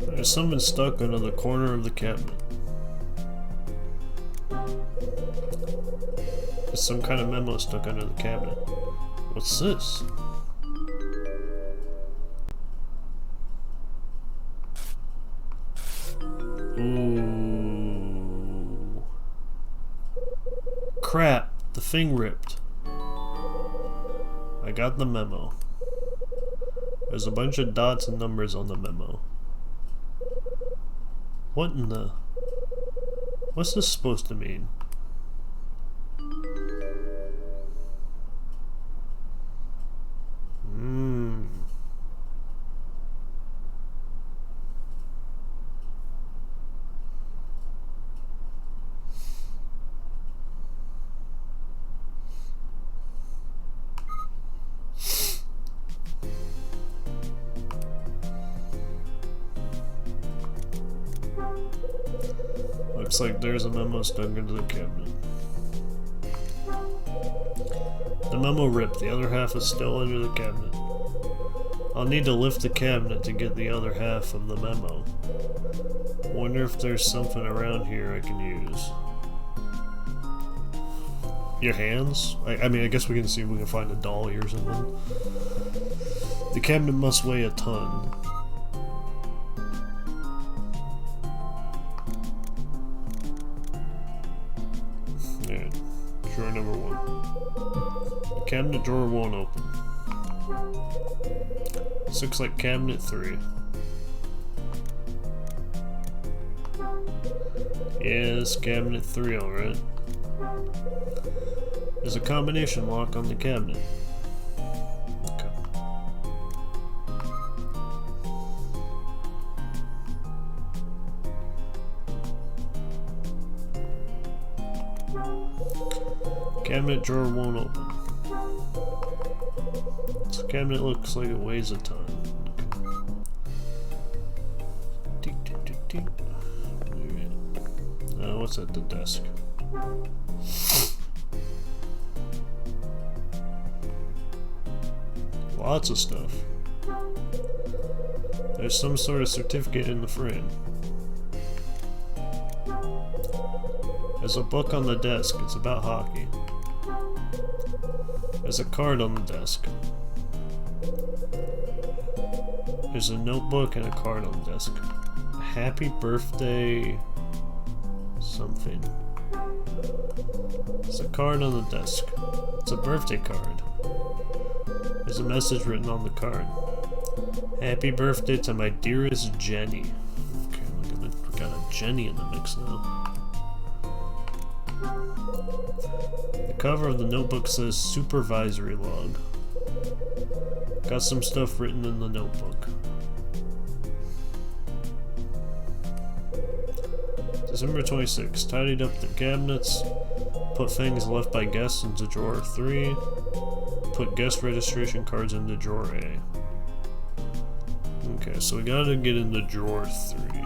There's something stuck under the corner of the cabinet. There's some kind of memo stuck under the cabinet. What's this? Ooh. Crap, the thing ripped. I got the memo. There's a bunch of dots and numbers on the memo. What in the... What's this supposed to mean? Looks like there's a memo stuck into the cabinet. The memo ripped, the other half is still under the cabinet. I'll need to lift the cabinet to get the other half of the memo. Wonder if there's something around here I can use. Your hands? I mean, I guess we can see if we can find a dolly or something. The cabinet must weigh a ton. Yeah, drawer number 1. The cabinet drawer won't open. This looks like cabinet 3. Yeah, it's cabinet 3, alright. There's a combination lock on the cabinet. Okay. Cabinet drawer won't open. This cabinet looks like it weighs a ton. What's at the desk? Lots of stuff. There's some sort of certificate in the frame. There's a book on the desk. It's about hockey. There's a card on the desk. There's a notebook and a card on the desk. Happy birthday... something. There's a card on the desk. It's a birthday card. There's a message written on the card. Happy birthday to my dearest Jenny. Okay, we got a Jenny in the mix now. The cover of the notebook says supervisory log. Got some stuff written in the notebook. December 26, tidied up the cabinets, put things left by guests into drawer 3, put guest registration cards into drawer A. Okay, so we gotta get into drawer 3.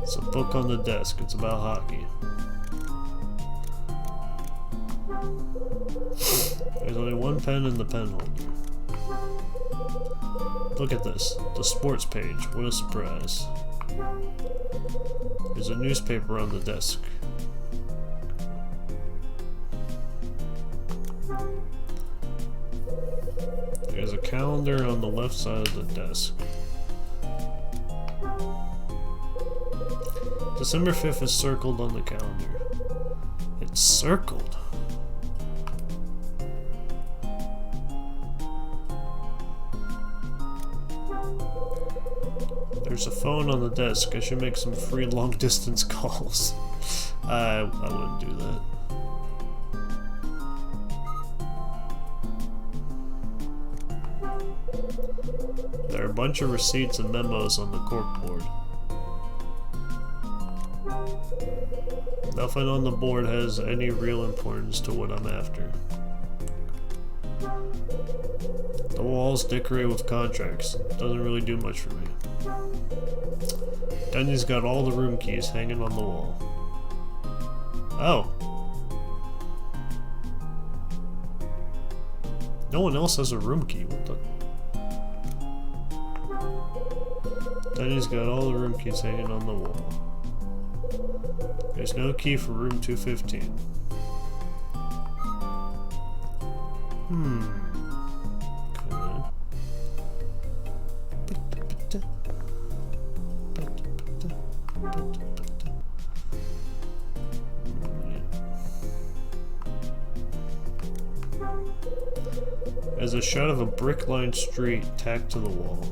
It's a book on the desk, it's about hockey. There's only one pen in the pen holder. Look at this, the sports page, what a surprise. There's a newspaper on the desk. There's a calendar on the left side of the desk. December 5th is circled on the calendar. It's circled. There's a phone on the desk. I should make some free long distance calls. I wouldn't do that. There are a bunch of receipts and memos on the corkboard. Nothing on the board has any real importance to what I'm after. The walls decorated with contracts. Doesn't really do much for me. Dunyan's got all the room keys hanging on the wall. Oh. No one else has a room key. What the? Dunyan's got all the room keys hanging on the wall. There's no key for room 215. There's a shot of a brick-lined street tacked to the wall.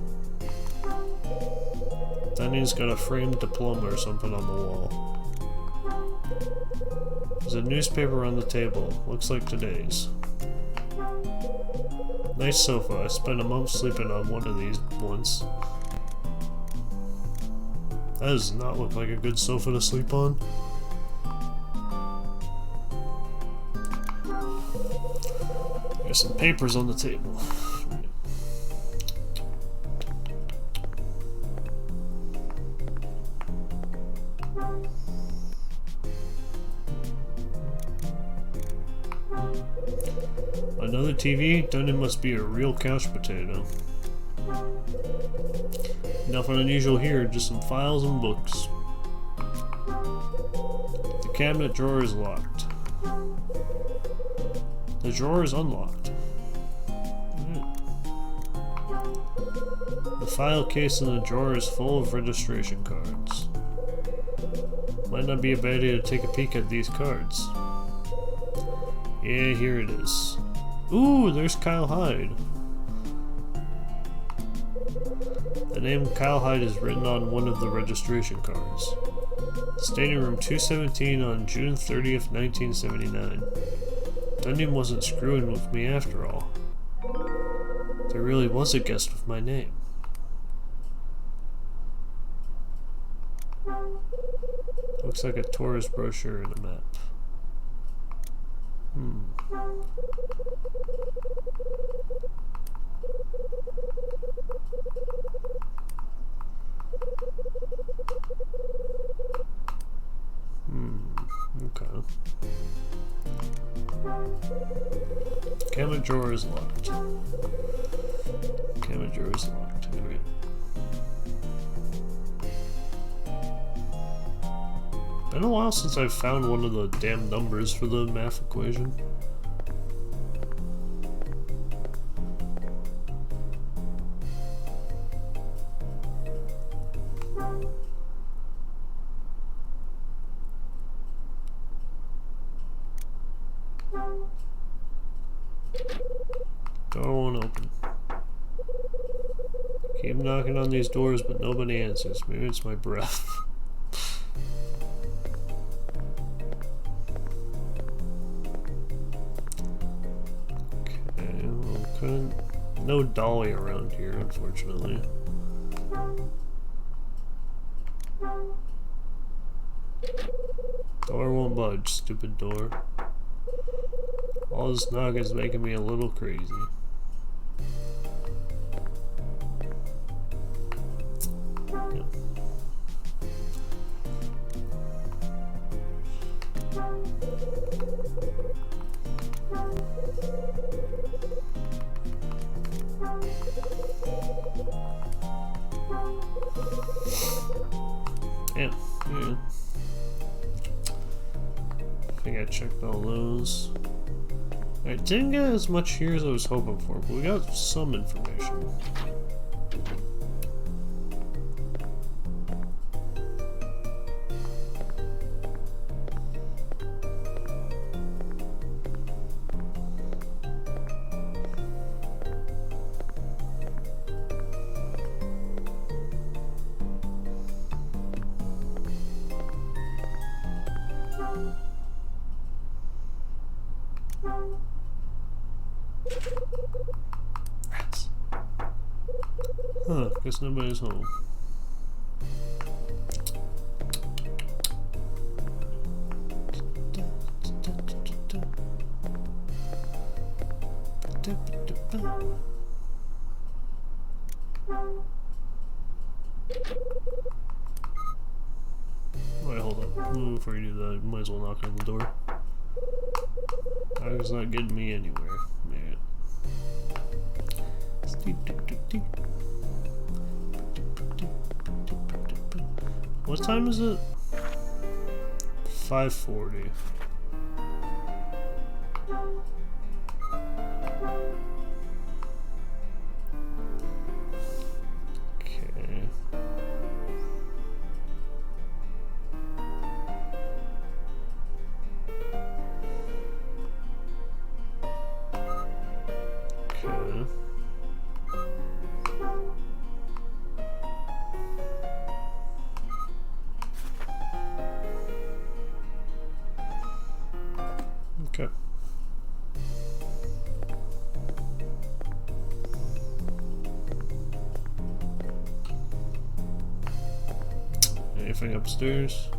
Dunyan's got a framed diploma or something on the wall. There's a newspaper on the table. Looks like today's. Nice sofa. I spent a month sleeping on one of these once. That does not look like a good sofa to sleep on. There's some papers on the table. Another TV? Dunyan must be a real couch potato. Nothing unusual here, just some files and books. The cabinet drawer is locked. The drawer is unlocked. The file case in the drawer is full of registration cards. Might not be a bad idea to take a peek at these cards. Yeah, here it is. Ooh, there's Kyle Hyde. The name Kyle Hyde is written on one of the registration cards. Staying in room 217 on June 30th, 1979. Dunyan wasn't screwing with me after all. There really was a guest with my name. Looks like a tourist brochure and a map. Okay. Cabinet drawer is locked. Cabinet drawer is locked. Alright. Been a while since I've found one of the damn numbers for the math equation. Door won't open. Keep knocking on these doors, but nobody answers. Maybe it's my breath. Okay, well, no dolly around here, unfortunately. Door won't budge, stupid door. All this knocking is making me a little crazy. Yeah. Damn. Yeah. I think I checked all those. I didn't get as much here as I was hoping for, but we got some information. Rats. Huh, guess nobody's home. Wait, hold up. Before you do that, you might as well knock on the door. It's not getting me anywhere. Man. What time is it? 5:40. Okay. Okay. Okay. Anything upstairs?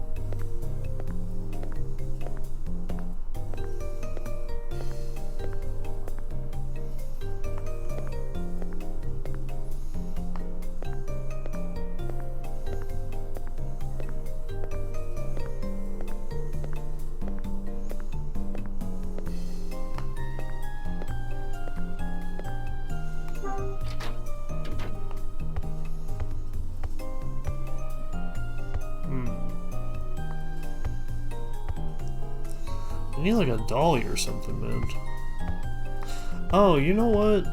I need like a dolly or something, man. Oh, you know what?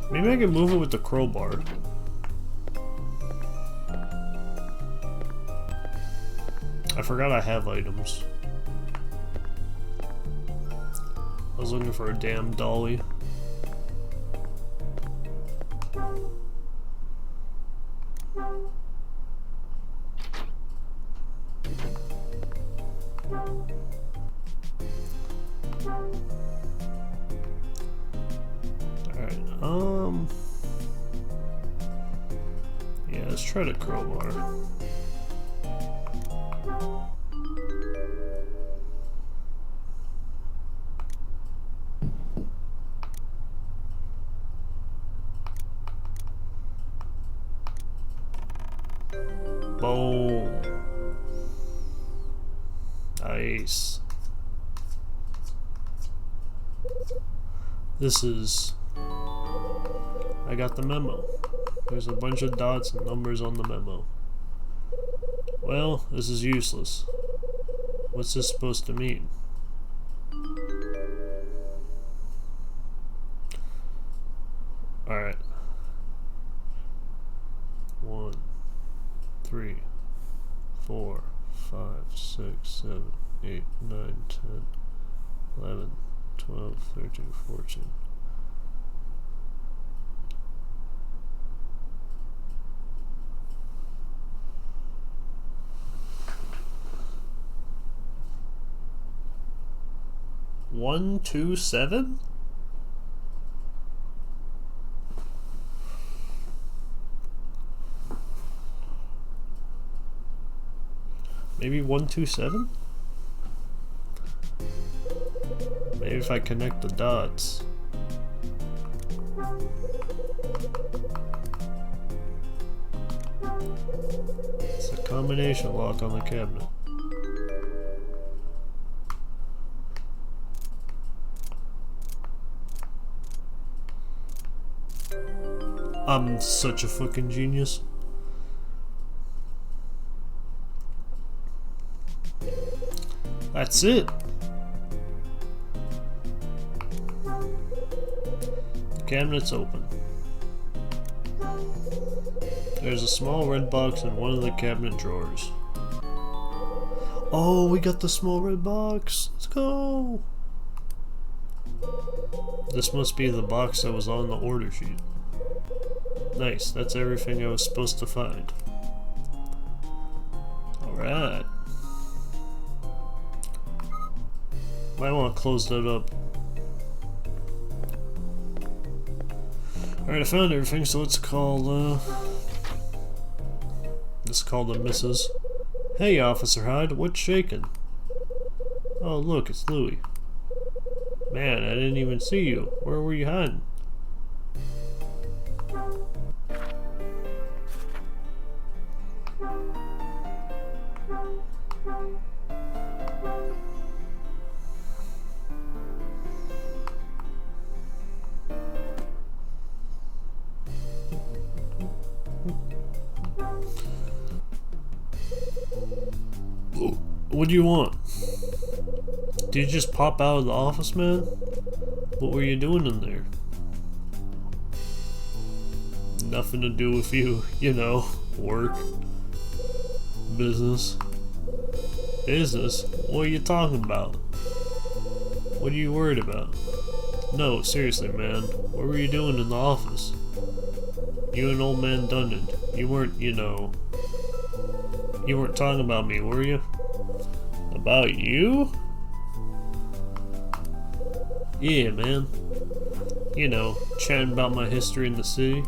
Maybe I can move it with the crowbar. I forgot I have items. I was looking for a damn dolly. Yeah, let's try the crowbar. Boom. Nice. This is... I got the memo. There's a bunch of dots and numbers on the memo. Well, this is useless. What's this supposed to mean? Alright. 1, 3, 4, 5, 6, 7, 8, 9, 10, 11, 12, 13, 14. One, 2, 7? Maybe 1, 2, 7? Maybe if I connect the dots. It's a combination lock on the cabinet. I'm such a fucking genius. That's it. The cabinet's open. There's a small red box in one of the cabinet drawers. Oh, we got the small red box. Let's go. This must be the box that was on the order sheet. Nice, that's everything I was supposed to find. Alright. Might want to close that up. Alright, I found everything, so let's call, let's call the missus. Hey, Officer Hyde, what's shaking? Oh, look, it's Louie. Man, I didn't even see you. Where were you hiding? What do you want? Did you just pop out of the office, man? What were you doing in there? Nothing to do with you, you know, work, business. Business? What are you talking about? What are you worried about? No, seriously, man. What were you doing in the office? You and old man Dundon. You weren't, you know... You weren't talking about me, were you? About you? Yeah, man. You know, chatting about my history in the city.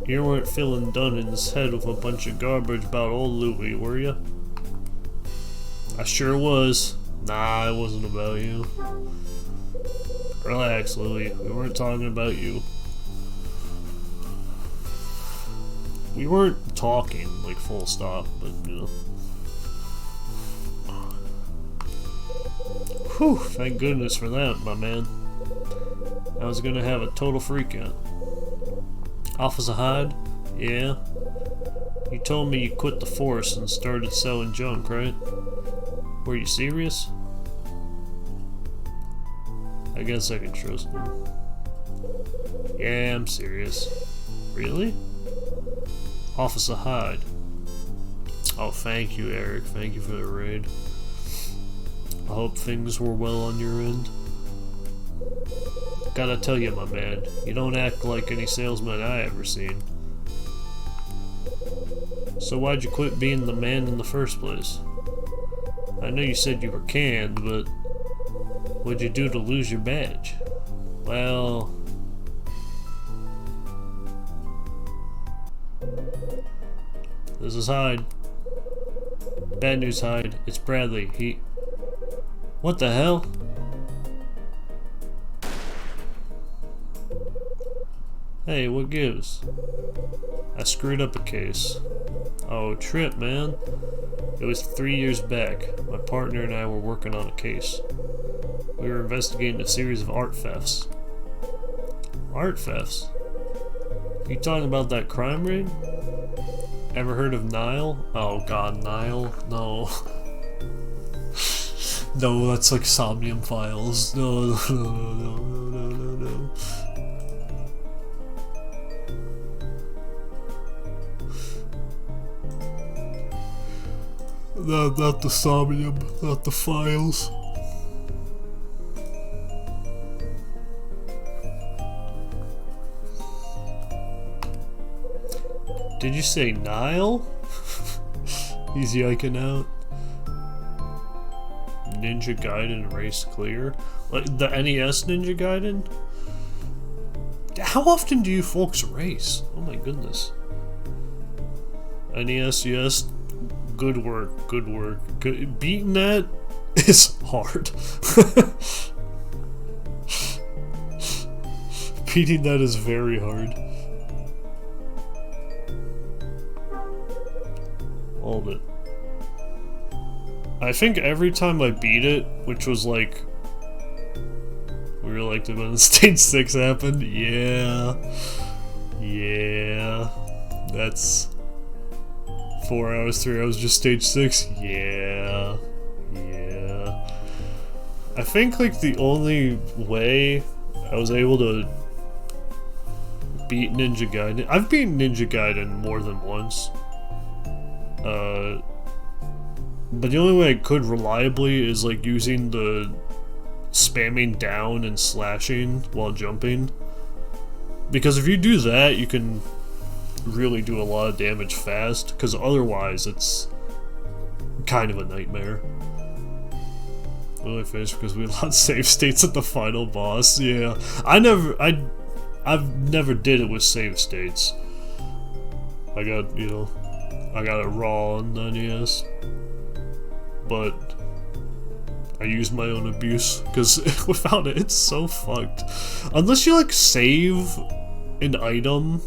You weren't filling Dunnon's head with a bunch of garbage about old Louie, were you? I sure was. Nah, it wasn't about you. Relax, Louie. We weren't talking about you. We weren't talking, like, full stop, but, you know. Whew, thank goodness for that, my man. I was gonna have a total freak out. Officer Hyde? Yeah? You told me you quit the force and started selling junk, right? Were you serious? I guess I can trust him. Yeah, I'm serious. Really? Officer Hyde. Oh, thank you, Eric. Thank you for the raid. I hope things were well on your end. Gotta tell you, my man, you don't act like any salesman I ever seen. So why'd you quit being the man in the first place? I know you said you were canned, but what'd you do to lose your badge? Well... This is Hyde. Bad news, Hyde. It's Bradley. He... What the hell? Hey, what gives? I screwed up a case. Oh, trip, man. It was 3 years back. My partner and I were working on a case. We were investigating a series of art thefts. Art thefts? You talking about that crime ring? Ever heard of Nile? Oh god, Nile? No. No, that's like Somnium Files. No, no, no, no, no, no, no. No, not the Somnium, not the Files. Did you say Nile? He's yiking out. Ninja Gaiden race clear? Like the NES Ninja Gaiden? How often do you folks race? Oh my goodness. NES, yes. Good work, good work. Beating that is hard. Beating that is very hard. Hold it. I think every time I beat it, which was like... We were like when stage 6 happened, yeah. Yeah. That's... 4 hours, 3 hours, just stage 6, yeah. Yeah. I think like the only way I was able to beat Ninja Gaiden... I've beaten Ninja Gaiden more than once. But the only way I could reliably is like using the spamming down and slashing while jumping. Because if you do that, you can really do a lot of damage fast, because otherwise it's kind of a nightmare. Really finished because we lost save states at the final boss. Yeah, I've never did it with save states. I got, you know, I got it raw on the NES, but I use my own abuse, because without it, it's so fucked. Unless you like save an item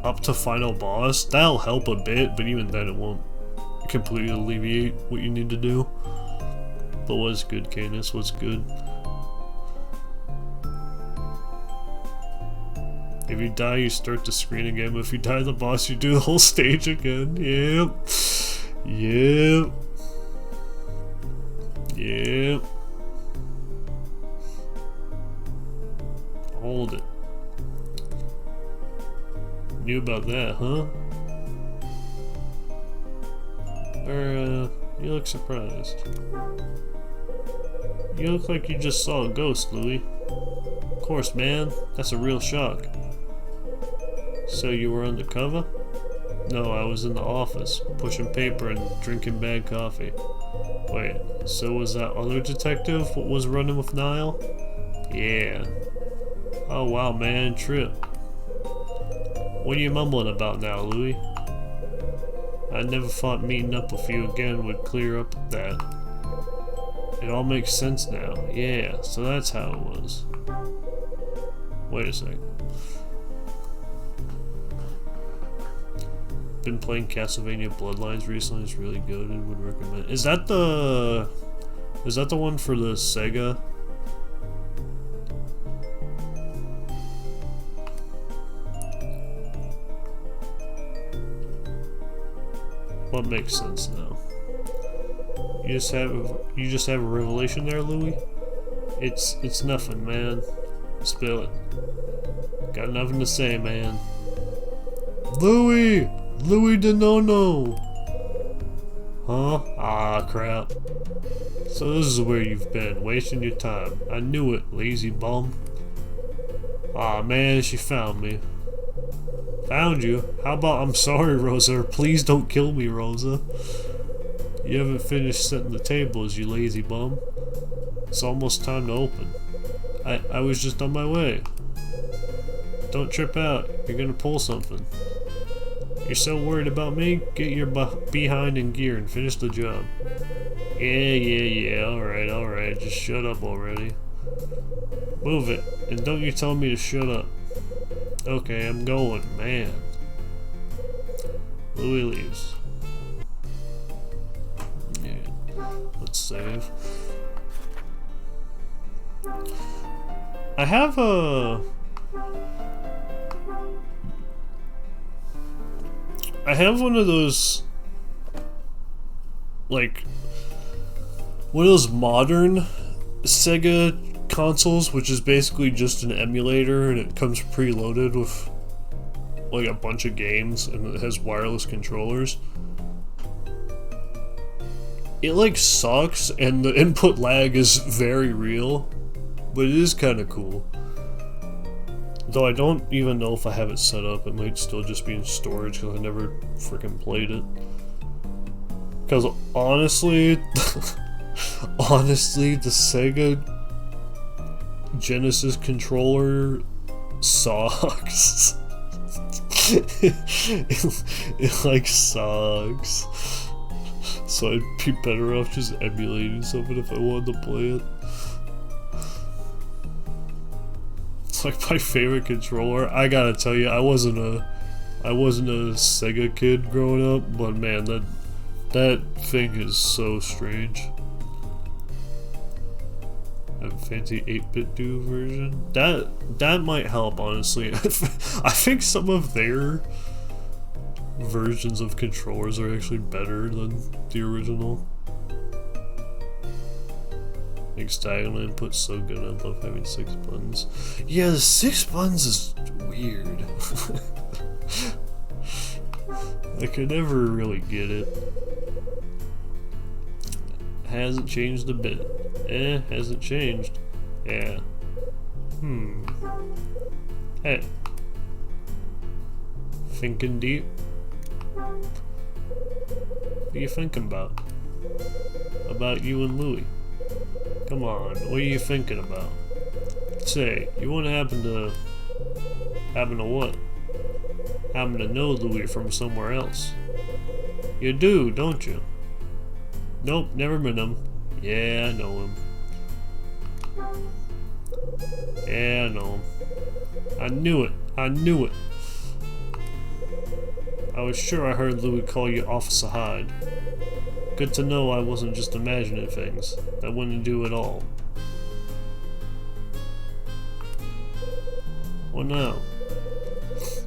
up to final boss, that'll help a bit, but even then it won't completely alleviate what you need to do. But what's good, Canis? What's good? If you die, you start the screen again, but if you die the boss, you do the whole stage again. Yep. Yep. Yep. Hold it. Knew about that, huh? Or, you look surprised. You look like you just saw a ghost, Louis. Of course, man. That's a real shock. So you were undercover? No, I was in the office, pushing paper and drinking bad coffee. Wait, so was that other detective what was running with Niall? Yeah. Oh wow, man, trip. What are you mumbling about now, Louis? I never thought meeting up with you again would clear up that. It all makes sense now. Yeah, so that's how it was. Wait a sec. Been playing Castlevania Bloodlines recently. It's really good. I would recommend. Is that the one for the Sega? What makes sense now? You just have a revelation there, Louis? It's nothing, man. Spill it. Got nothing to say, man. Louis! Louis DeNono! Huh? Ah, crap. So this is where you've been, wasting your time. I knew it, lazy bum. Ah, man, she found me. Found you? How about I'm sorry, Rosa? Please don't kill me, Rosa. You haven't finished setting the tables, you lazy bum. It's almost time to open. I was just on my way. Don't trip out. You're gonna pull something. You're so worried about me? Get your behind in gear and finish the job. Yeah. Alright. Just shut up already. Move it. And don't you tell me to shut up. Okay, I'm going, man. Louis leaves. Yeah. Let's save. I have one of those, like, one of those modern Sega consoles, which is basically just an emulator and it comes preloaded with like a bunch of games and it has wireless controllers. It like sucks and the input lag is very real, but it is kind of cool. Though I don't even know if I have it set up. It might still just be in storage because I never freaking played it. Because honestly, the Sega Genesis controller sucks. it like sucks. So I'd be better off just emulating something if I wanted to play it. It's like my favorite controller. I gotta tell you, I wasn't a Sega kid growing up, but man, that thing is so strange. A fancy 8-bit do version. That might help, honestly. I think some of their versions of controllers are actually better than the original. Makes diagonal input so good. I love having 6 buttons. Yeah, the 6 buttons is weird. I could never really get it. Hasn't changed a bit. Hasn't changed. Yeah. Hey. Thinking deep? What are you thinking about? About you and Louis? Come on, what are you thinking about? Say, you want to happen to what? Happen to know Louis from somewhere else? You do, don't you? Nope, never met him. Yeah, I know him. Yeah, I know him. I knew it. I knew it. I was sure I heard Louis call you Officer Hyde. Good to know I wasn't just imagining things. That wouldn't do at all. What now?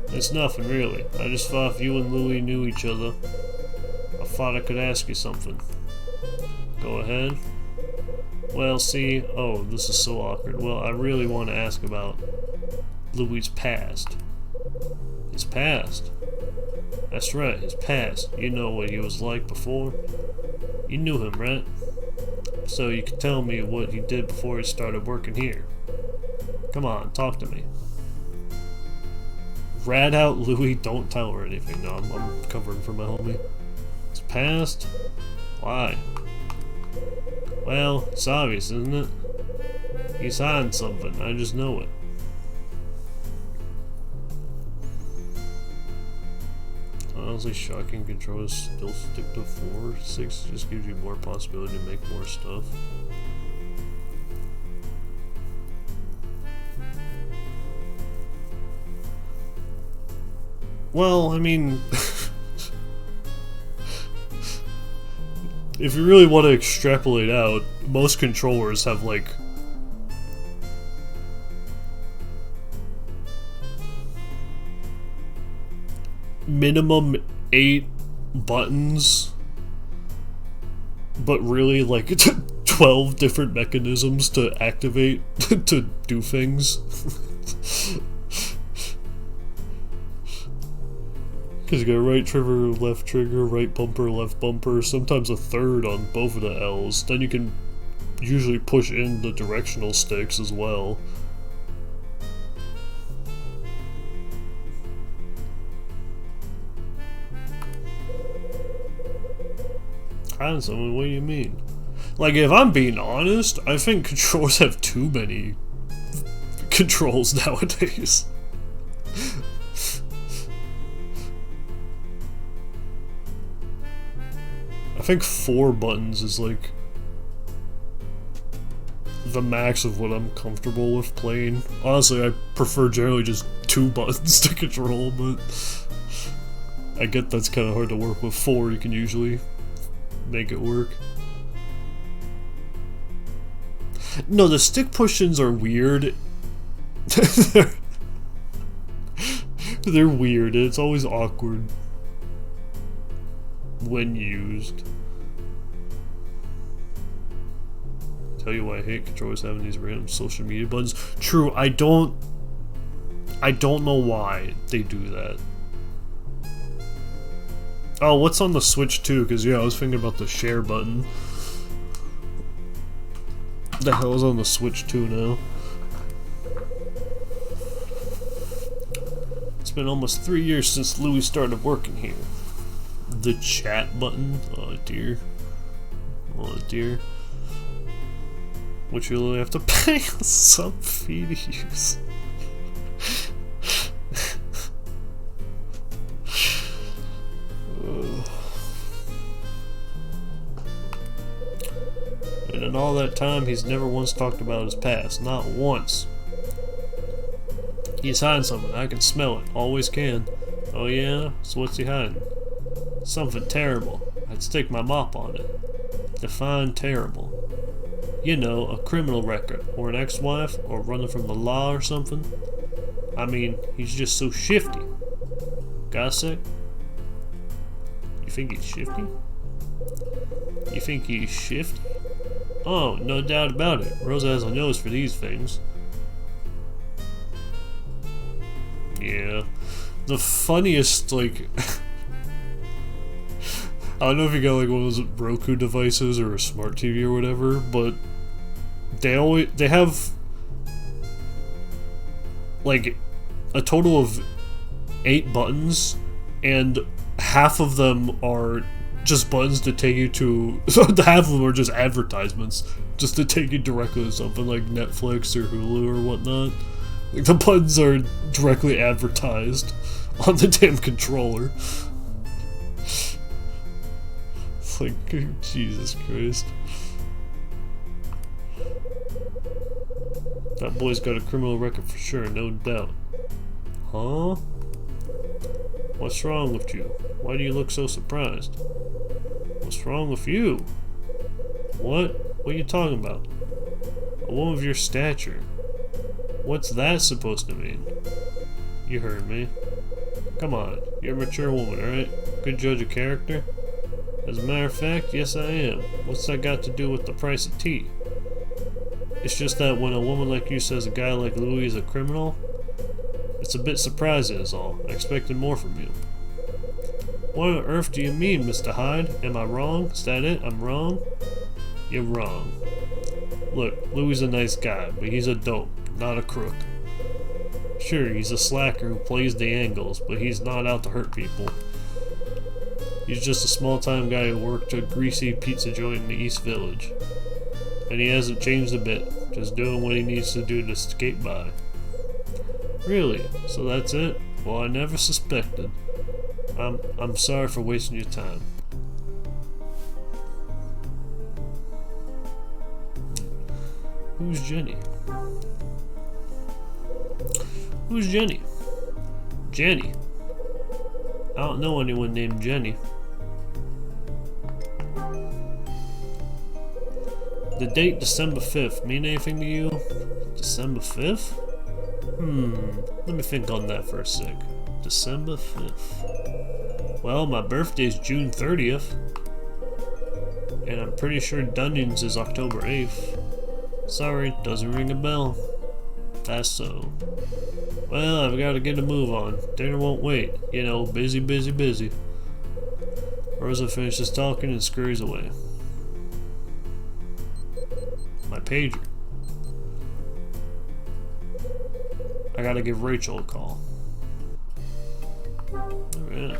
It's nothing, really. I just thought if you and Louis knew each other, I thought I could ask you something. Go ahead. Well, see, oh, this is so awkward. Well, I really want to ask about Louis' past. His past? That's right, his past. You know what he was like before? You knew him, right? So you can tell me what he did before he started working here. Come on, talk to me. Rat out Louis, don't tell her anything. No, I'm covering for my homie. His past? Why? Well, it's obvious, isn't it? He's hiding something, I just know it. Honestly, shocking controllers still stick to 4. 6 just gives you more possibility to make more stuff. Well, I mean, if you really want to extrapolate out, most controllers have like minimum 8 buttons, but really like 12 different mechanisms to activate to do things. Because you got right trigger, left trigger, right bumper, left bumper, sometimes a third on both of the L's. Then you can usually push in the directional sticks as well. Handsome, what do you mean? Like, if I'm being honest, I think controllers have too many controls nowadays. I think 4 buttons is like the max of what I'm comfortable with playing. Honestly, I prefer generally just 2 buttons to control, but I get that's kind of hard to work with. 4 you can usually make it work. No, the stick push-ins are weird. They're weird, it's always awkward when used. Tell you why I hate controllers having these random social media buttons. True, I don't know why they do that. Oh, what's on the Switch too? Because yeah, I was thinking about the share button. The hell is on the Switch 2 now? It's been almost 3 years since Louis started working here. The chat button? Oh dear. Oh dear. Which you'll have to pay a sub fee to use. And in all that time, he's never once talked about his past. Not once. He's hiding something. I can smell it. Always can. Oh yeah? So what's he hiding? Something terrible. I'd stick my mop on it. Define terrible. You know, a criminal record, or an ex-wife, or running from the law or something. I mean, he's just so shifty. Gossip? You think he's shifty? You think he's shifty? Oh, no doubt about it. Rosa has a nose for these things. Yeah. The funniest, like... I don't know if you got like one of those Roku devices or a smart TV or whatever, but they have like a total of 8 buttons, and half of them are just buttons to take you to, so half of them are just advertisements, just to take you directly to something like Netflix or Hulu or whatnot. Like the buttons are directly advertised on the damn controller. It's like, Jesus Christ. That boy's got a criminal record for sure, no doubt. Huh? What's wrong with you? Why do you look so surprised? What's wrong with you? What? What are you talking about? A woman of your stature. What's that supposed to mean? You heard me. Come on, you're a mature woman, alright? Good judge of character? As a matter of fact, yes I am. What's that got to do with the price of tea? It's just that when a woman like you says a guy like Louis is a criminal, it's a bit surprising is all. I expected more from you. What on earth do you mean, Mr. Hyde? Am I wrong? Is that it? I'm wrong? You're wrong. Look, Louis is a nice guy, but he's a dope, not a crook. Sure, he's a slacker who plays the angles, but he's not out to hurt people. He's just a small-time guy who worked a greasy pizza joint in the East Village. And he hasn't changed a bit, just doing what he needs to do to skate by. Really? So that's it? Well, I never suspected. I'm sorry for wasting your time. Who's Jenny? Who's Jenny? Jenny? I don't know anyone named Jenny. The date December 5th mean anything to you? December 5th? Let me think on that for a sec. December 5th. Well, my birthday's June 30th. And I'm pretty sure Dunning's is October 8th. Sorry, doesn't ring a bell. That's so. Well, I've got to get a move on. Dinner won't wait. You know, busy, busy, busy. Rosa finishes talking and scurries away. My pager. I gotta give Rachel a call. Alright.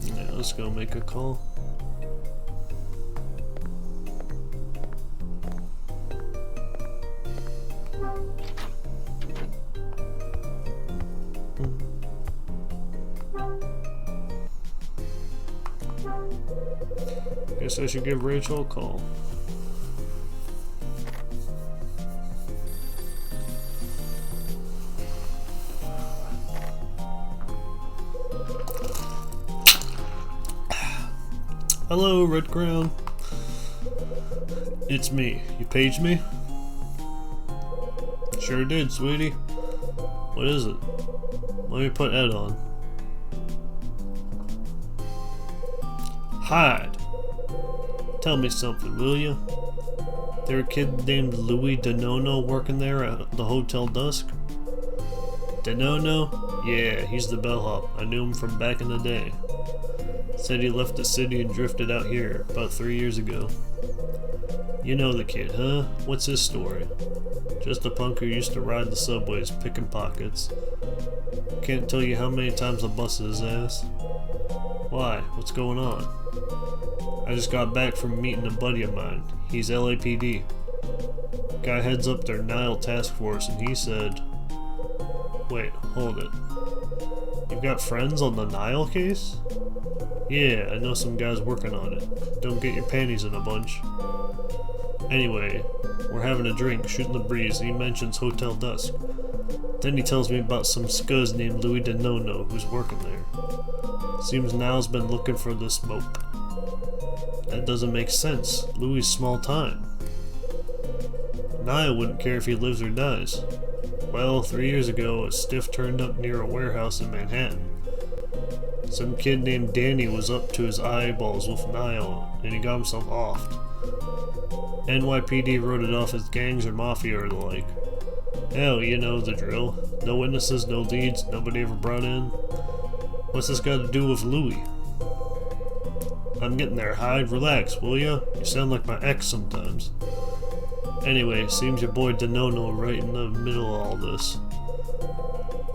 Yeah, let's go make a call. Guess I should give Rachel a call. Hello, Red Crown. It's me. You paged me? Sure did, sweetie. What is it? Let me put Ed on. Hyde. Tell me something, will you? There a kid named Louis DeNono working there at the Hotel Dusk? DeNono? Yeah, he's the bellhop. I knew him from back in the day. Said he left the city and drifted out here about 3 years ago. You know the kid, huh? What's his story? Just a punk who used to ride the subways picking pockets. Can't tell you how many times I busted his ass. Why? What's going on? I just got back from meeting a buddy of mine. He's LAPD. Guy heads up their Nile task force and he said... Wait, hold it. You've got friends on the Nile case? Yeah, I know some guys working on it. Don't get your panties in a bunch. Anyway, we're having a drink, shooting the breeze, and he mentions Hotel Dusk. Then he tells me about some scuzz named Louis DeNono who's working there. Seems Nile's been looking for this mope. That doesn't make sense. Louis is small time. Nile wouldn't care if he lives or dies. Well, 3 years ago, a stiff turned up near a warehouse in Manhattan. Some kid named Danny was up to his eyeballs with Nile, and he got himself offed. NYPD wrote it off as gangs or mafia or the like. Hell, you know the drill. No witnesses, no leads, nobody ever brought in. What's this got to do with Louis? I'm getting there, Hyde. Relax, will ya? You sound like my ex sometimes. Anyway, seems your boy DeNono right in the middle of all this.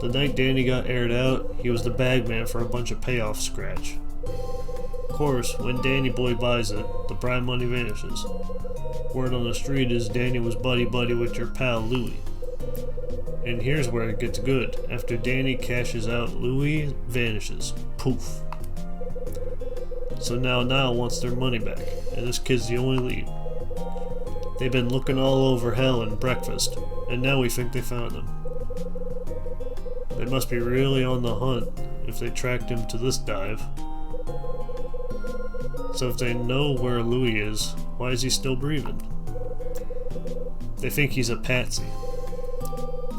The night Danny got aired out, he was the bag man for a bunch of payoff scratch. Of course, when Danny Boy buys it, the bribe money vanishes. Word on the street is Danny was buddy-buddy with your pal Louie. And here's where it gets good. After Danny cashes out, Louie vanishes. Poof. So now Niall wants their money back, and this kid's the only lead. They've been looking all over hell and breakfast, and now we think they found him. They must be really on the hunt if they tracked him to this dive. So if they know where Louie is, why is he still breathing? They think he's a patsy.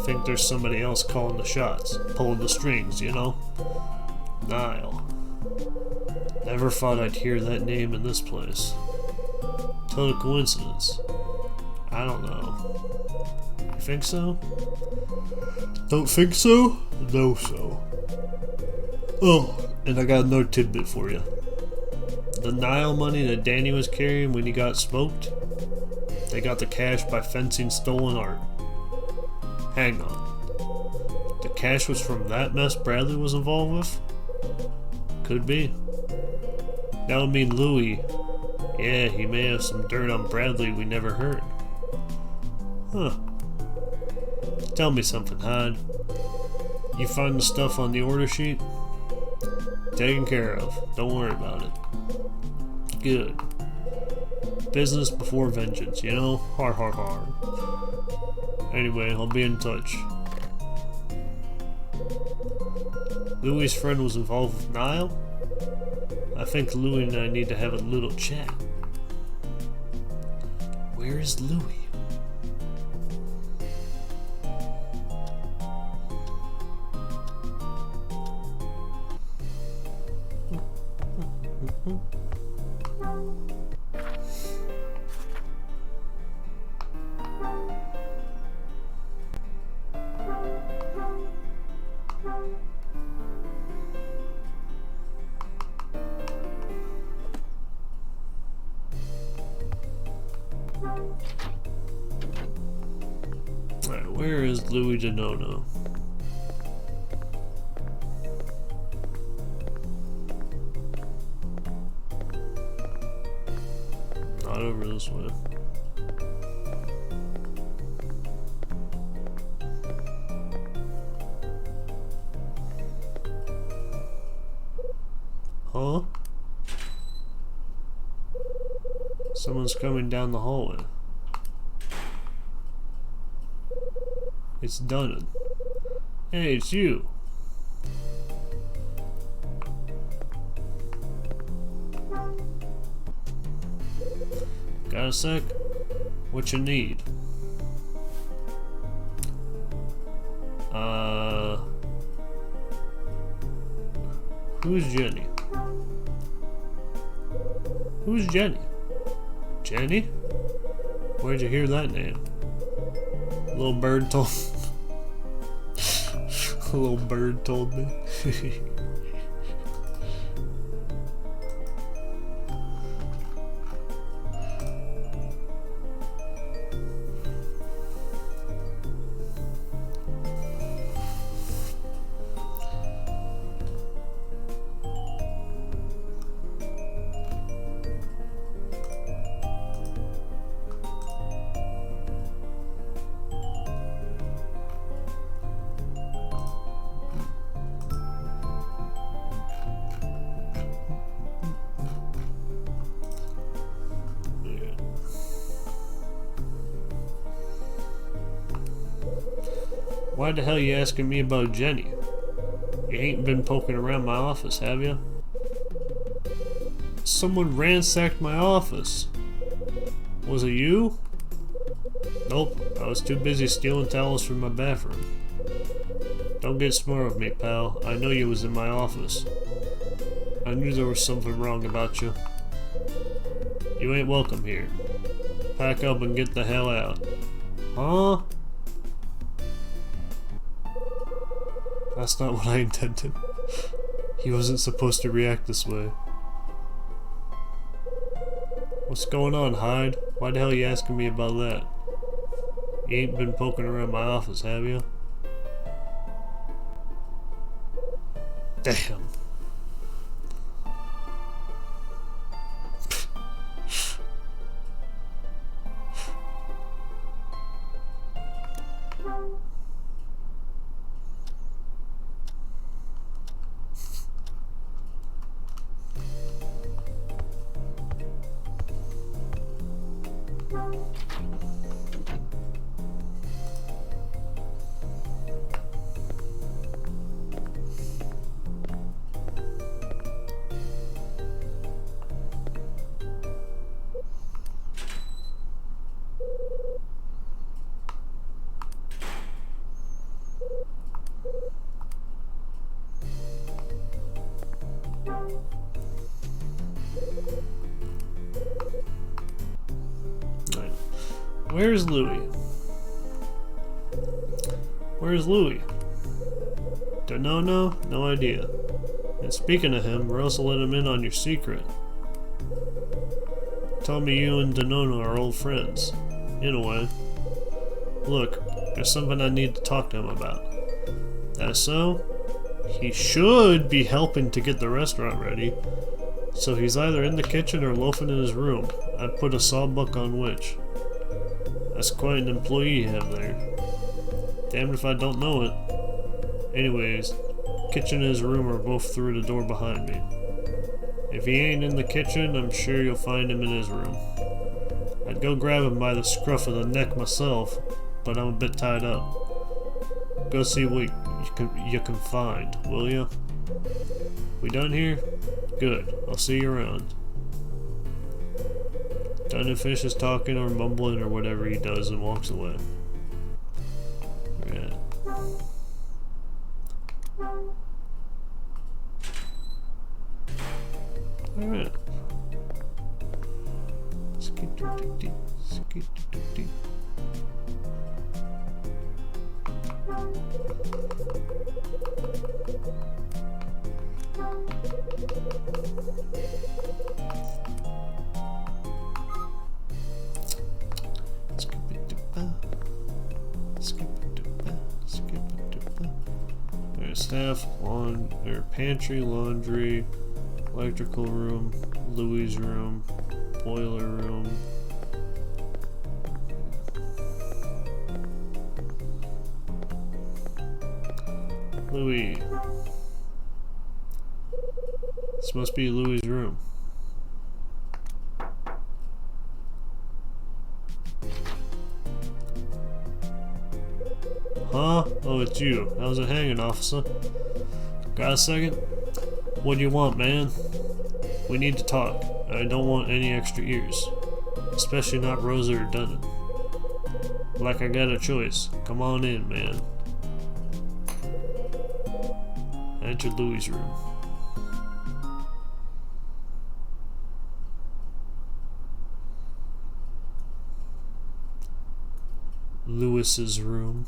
Think there's somebody else calling the shots, pulling the strings, you know? Niall. Never thought I'd hear that name in this place. Total coincidence. I don't know. You think so? Don't think so? No so. Oh, and I got another tidbit for you. The Niall money that Danny was carrying when he got smoked, they got the cash by fencing stolen art. Hang on. The cash was from that mess Bradley was involved with? Could be. That would mean Louie, yeah, he may have some dirt on Bradley we never heard. Huh. Tell me something, Hyde. You find the stuff on the order sheet? Taken care of. Don't worry about it. Good. Business before vengeance, you know? Har har har. Anyway, I'll be in touch. Louie's friend was involved with Niall? I think Louie and I need to have a little chat. Where is Louie? Alright, where is Louie DeNono? Not over this way. Huh? Someone's coming down the hallway. It's Dunnan. Hey, it's you. Got a sec? What you need? Who's Jenny? Who's Jenny? Jenny? Where'd you hear that name? A little bird told a little bird told me. Why the hell you asking me about Jenny? You ain't been poking around my office, have you? Someone ransacked my office. Was it you? Nope, I was too busy stealing towels from my bathroom. Don't get smart with me, pal. I know you was in my office. I knew there was something wrong about you. You ain't welcome here. Pack up and get the hell out. Huh? That's not what I intended. He wasn't supposed to react this way. What's going on, Hyde? Why the hell are you asking me about that? You ain't been poking around my office, have you? Damn. Where's Louis? Where's Louis? Donono? No idea. And speaking of him, Rosa let him in on your secret. Told me you and Donono are old friends. In a way. Look, there's something I need to talk to him about. That so? He should be helping to get the restaurant ready. So he's either in the kitchen or loafing in his room. I'd put a sawbuck on which. That's quite an employee you have there. Damned if I don't know it. Anyways, kitchen and his room are both through the door behind me. If he ain't in the kitchen, I'm sure you'll find him in his room. I'd go grab him by the scruff of the neck myself, but I'm a bit tied up. Go see what you can find, will ya? We done here? Good. I'll see you around. Done finishes talking or mumbling or whatever he does and walks away. Right. Alright. Staff, pantry, laundry, electrical room, Louis' room, boiler room. Louis. This must be Louis' room. Huh? Oh, it's you. How's it hanging, officer? Got a second? What do you want, man? We need to talk. I don't want any extra ears. Especially not Rosa or Dunnan. Like I got a choice. Come on in, man. I entered Louis' room. Louis's room.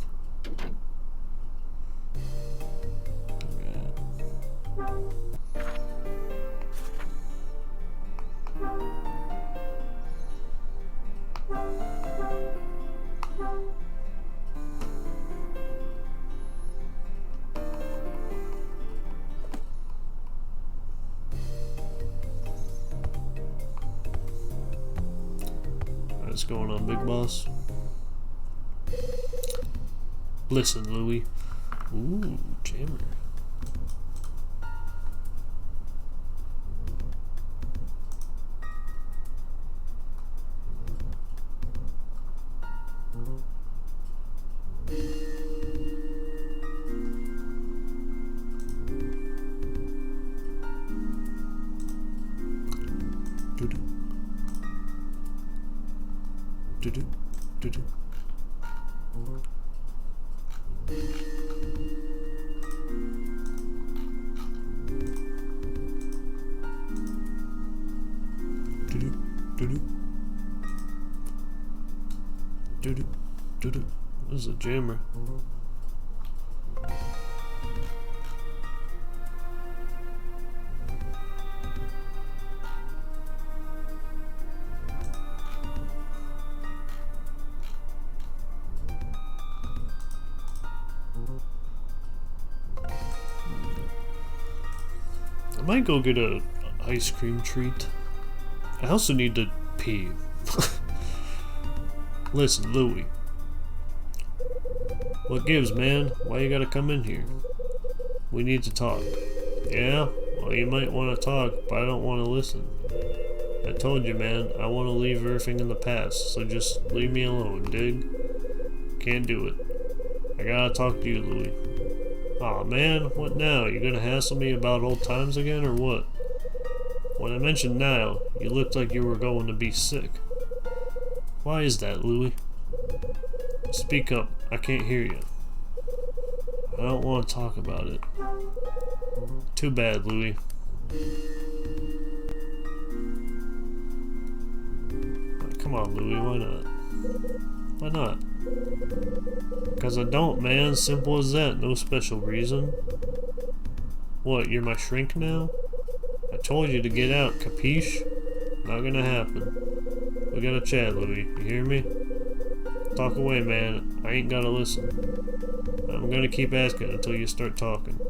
What's going on, big boss? Listen, Louis. Ooh, jammer. Doo-doo. Doo-doo. Doo-doo. This is a jammer. I might go get a ice cream treat. I also need to pee. Listen, Louis. What gives, man? Why you gotta come in here? We need to talk. Yeah? Well, you might want to talk, but I don't want to listen. I told you, man, I want to leave everything in the past, so just leave me alone, dig? Can't do it. I gotta talk to you, Louis. Aw, man, what now? You gonna hassle me about old times again, or what? When I mentioned now, you looked like you were going to be sick. Why is that, Louis? Speak up. I can't hear you. I don't want to talk about it. Too bad, Louis. Come on, Louis, why not? Why not? Because I don't, man. Simple as that. No special reason. What, you're my shrink now? I told you to get out, capiche? Not gonna happen. We gotta chat, Louis. You hear me? Talk away, man. I ain't gotta listen. I'm gonna keep asking until you start talking.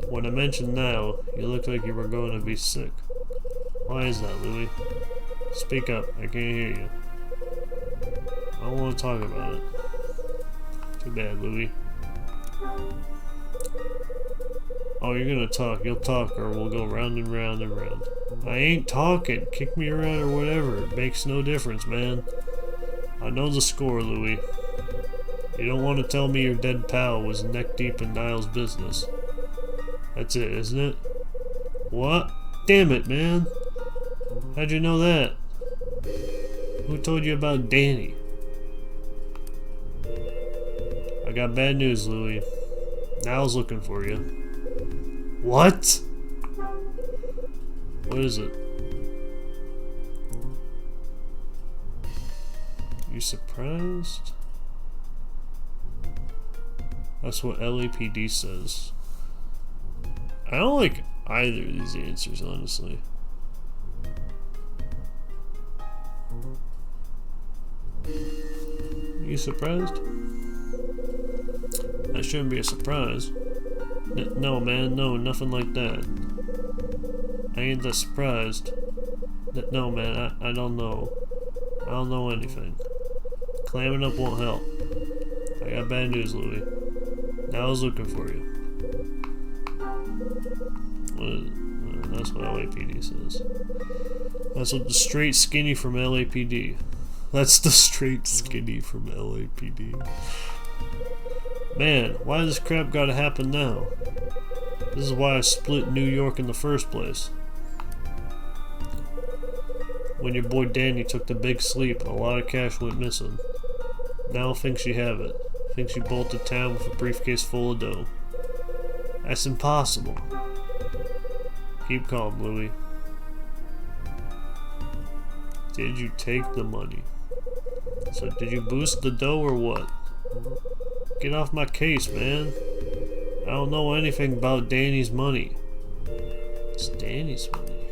When I mentioned now, you looked like you were going to be sick. Why is that, Louis? Speak up. I can't hear you. I don't want to talk about it. Too bad, Louis. Oh, you're gonna talk. You'll talk or we'll go round and round and round. I ain't talking. Kick me around or whatever. It makes no difference, man. I know the score, Louis. You don't want to tell me your dead pal was neck deep in Niall's business. That's it, isn't it? What? Damn it, man. How'd you know that? Who told you about Danny? I got bad news, Louis. Niall's looking for you. What? What is it? You surprised? That's what LAPD says. I don't like either of these answers, honestly. You surprised? That shouldn't be a surprise. No, man, no, nothing like that. I ain't that surprised. No, man, I don't know. I don't know anything. Clamming up won't help. I got bad news, Louis. Now I was looking for you. That's what LAPD says. That's what the straight skinny from LAPD. That's the straight skinny from LAPD. Man, why does this crap gotta happen now? This is why I split New York in the first place. When your boy Danny took the big sleep, a lot of cash went missing. Now thinks you have it. Thinks you bolted town with a briefcase full of dough. That's impossible. Keep calm, Louis. Did you take the money? So did you boost the dough or what? Get off my case, man. I don't know anything about Danny's money. It's Danny's money.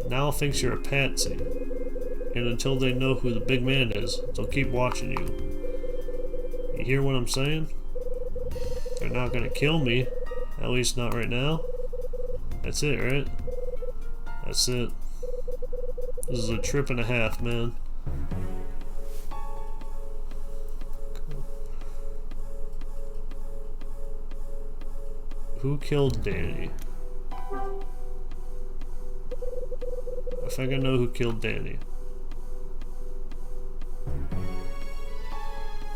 Now thinks you're a patsy. And until they know who the big man is, they'll keep watching you. You hear what I'm saying? They're not gonna kill me. At least not right now. That's it, right? That's it. This is a trip and a half, man. Who killed Danny? I think I know who killed Danny.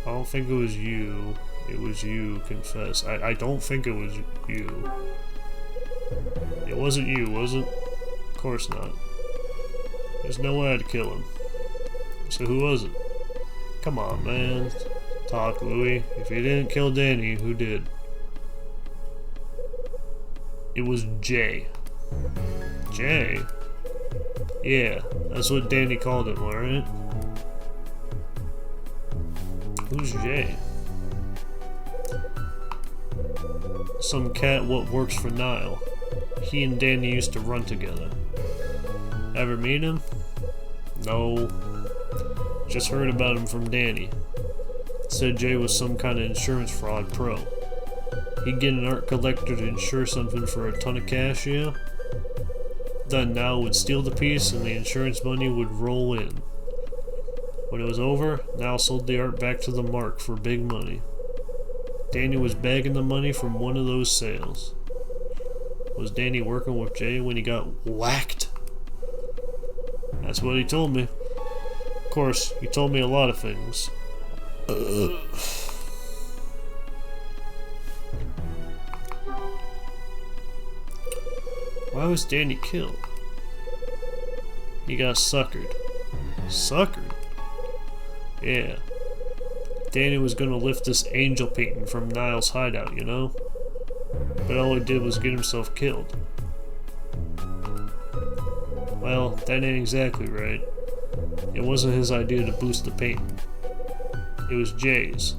I don't think it was you. It was you, confess. I don't think it was you. It wasn't you, was it? Of course not. There's no way I'd kill him. So who was it? Come on, man. Talk, Louis. If you didn't kill Danny, who did? It was Jay. Jay? Yeah, that's what Danny called him, alright? Who's Jay? Some cat what works for Niall. He and Danny used to run together. Ever meet him? No. Just heard about him from Danny. Said Jay was some kind of insurance fraud pro. He'd get an art collector to insure something for a ton of cash, yeah? Then Niall would steal the piece and the insurance money would roll in. When it was over, Niall sold the art back to the Mark for big money. Danny was bagging the money from one of those sales. Was Danny working with Jay when he got whacked? That's what he told me. Of course, he told me a lot of things. Why was Danny killed? He got suckered. Suckered? Yeah. Danny was gonna lift this angel painting from Niall's hideout, you know? But all he did was get himself killed. Well, that ain't exactly right. It wasn't his idea to boost the painting. It was Jay's.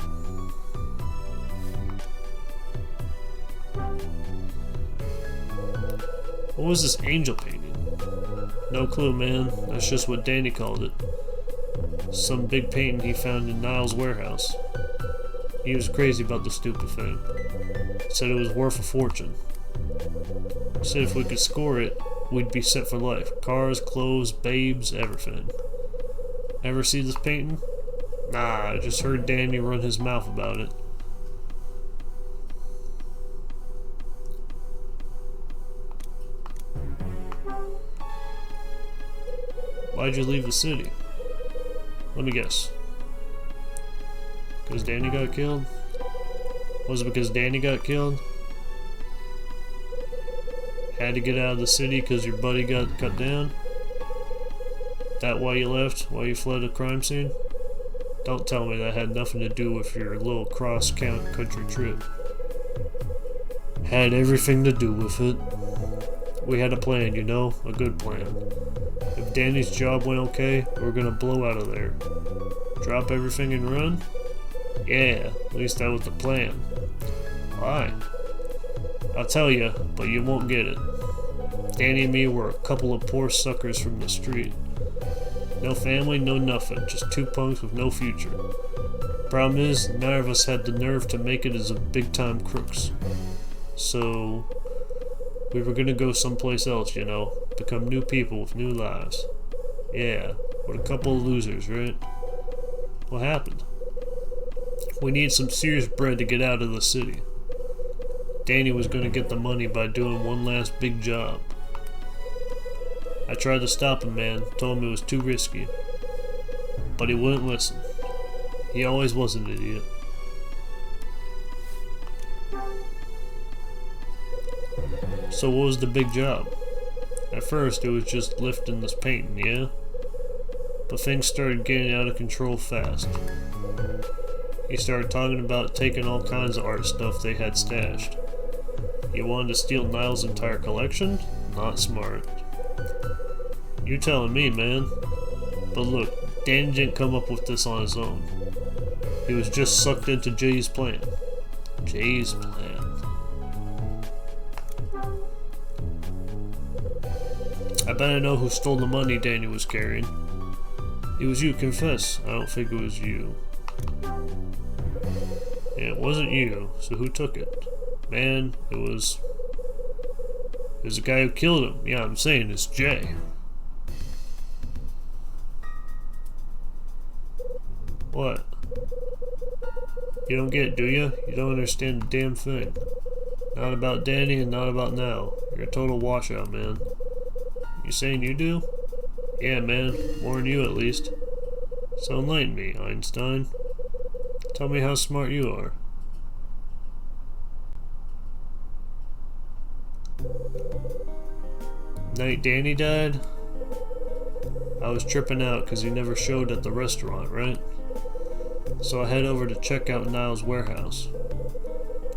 What was this angel painting? No clue, man. That's just what Danny called it. Some big painting he found in Niles' warehouse. He was crazy about the stupid thing. Said it was worth a fortune. Said if we could score it, we'd be set for life. Cars, clothes, babes, everything. Ever see this painting? Nah, I just heard Danny run his mouth about it. Why'd you leave the city? Let me guess. Because Danny got killed? Was it because Danny got killed? Had to get out of the city because your buddy got cut down? That why you left? Why you fled a crime scene? Don't tell me that had nothing to do with your little cross-country trip. Had everything to do with it. We had a plan, you know? A good plan. If Danny's job went okay, we were gonna blow out of there. Drop everything and run? Yeah, at least that was the plan. Why? I'll tell you, but you won't get it. Danny and me were a couple of poor suckers from the street. No family, no nothing, just two punks with no future. Problem is, none of us had the nerve to make it as a big-time crooks. So, we were gonna go someplace else, you know, become new people with new lives. Yeah, what a couple of losers, right? What happened? We need some serious bread to get out of the city. Danny was gonna get the money by doing one last big job. I tried to stop him, man, told him it was too risky. But he wouldn't listen. He always was an idiot. So what was the big job? At first it was just lifting this painting, yeah? But things started getting out of control fast. He started talking about taking all kinds of art stuff they had stashed. He wanted to steal Niles' entire collection? Not smart. You're telling me, man. But look, Danny didn't come up with this on his own. He was just sucked into Jay's plan. Jay's plan. I bet I know who stole the money Danny was carrying. It was you, confess. I don't think it was you. Yeah, it wasn't you, so who took it? Man, it was the guy who killed him. Yeah, I'm saying it's Jay. What? You don't get it, do you? You don't understand a damn thing. Not about Danny and not about now. You're a total washout, man. You saying you do? Yeah, man. More than you, at least. So enlighten me, Einstein. Tell me how smart you are. Night Danny died? I was tripping out because he never showed at the restaurant, right? So I head over to check out Niles' warehouse.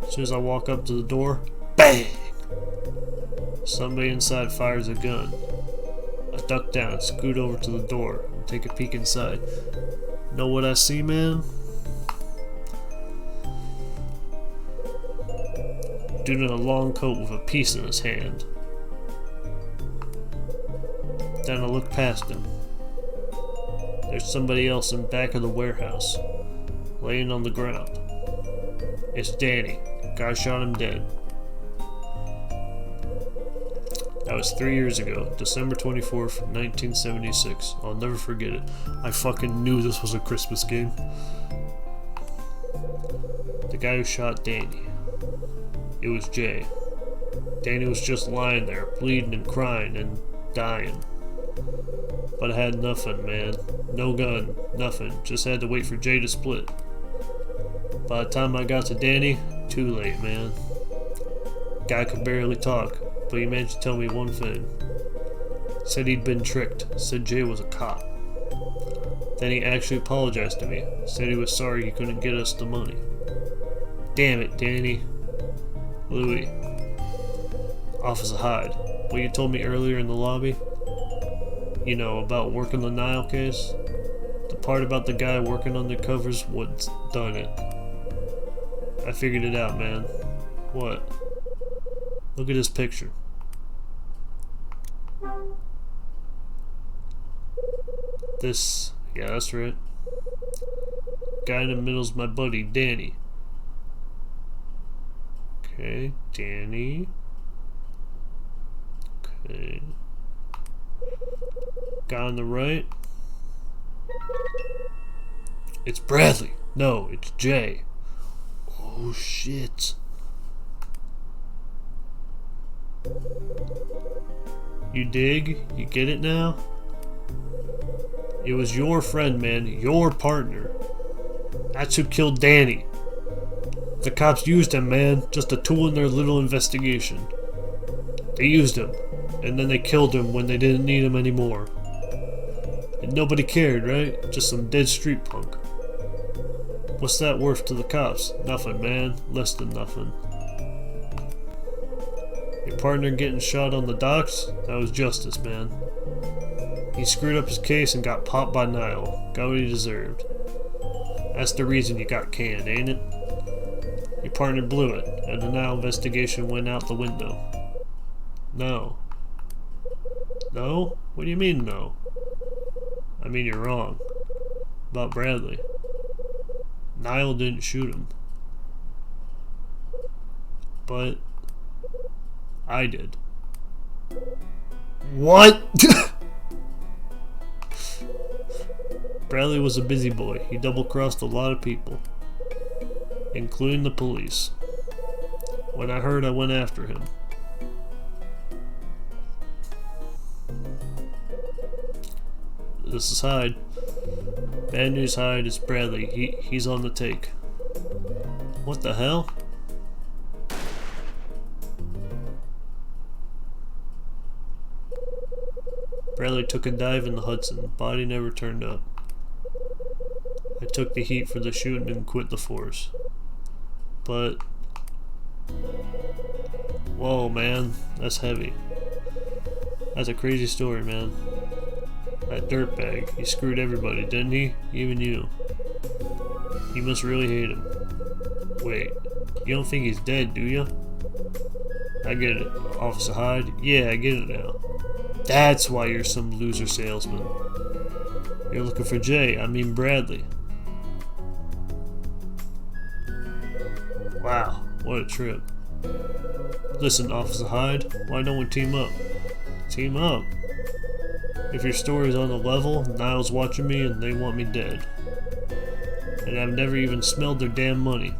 As soon as I walk up to the door, BANG! Somebody inside fires a gun. I duck down, scoot over to the door, and take a peek inside. Know what I see, man? Dude in a long coat with a piece in his hand. Then I look past him. There's somebody else in back of the warehouse, laying on the ground. It's Danny. Guy shot him dead. That was 3 years ago, December 24th, 1976. I'll never forget it. I fucking knew this was a Christmas game. The guy who shot Danny. It was Jay. Danny was just lying there, bleeding and crying and dying. But I had nothing, man. No gun, nothing. Just had to wait for Jay to split. By the time I got to Danny, too late, man. Guy could barely talk, but he managed to tell me one thing. Said he'd been tricked. Said Jay was a cop. Then he actually apologized to me. Said he was sorry he couldn't get us the money. Damn it, Danny. Louis. Officer Hyde. What you told me earlier in the lobby? You know, about working the Nile case? The part about the guy working undercover's what's done it. I figured it out, man. What? Look at this picture. This, yeah, that's right. Guy in the middle's my buddy, Danny. Okay, Danny. Okay. Guy on the right. It's Bradley. No, it's Jay. Oh shit. You dig? You get it now? It was your friend, man. Your partner. That's who killed Danny. The cops used him, man. Just a tool in their little investigation. They used him. And then they killed him when they didn't need him anymore. And nobody cared, right? Just some dead street punk. What's that worth to the cops? Nothing, man. Less than nothing. Your partner getting shot on the docks? That was justice, man. He screwed up his case and got popped by Nile. Got what he deserved. That's the reason you got canned, ain't it? Your partner blew it, and the Nile investigation went out the window. No. No? What do you mean, no? I mean, you're wrong. About Bradley. Nile didn't shoot him. But I did. What? Bradley was a busy boy. He double-crossed a lot of people, including the police. When I heard, I went after him. This is Hyde. Bad news, Hyde. It's Bradley. He's on the take. What the hell? Bradley took a dive in the Hudson. Body never turned up. I took the heat for the shooting and quit the force. But... whoa, man. That's heavy. That's a crazy story, man. That dirtbag, he screwed everybody, didn't he? Even you. You must really hate him. Wait, you don't think he's dead, do you? I get it, Officer Hyde. Yeah, I get it now. That's why you're some loser salesman. You're looking for Jay, I mean Bradley. Wow, what a trip. Listen, Officer Hyde, why don't we team up? Team up? If your story's on the level, Nile's watching me and they want me dead. And I've never even smelled their damn money.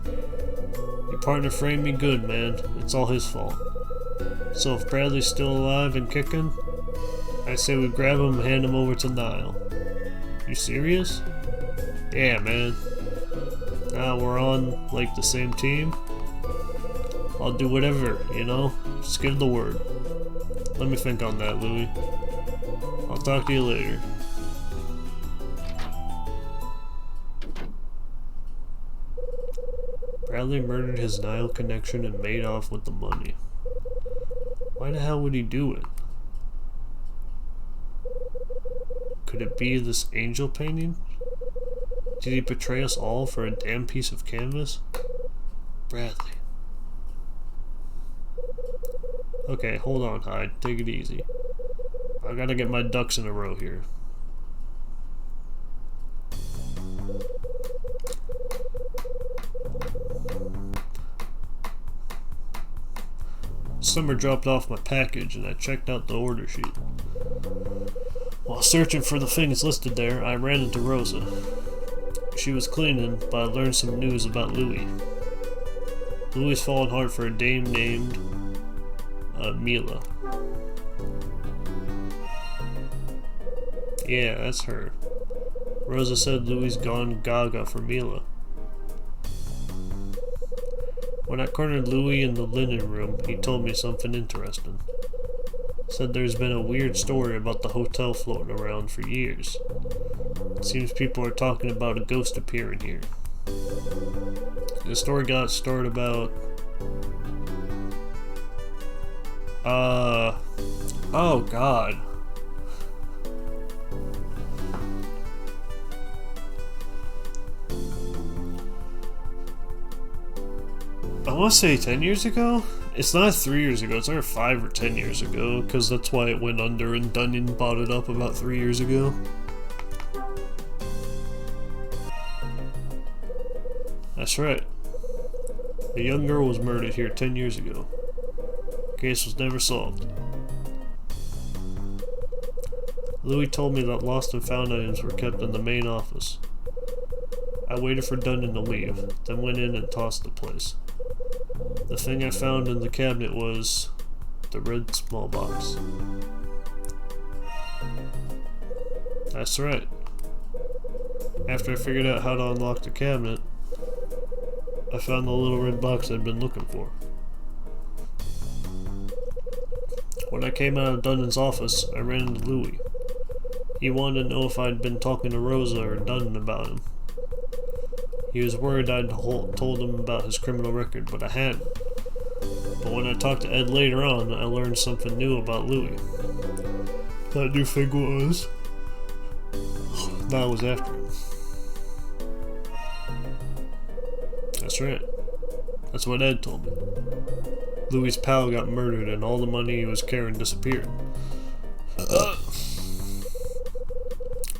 Your partner framed me good, man. It's all his fault. So if Bradley's still alive and kicking, I say we grab him and hand him over to Nile. You serious? Yeah, man. Now we're on, like, the same team. I'll do whatever, you know? Just give the word. Let me think on that, Louis. I'll talk to you later. Bradley murdered his Nile connection and made off with the money. Why the hell would he do it? Could it be this angel painting? Did he betray us all for a damn piece of canvas? Bradley. Okay, hold on, Hyde. Take it easy. I gotta get my ducks in a row here. Summer dropped off my package and I checked out the order sheet. While searching for the things listed there, I ran into Rosa. She was cleaning, but I learned some news about Louis. Louis's fallen hard for a dame named Mila. Yeah, that's her. Rosa said Louis gone gaga for Mila. When I cornered Louis in the linen room, he told me something interesting. Said there's been a weird story about the hotel floating around for years. It seems people are talking about a ghost appearing here. The story got started about... oh god. I want to say 10 years ago? It's not 3 years ago, it's either 5 or 10 years ago, because that's why it went under and Dunyan bought it up about 3 years ago. That's right. A young girl was murdered here 10 years ago. Case was never solved. Louis told me that lost and found items were kept in the main office. I waited for Dunyan to leave, then went in and tossed the place. The thing I found in the cabinet was the red small box. That's right. After I figured out how to unlock the cabinet, I found the little red box I'd been looking for. When I came out of Dunyan's office, I ran into Louis. He wanted to know if I'd been talking to Rosa or Dunyan about him. He was worried I'd told him about his criminal record, but I hadn't. But when I talked to Ed later on, I learned something new about Louis. That new thing was... that was after him. That's right. That's what Ed told me. Louis' pal got murdered and all the money he was carrying disappeared.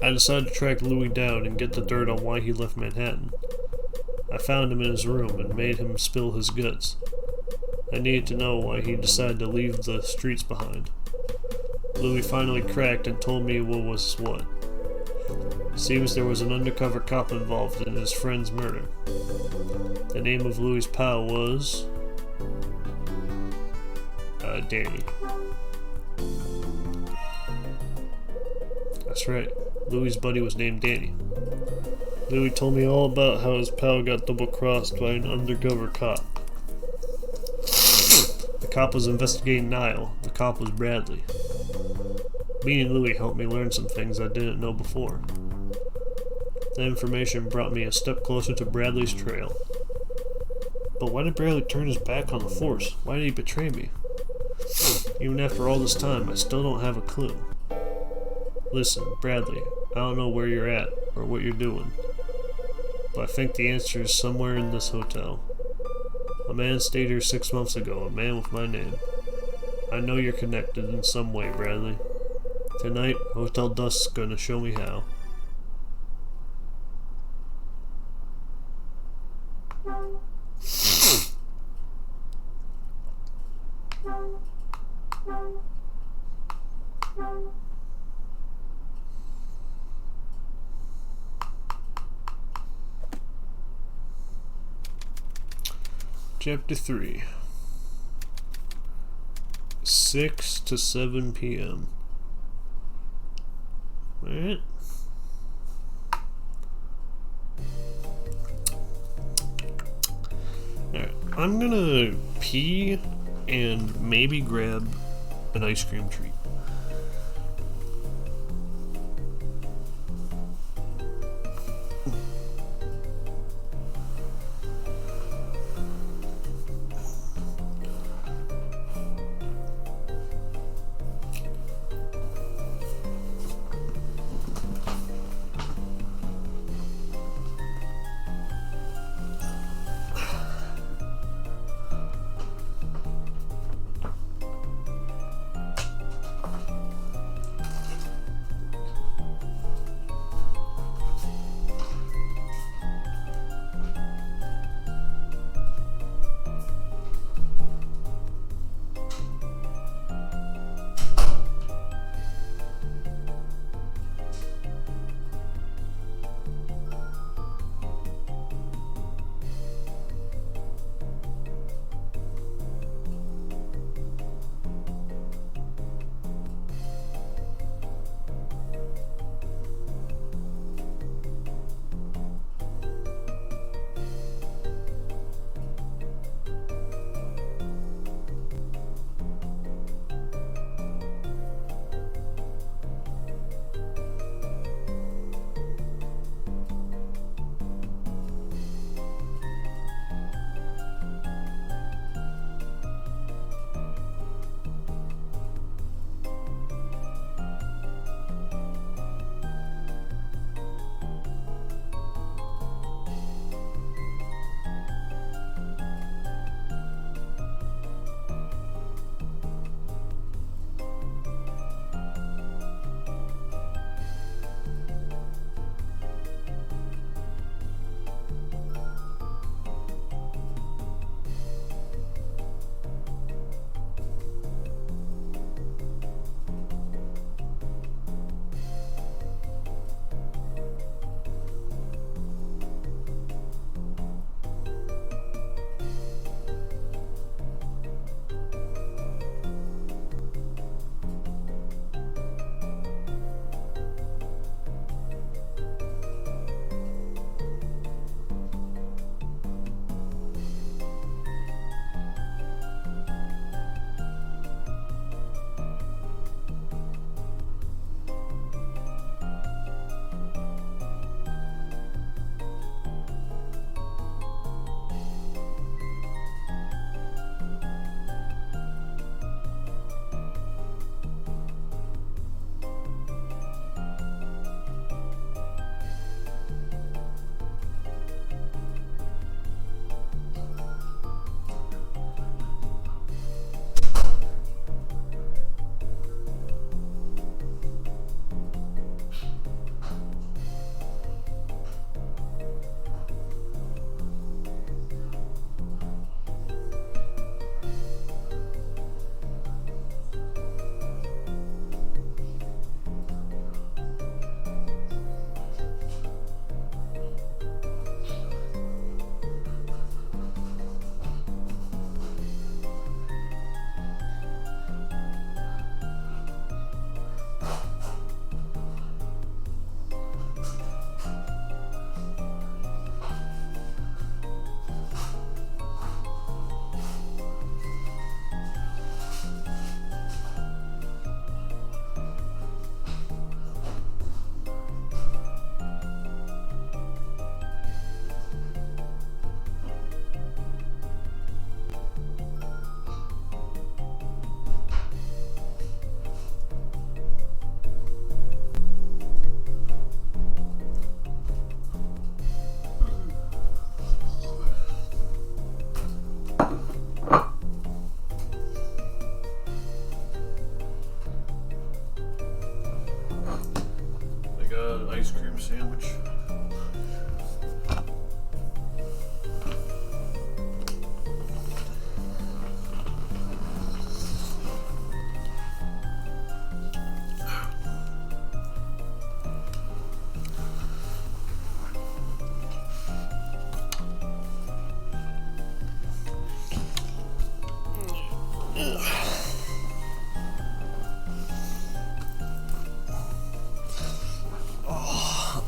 I decided to track Louis down and get the dirt on why he left Manhattan. I found him in his room and made him spill his guts. I needed to know why he decided to leave the streets behind. Louis finally cracked and told me what was what. Seems there was an undercover cop involved in his friend's murder. The name of Louis' pal was... Danny. That's right. Louis' buddy was named Danny. Louis told me all about how his pal got double-crossed by an undercover cop. The cop was investigating Niall. The cop was Bradley. Meeting Louis helped me learn some things I didn't know before. The information brought me a step closer to Bradley's trail. But why did Bradley turn his back on the Force? Why did he betray me? Even after all this time, I still don't have a clue. Listen, Bradley, I don't know where you're at or what you're doing, but I think the answer is somewhere in this hotel. A man stayed here 6 months ago, a man with my name. I know you're connected in some way, Bradley. Tonight, Hotel Dusk's gonna show me how. Chapter 3. 6 to 7 p.m. Alright. Alright, I'm gonna pee and maybe grab an ice cream treat.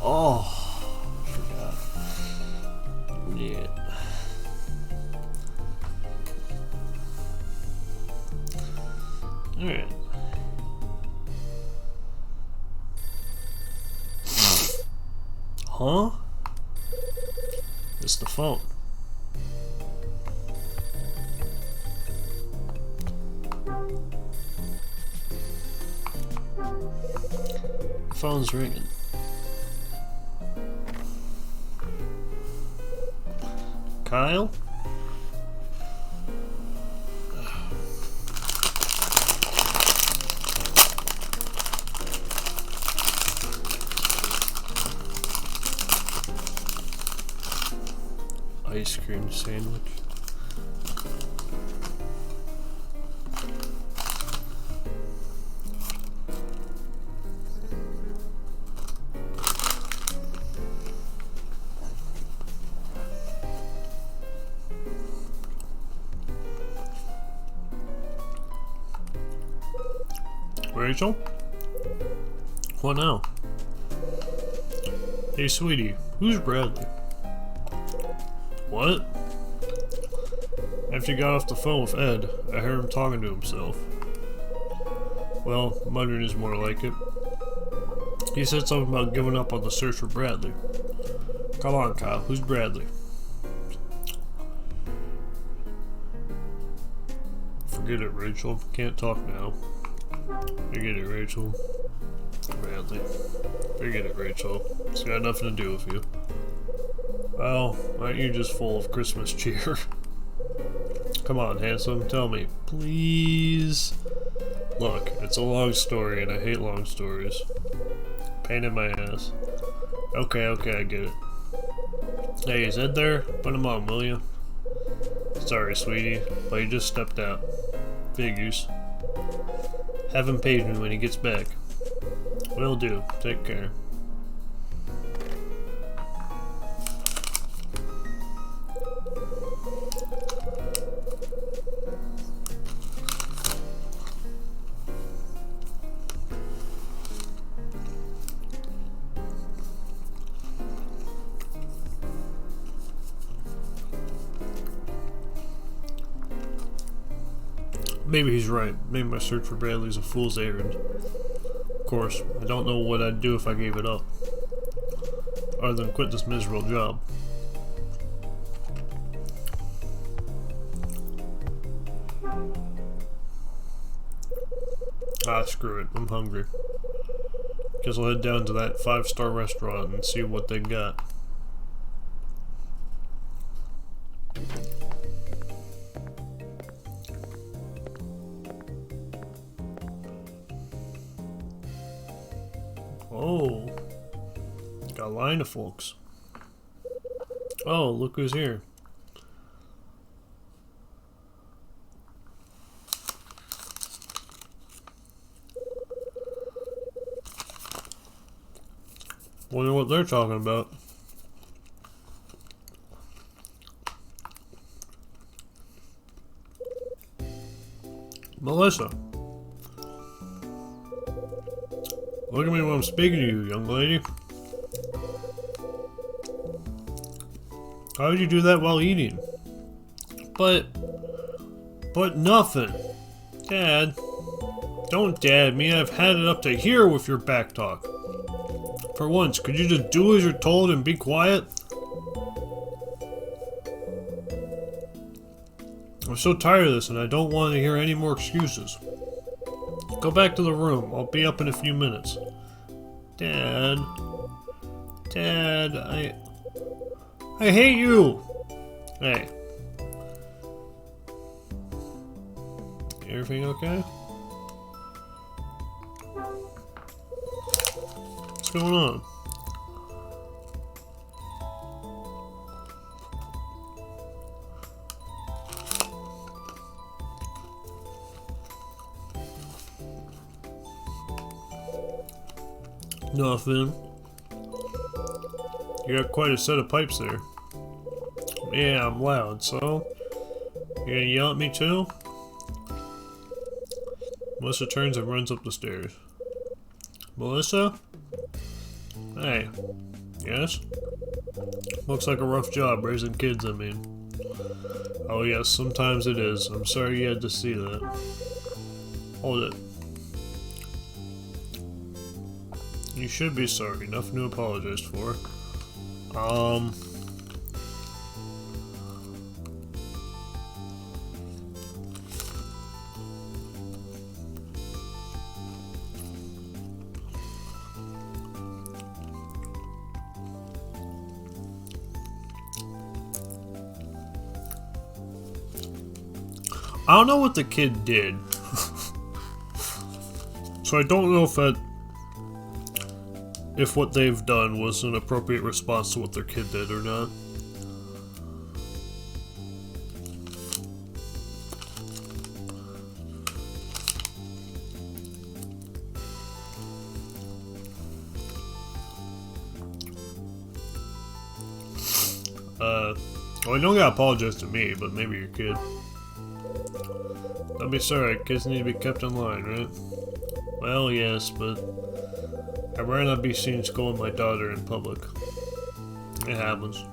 Oh, forgot. Yeah. Alright. Huh? It's the phone. The phone's ringing. Kyle? Ice cream sandwich. Rachel? What now? Hey sweetie, who's Bradley? What? After you got off the phone with Ed, I heard him talking to himself. Well, muttering is more like it. He said something about giving up on the search for Bradley. Come on, Kyle, who's Bradley? Forget it, Rachel. Can't talk now. Forget it, Rachel. Bradley. Forget it, Rachel. It's got nothing to do with you. Well, aren't you just full of Christmas cheer? Come on, handsome, tell me. Please. Look, it's a long story and I hate long stories. Pain in my ass. Okay, I get it. Hey, is Ed there? Put him on, will you? Sorry, sweetie, but he just stepped out. Figures. Have him page me when he gets back. Will do. Take care. Maybe he's right. Maybe my search for Bradley's a fool's errand. Of course, I don't know what I'd do if I gave it up. Other than quit this miserable job. Ah, screw it. I'm hungry. Guess I'll head down to that 5-star restaurant and see what they got. Oh, got a line of folks. Oh, look who's here. Wonder what they're talking about. Melissa. Look at me when I'm speaking to you, young lady. How would you do that while eating? But nothing. Dad. Don't dad me. I've had it up to here with your back talk. For once, could you just do as you're told and be quiet? I'm so tired of this and I don't want to hear any more excuses. Go back to the room. I'll be up in a few minutes. Dad, I hate you. Hey. Everything okay? What's going on? Nothing. You got quite a set of pipes there. Yeah, I'm loud, so? You gonna yell at me too? Melissa turns and runs up the stairs. Melissa? Hey. Yes? Looks like a rough job raising kids, I mean. Oh yes, sometimes it is. I'm sorry you had to see that. Hold it. You should be sorry. Nothing to apologize for. I don't know what the kid did. So I don't know if what they've done was an appropriate response to what their kid did or not. Well, you don't gotta apologize to me, but maybe your kid. Don't be sorry, kids need to be kept in line, right? Well, yes, but I'd rather not be seen scolding my daughter in public. It happens.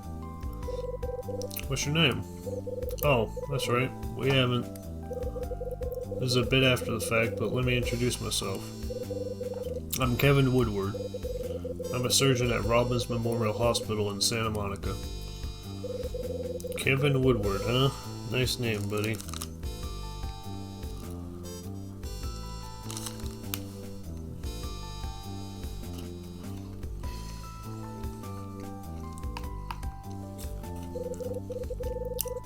What's your name? Oh, that's right. We haven't. This is a bit after the fact, but let me introduce myself. I'm Kevin Woodward. I'm a surgeon at Robbins Memorial Hospital in Santa Monica. Kevin Woodward, huh? Nice name, buddy.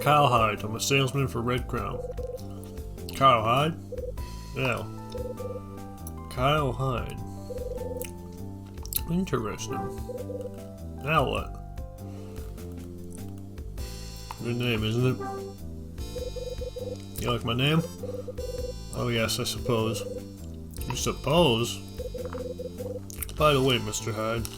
Kyle Hyde. I'm a salesman for Red Crown. Kyle Hyde? Yeah. Kyle Hyde. Interesting. Now what? Good name, isn't it? You like my name? Oh yes, I suppose. You suppose? By the way, Mr. Hyde.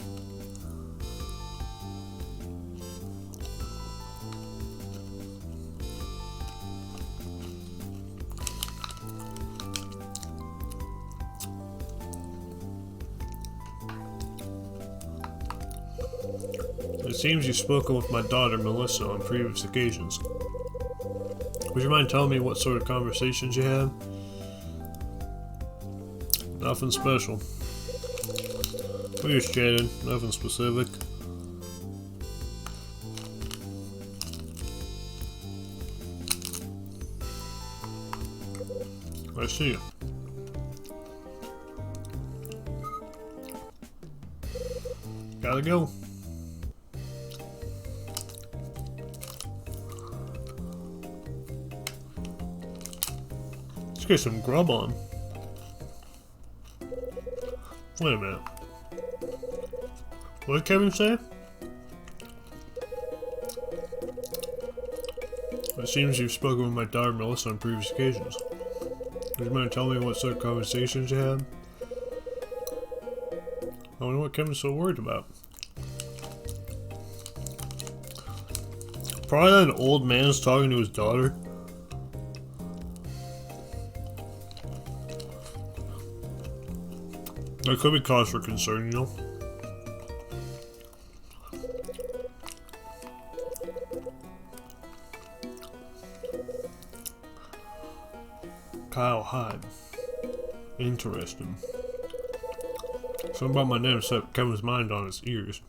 It seems you've spoken with my daughter, Melissa, on previous occasions. Would you mind telling me what sort of conversations you had? Nothing special. We just chatted, nothing specific. I see. Gotta go. Let's get some grub on. Wait a minute. What did Kevin say? It seems you've spoken with my daughter Melissa on previous occasions. Would you mind telling me what sort of conversations you had? I wonder what Kevin's so worried about. Probably an old man's talking to his daughter. There could be cause for concern, you know? Kyle Hyde. Interesting. Something about my name set Kevin's mind on his ears.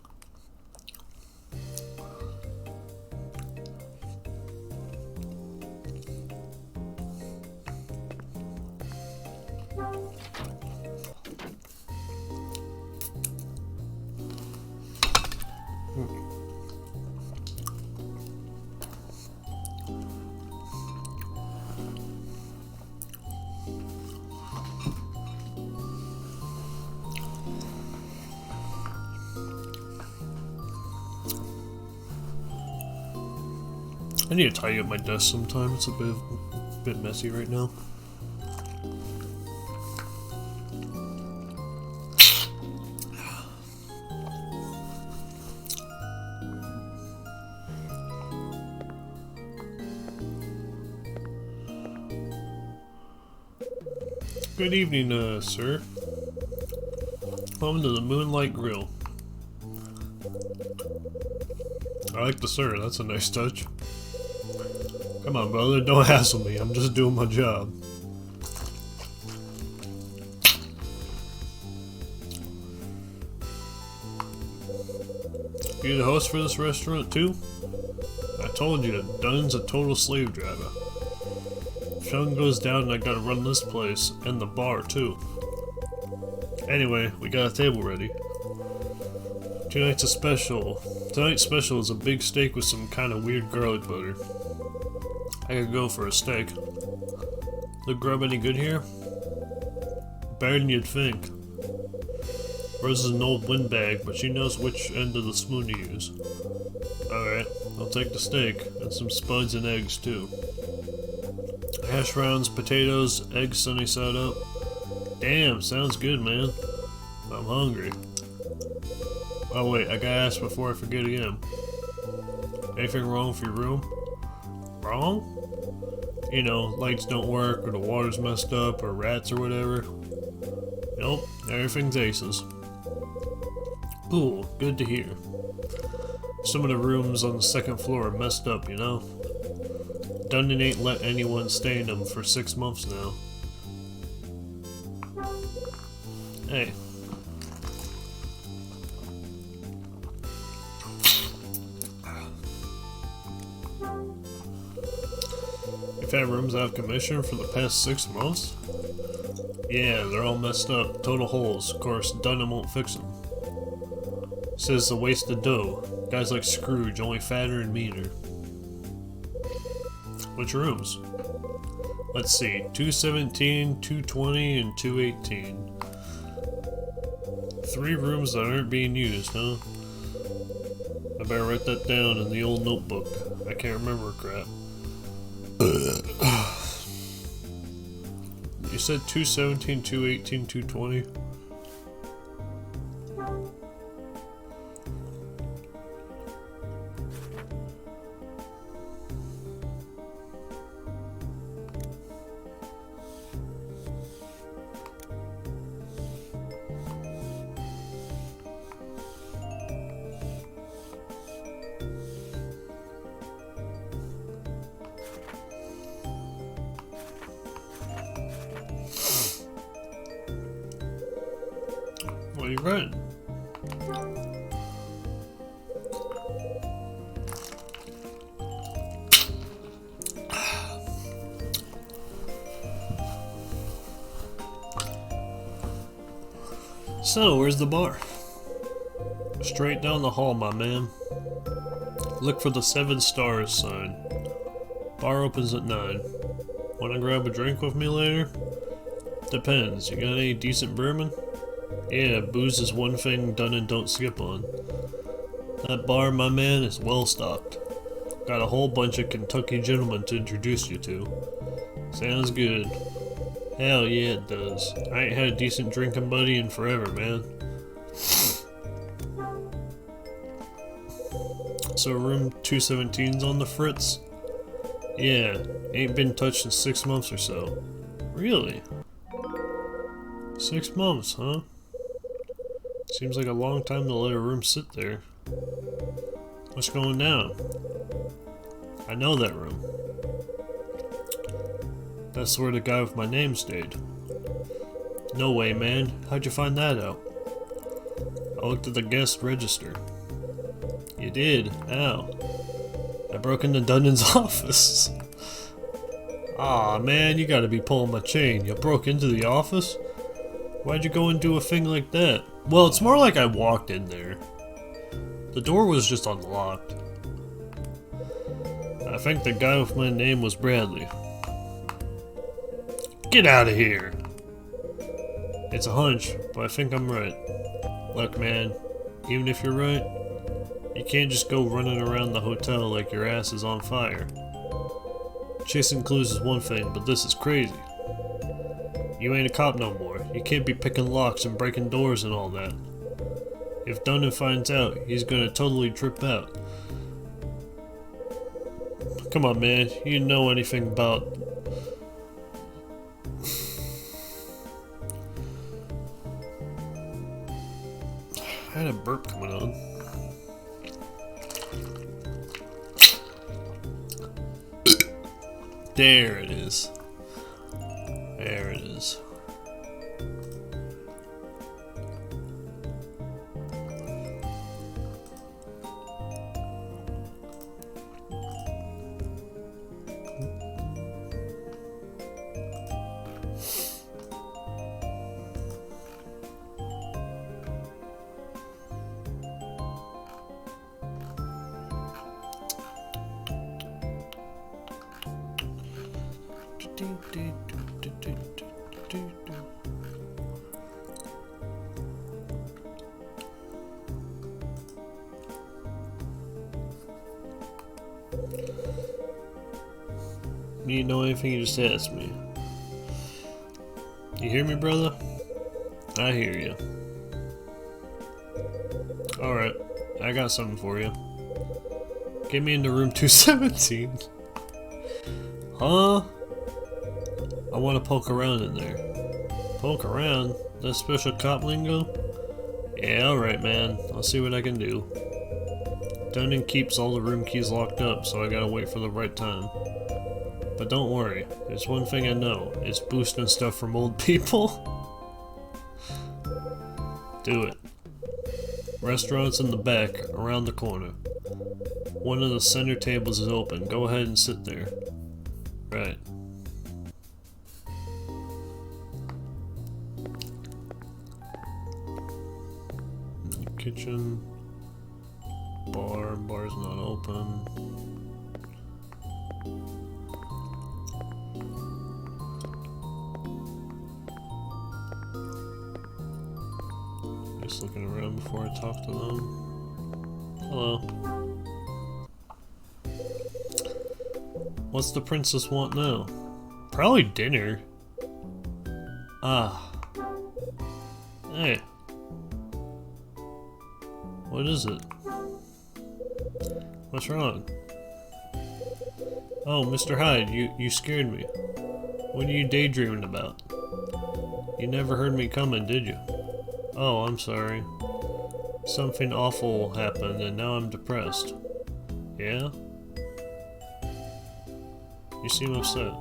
I need to tidy up my desk sometime. It's a bit messy right now. Good evening, sir. Welcome to the Moonlight Grill. I like the sir, that's a nice touch. Come on, brother, don't hassle me, I'm just doing my job. You the host for this restaurant, too? I told you, Dunn's a total slave driver. If something goes down, I gotta run this place, and the bar, too. Anyway, we got a table ready. Tonight's special is a big steak with some kind of weird garlic butter. I could go for a steak. The grub any good here? Better than you'd think. Rose is an old windbag, but she knows which end of the spoon to use. Alright, I'll take the steak, and some spuds and eggs too. Hash browns, potatoes, eggs sunny side up. Damn, sounds good, man. I'm hungry. Oh wait, I gotta ask before I forget again. Anything wrong with your room? Wrong? You know, lights don't work, or the water's messed up, or rats or whatever. Nope, everything's aces. Cool, good to hear. Some of the rooms on the second floor are messed up, you know? Dundon ain't let anyone stay in them for 6 months now. Hey. You've had rooms out of commission for the past 6 months? Yeah, they're all messed up. Total holes. Of course, Dundon won't fix them. Says it's a waste of dough. Guys like Scrooge, only fatter and meaner. Which rooms? Let's see. 217, 220, and 218. 3 rooms that aren't being used, huh? I better write that down in the old notebook. I can't remember crap. You said 217, 218, 220? What are you writing? So, where's the bar? Straight down the hall, my man. Look for the 7 stars sign. Bar opens at 9. Wanna grab a drink with me later? Depends. You got any decent bourbon? Yeah, booze is one thing Dundon don't skip on. That bar, my man, is well stocked. Got a whole bunch of Kentucky gentlemen to introduce you to. Sounds good. Hell yeah, it does. I ain't had a decent drinking buddy in forever, man. So room 217's on the fritz? Yeah, ain't been touched in 6 months or so. Really? 6 months, huh? Seems like a long time to let a room sit there. What's going down? I know that room. That's where the guy with my name stayed. No way, man. How'd you find that out? I looked at the guest register. You did? How? I broke into Dundon's office. Aw, man, you gotta be pulling my chain. You broke into the office? Why'd you go and do a thing like that? Well, it's more like I walked in there. The door was just unlocked. I think the guy with my name was Bradley. Get out of here! It's a hunch, but I think I'm right. Look, man, even if you're right, you can't just go running around the hotel like your ass is on fire. Chasing clues is one thing, but this is crazy. You ain't a cop no more. You can't be picking locks and breaking doors and all that. If Dundon finds out, he's gonna totally trip out. Come on, man, you know anything about... I had a burp coming on. There it is. There it is. You know anything, you just ask me. You hear me, brother? I hear you. Alright, I got something for you. Get me into room 217. Huh? I want to poke around in there. Poke around? That special cop lingo? Yeah, alright, man. I'll see what I can do. Dunning keeps all the room keys locked up, so I gotta wait for the right time. But don't worry, there's one thing I know. It's boosting stuff from old people. Do it. Restaurant's in the back, around the corner. One of the center tables is open. Go ahead and sit there. Right. Kitchen. Bar's not open. Just looking around before I talk to them. Hello. What's the princess want now? Probably dinner. Ah. Hey. What is it? What's wrong? Oh, Mr. Hyde, you scared me. What are you daydreaming about? You never heard me coming, did you? Oh, I'm sorry. Something awful happened and now I'm depressed. Yeah? You seem upset.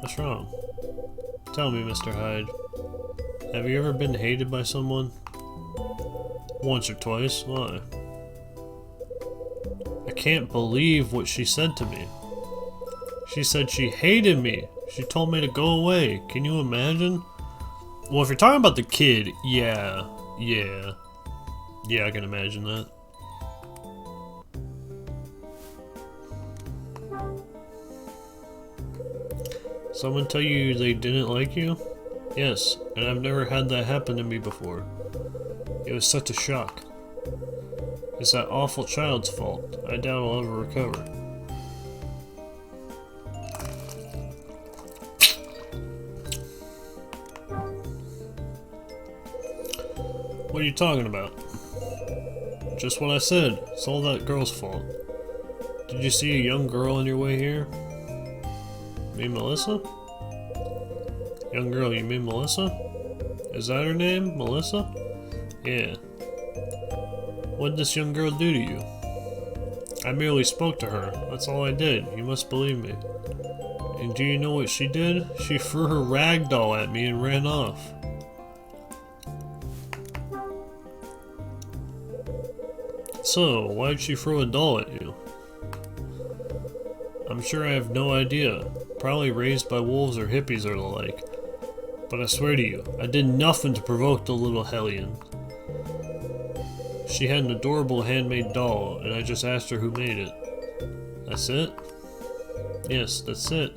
What's wrong? Tell me, Mr. Hyde. Have you ever been hated by someone? Once or twice. Why? I can't believe what she said to me. She said she hated me. She told me to go away. Can you imagine? Well, if you're talking about the kid, yeah, I can imagine that. Someone tell you they didn't like you? Yes, and I've never had that happen to me before. It was such a shock. It's that awful child's fault. I doubt I'll ever recover. What are you talking about? Just what I said. It's all that girl's fault. Did you see a young girl on your way here? You mean Melissa? Young girl, you mean Melissa? Is that her name? Melissa? Yeah. What did this young girl do to you? I merely spoke to her. That's all I did. You must believe me. And do you know what she did? She threw her rag doll at me and ran off. So, why'd she throw a doll at you? I'm sure I have no idea. Probably raised by wolves or hippies or the like. But I swear to you, I did nothing to provoke the little hellion. She had an adorable handmade doll, and I just asked her who made it. That's it? Yes, that's it.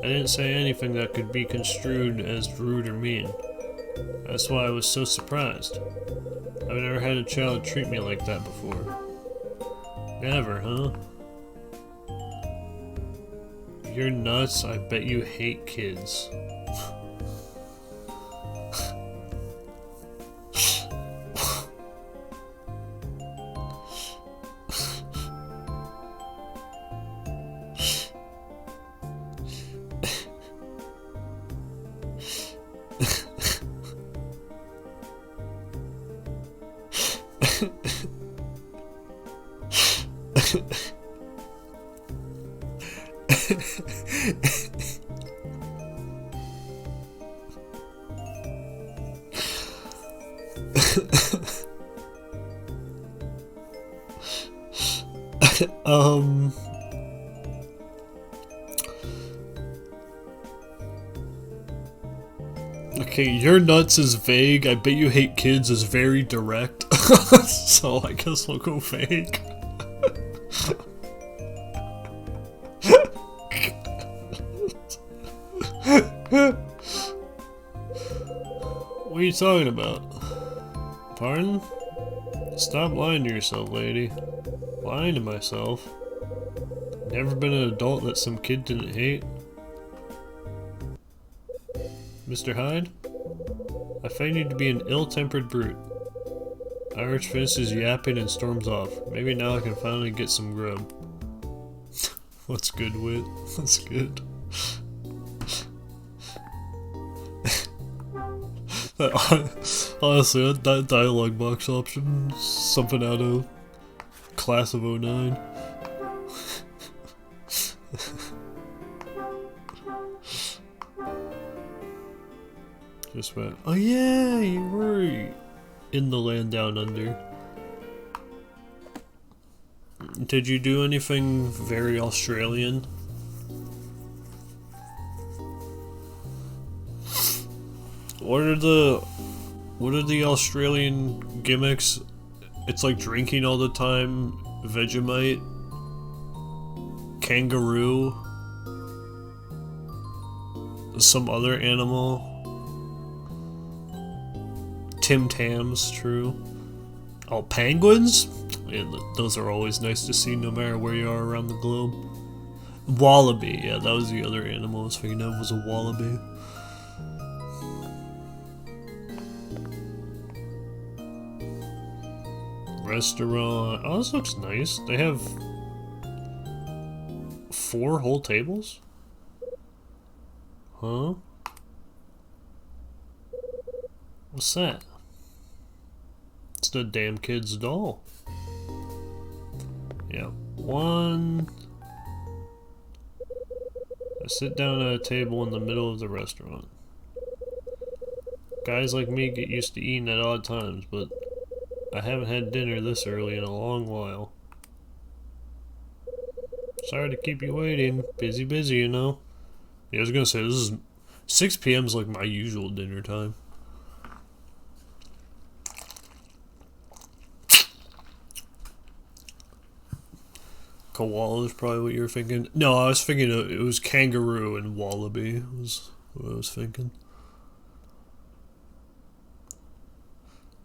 I didn't say anything that could be construed as rude or mean. That's why I was so surprised. I've never had a child treat me like that before. Never, huh? You're nuts. I bet you hate kids. Okay, your nuts is vague. I bet you hate kids is very direct. So I guess we'll go vague. What are you talking about? Pardon? Stop lying to yourself, lady. Lying to myself? Never been an adult that some kid didn't hate? Mr. Hyde? I find you to be an ill-tempered brute. Irish finishes yapping and storms off. Maybe now I can finally get some grub. What's good, Wit? What's good? Honestly, that dialogue box option is something out of Class of '09. Just went, oh yeah, you were in the land down under. Did you do anything very Australian? What are the Australian gimmicks? It's like drinking all the time, Vegemite, kangaroo, some other animal. Tim Tams, true. Oh, penguins? Yeah, those are always nice to see no matter where you are around the globe. Wallaby, yeah, that was the other animal I was thinking of, was a wallaby. Restaurant. Oh, this looks nice. They have 4 whole tables? Huh? What's that? It's the damn kid's doll. Yeah, 1. I sit down at a table in the middle of the restaurant. Guys like me get used to eating at odd times, but I haven't had dinner this early in a long while. Sorry to keep you waiting. Busy, you know. Yeah, I was gonna say, this is 6 p.m. is like my usual dinner time. Koala is probably what you were thinking. No, I was thinking it was kangaroo and wallaby was what I was thinking.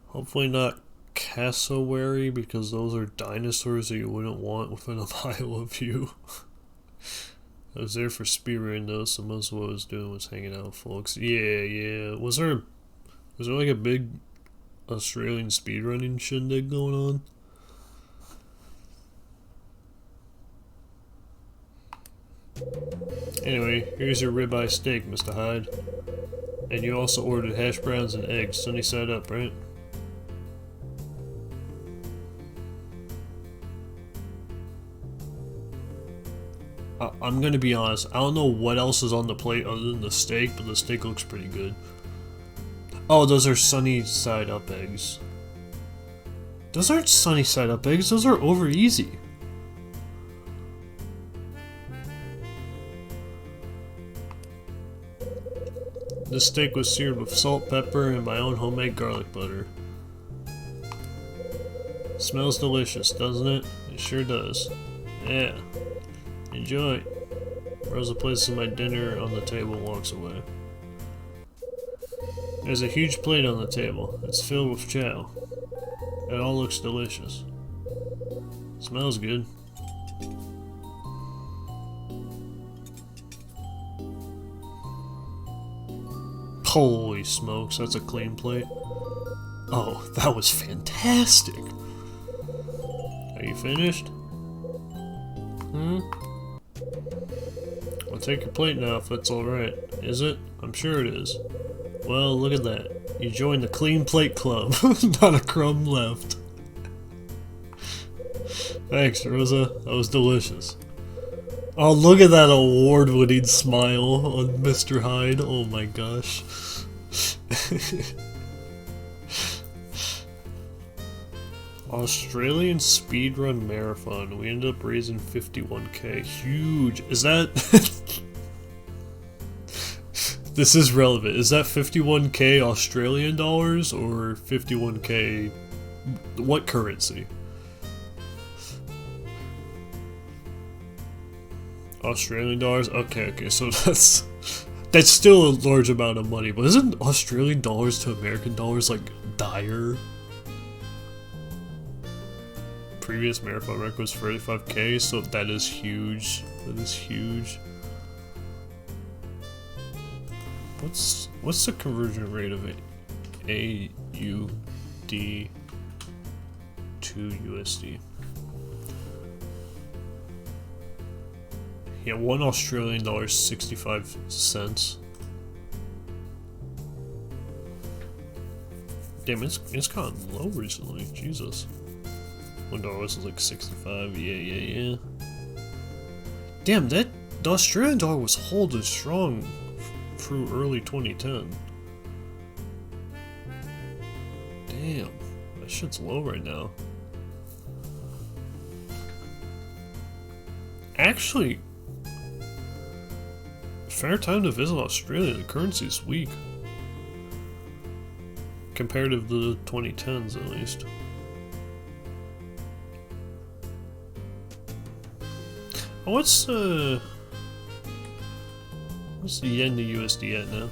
Hopefully not cassowary, because those are dinosaurs that you wouldn't want within a mile of you. I was there for speedrunning though, so most of what I was doing was hanging out with folks. Yeah. Was there like a big Australian speedrunning shindig going on? Anyway, here's your ribeye steak, Mr. Hyde. And you also ordered hash browns and eggs, sunny side up, right? I'm gonna be honest, I don't know what else is on the plate other than the steak, but the steak looks pretty good. Oh, those are sunny side up eggs. Those aren't sunny side up eggs, those are over easy. This steak was seared with salt, pepper, and my own homemade garlic butter. Smells delicious, doesn't it? It sure does. Yeah. Enjoy. Rosa places my dinner on the table and walks away. There's a huge plate on the table. It's filled with chow. It all looks delicious. Smells good. Holy smokes, that's a clean plate. Oh, that was fantastic. Are you finished? I'll take your plate now if that's alright. Is it? I'm sure it is. Well, look at that. You joined the Clean Plate Club. Not a crumb left. Thanks, Rosa. That was delicious. Oh, look at that award-winning smile on Mr. Hyde. Oh my gosh. Australian speedrun marathon. We ended up raising 51k. Huge. Is that... This is relevant. Is that 51k Australian dollars or 51k... What currency? Australian dollars? Okay, so that's still a large amount of money, but isn't Australian dollars to American dollars like dire? Previous marathon record was 35k, so that is huge. That is huge. What's the conversion rate of AUD to USD? Yeah, $1 Australian dollar 65 cents. Damn, it's gotten low recently. Jesus. $1 was like 65. Yeah. Damn, the Australian dollar was holding strong through early 2010. Damn, that shit's low right now. Actually, fair time to visit Australia. The currency is weak. Comparative to the 2010s, at least. What's the yen to USD at now?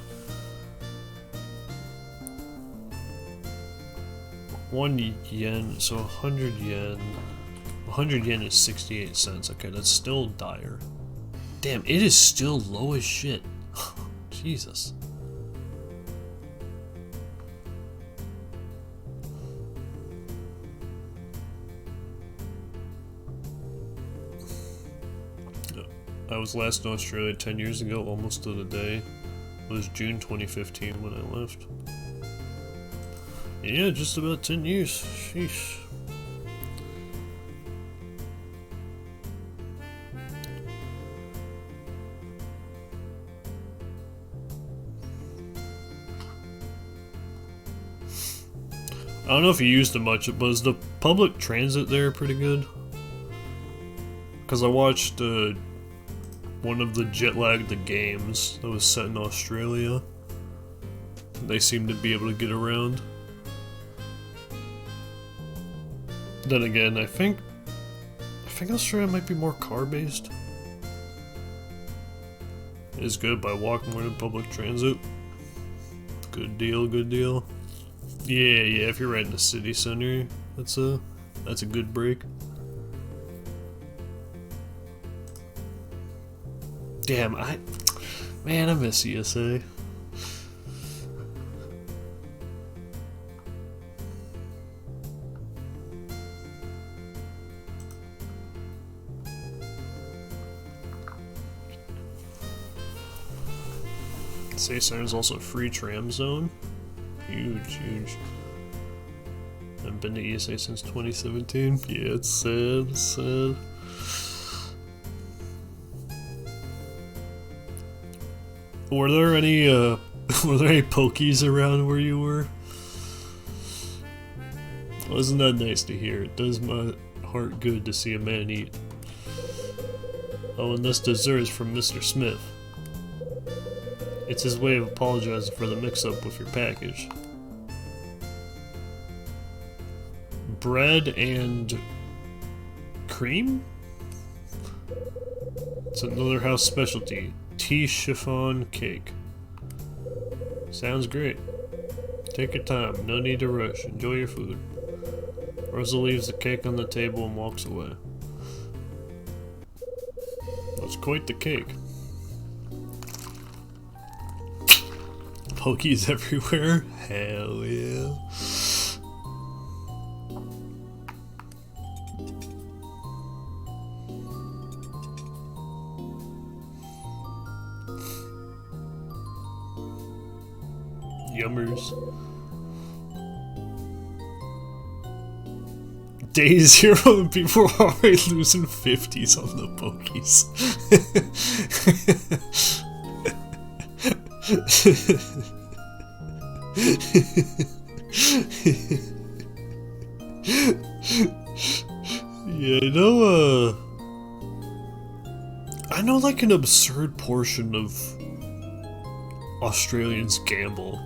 1 yen, so 100 yen. 100 yen is 68 cents. Okay, that's still dire. Damn, it is still low as shit. Jesus. I was last in Australia 10 years ago, almost to the day. It was June 2015 when I left. Yeah, just about 10 years. Sheesh. I don't know if you used it much, but is the public transit there pretty good? Because I watched one of the Jet Lag the games that was set in Australia. They seem to be able to get around. Then again, I think Australia might be more car-based. It's good by walking more than public transit. Good deal, good deal. Yeah, if you're right in the city center, that's a good break. Damn, man, I miss ESA. ESA Center is also a free tram zone. Huge. I've been to ESA since 2017. Yeah, it's sad. Were there any pokies around where you were? Wasn't that nice to hear? It does my heart good to see a man eat. Oh, and this dessert is from Mr. Smith. It's his way of apologizing for the mix-up with your package. Bread and cream? It's another house specialty. Tea chiffon cake. Sounds great. Take your time, no need to rush. Enjoy your food. Rosa leaves the cake on the table and walks away. That's quite the cake. Pokies everywhere? Hell yeah. Yummers. day 0 and people are already losing 50s on the pokies. Yeah, I know like an absurd portion of Australians gamble.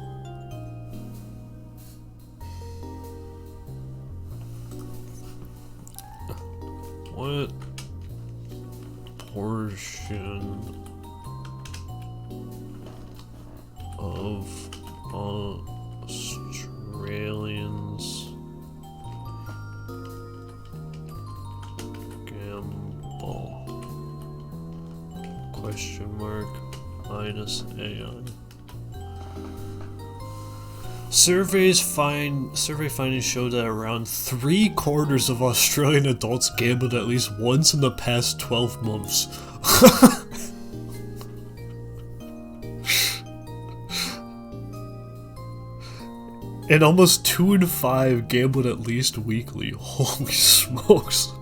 What portion of Australians gamble? Question mark minus AI. Survey findings show that around 3/4 of Australian adults gambled at least once in the past 12 months. And almost 2 in 5 gambled at least weekly. Holy smokes.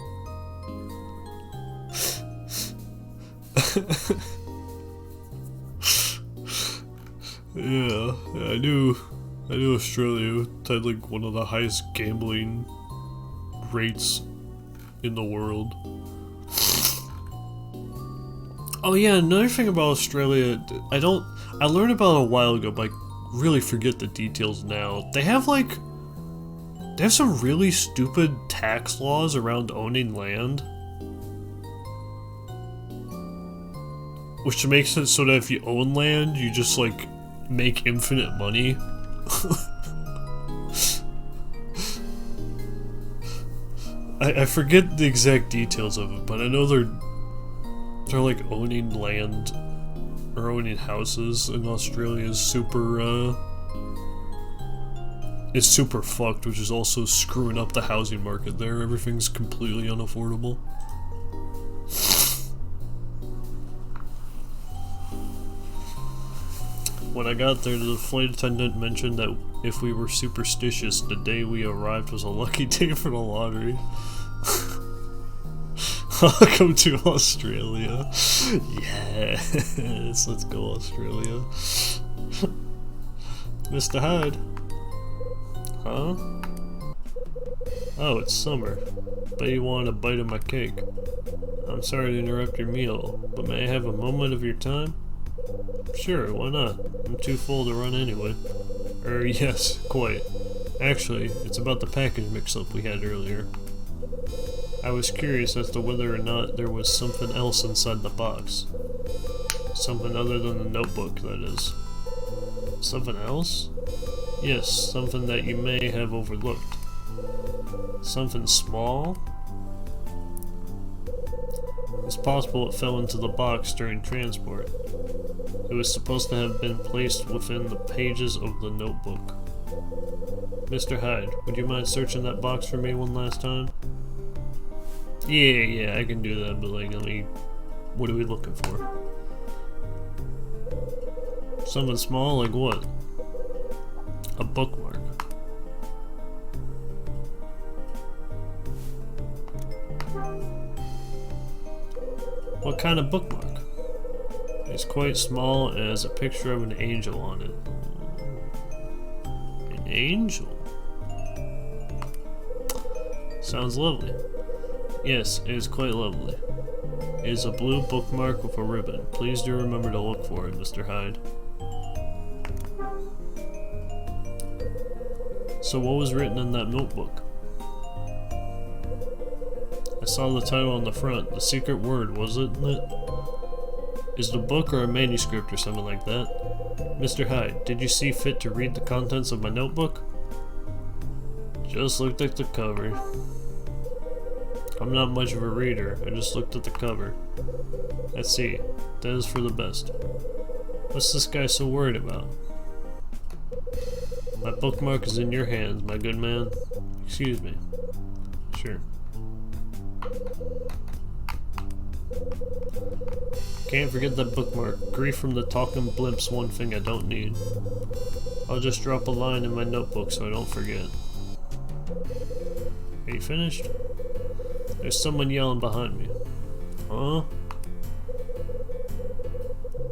Yeah, I knew Australia had like one of the highest gambling rates in the world. Oh yeah, another thing about Australia, I learned about it a while ago, but I really forget the details now. They have some really stupid tax laws around owning land. Which makes it so that if you own land, you just like make infinite money. I forget the exact details of it, but I know they're like owning land or owning houses in Australia is super fucked, which is also screwing up the housing market there. Everything's completely unaffordable. When I got there, the flight attendant mentioned that if we were superstitious, the day we arrived was a lucky day for the lottery. Welcome to Australia. Yes, let's go Australia. Mr. Hyde. Huh? Oh, it's summer. Bet you want a bite of my cake. I'm sorry to interrupt your meal, but may I have a moment of your time? Sure, why not? I'm too full to run anyway. Yes, quite. Actually, it's about the package mix-up we had earlier. I was curious as to whether or not there was something else inside the box. Something other than the notebook, that is. Something else? Yes, something that you may have overlooked. Something small? It's possible it fell into the box during transport. It was supposed to have been placed within the pages of the notebook. Mr. Hyde, would you mind searching that box for me one last time? Yeah, I can do that, but like, what are we looking for? Something small, like what? A bookmark. What kind of bookmark? It's quite small and has a picture of an angel on it. An angel? Sounds lovely. Yes, it is quite lovely. It is a blue bookmark with a ribbon. Please do remember to look for it, Mr. Hyde. So what was written in that notebook? I saw the title on the front. The secret word, wasn't it? Is the book or a manuscript or something like that? Mr. Hyde, did you see fit to read the contents of my notebook? Just looked at the cover. I'm not much of a reader, I just looked at the cover. I see. That is for the best. What's this guy so worried about? My bookmark is in your hands, my good man. Excuse me. Sure. Can't forget that bookmark. Grief from the talking blimp's one thing I don't need. I'll just drop a line in my notebook so I don't forget. Are you finished? There's someone yelling behind me. Huh?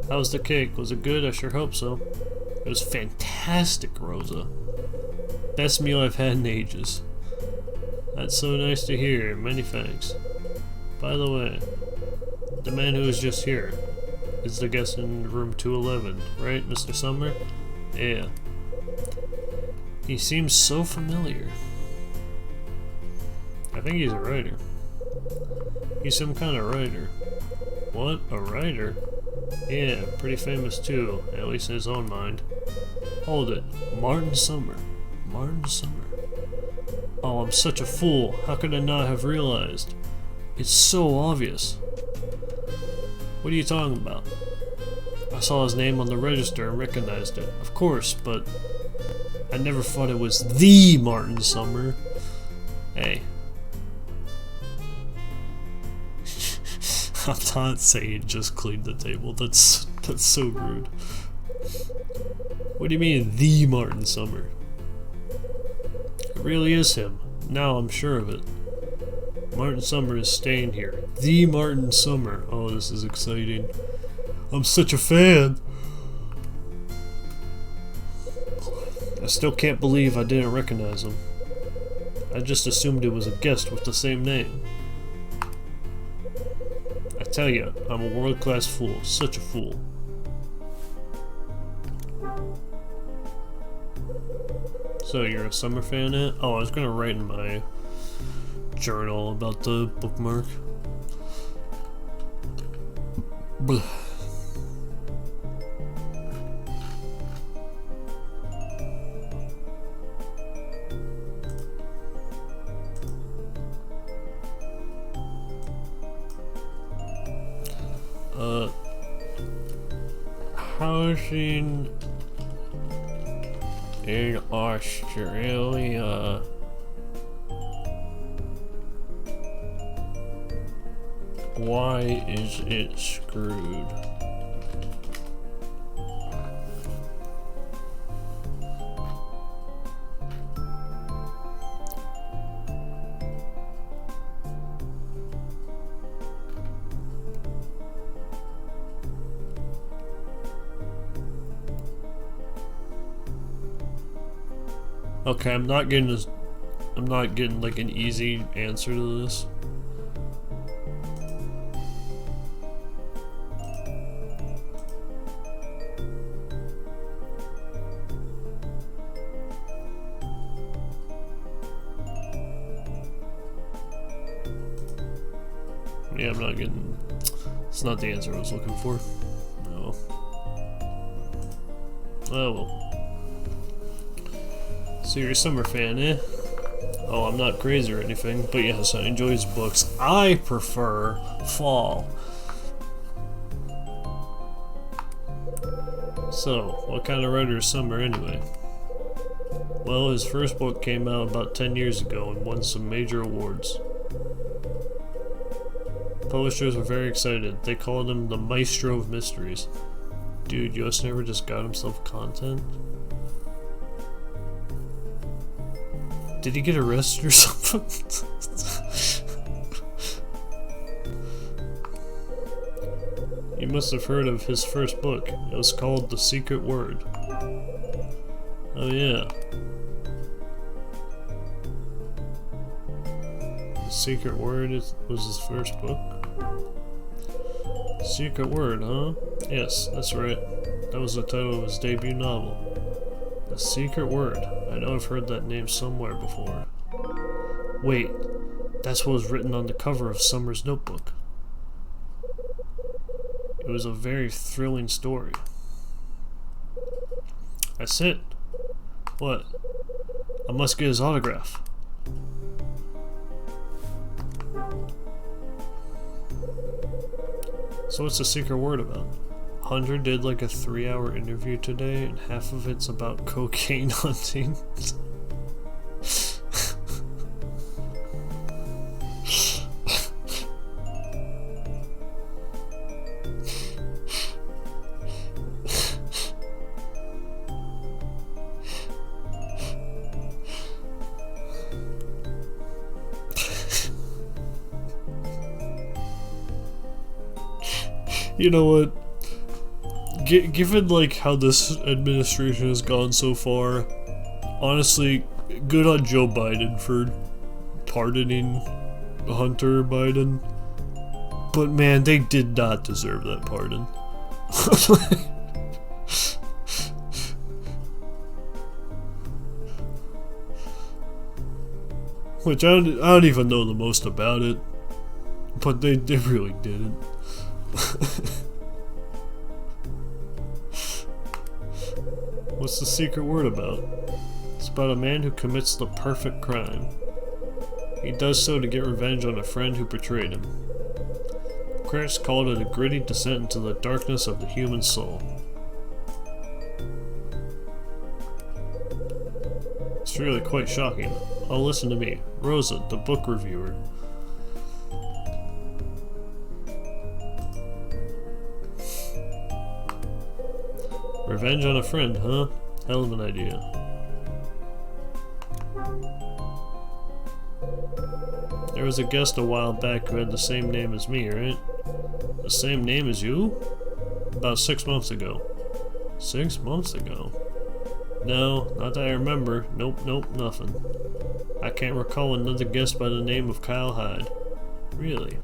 How's the cake? Was it good? I sure hope so. It was fantastic, Rosa. Best meal I've had in ages. That's so nice to hear. Many thanks. By the way, the man who was just here is the guest in room 211, right, Mr. Summer? Yeah. He seems so familiar. I think he's a writer. He's some kind of writer. What? A writer? Yeah, pretty famous too, at least in his own mind. Hold it. Martin Summer. Martin Summer. Oh, I'm such a fool. How could I not have realized? It's so obvious. What are you talking about? I saw his name on the register and recognized it. Of course, but I never thought it was THE Martin Summer. Hey. I'm not saying just clean the table. That's so rude. What do you mean, THE Martin Summer? It really is him. Now I'm sure of it. Martin Summer is staying here. THE Martin Summer. Oh, this is exciting. I'm such a fan. I still can't believe I didn't recognize him. I just assumed it was a guest with the same name. I tell you, I'm a world-class fool. Such a fool. So you're a Summer fan, eh? Oh, I was gonna write in my journal about the bookmark. Blah. Housing in Australia. Why is it screwed? Okay, I'm not getting like an easy answer to this. Yeah, I'm not getting... It's not the answer I was looking for. No. Oh well. So you're a Summer fan, eh? Oh, I'm not crazy or anything, but yes, I enjoy his books. I prefer fall. So, what kind of writer is Summer anyway? Well, his first book came out about 10 years ago and won some major awards. Publishers were very excited. They called him the Maestro of Mysteries. Dude, Yost never just got himself content? Did he get arrested or something? You must have heard of his first book. It was called The Secret Word. Oh yeah. The Secret Word was his first book? Secret Word, huh? Yes, that's right. That was the title of his debut novel. The Secret Word. I know I've heard that name somewhere before. Wait, that's what was written on the cover of Summer's notebook. It was a very thrilling story. That's it. What? I must get his autograph. So what's the Secret Word about? Hunter did like a 3-hour interview today, and half of it's about cocaine hunting. You know what? Given like how this administration has gone so far, honestly, good on Joe Biden for pardoning Hunter Biden. But man, they did not deserve that pardon. Which I don't even know the most about it, but they really didn't. What's the secret word about? It's about a man who commits the perfect crime. He does so to get revenge on a friend who betrayed him. Critics called it a gritty descent into the darkness of the human soul. It's really quite shocking. Oh, listen to me, Rosa, the book reviewer. Revenge on a friend, huh? Hell of an idea. There was a guest a while back who had the same name as me, right? The same name as you? About 6 months ago. 6 months ago? No, not that I remember. Nope, nothing. I can't recall another guest by the name of Kyle Hyde. Really?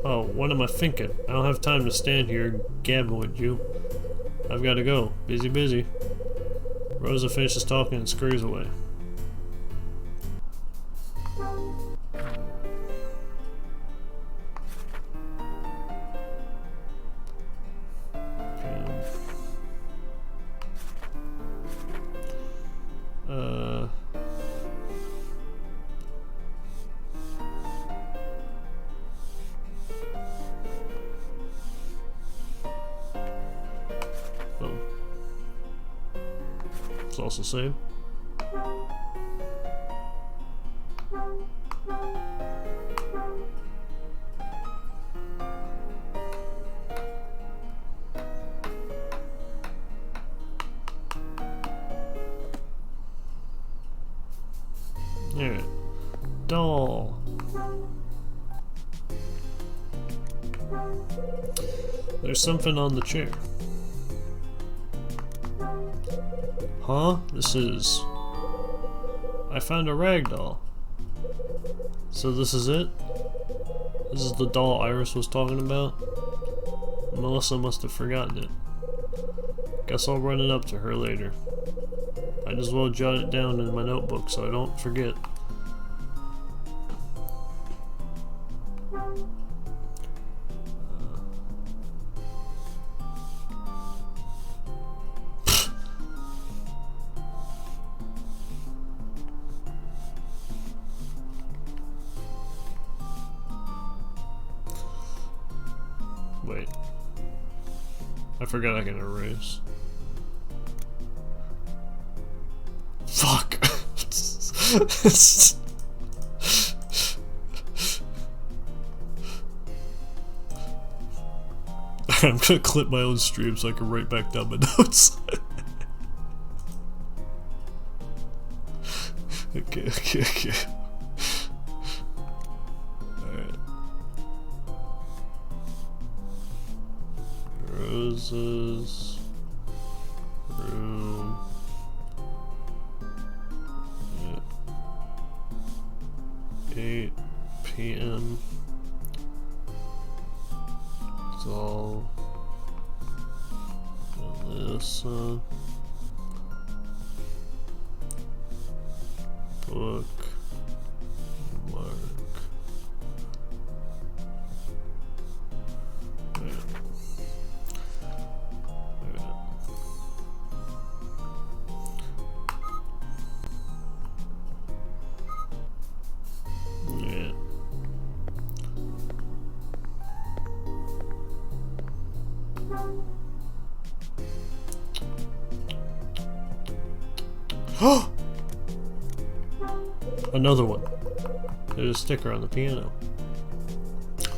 Oh, what am I thinking? I don't have time to stand here gabbing with you. I've got to go. Busy. Rosa finishes talking and scurries away. It's also save. Alright. Doll. There's something on the chair. Huh? This is... I found a rag doll. So this is it? This is the doll Iris was talking about? Melissa must have forgotten it. Guess I'll run it up to her later. Might as well jot it down in my notebook so I don't forget. Wait. I forgot I can erase. Fuck! I'm gonna clip my own stream so I can write back down my notes. Okay. Alright. Roses. Room. 8 p.m. Doll. Melissa. Book. Mark. Another one. There's a sticker on the piano.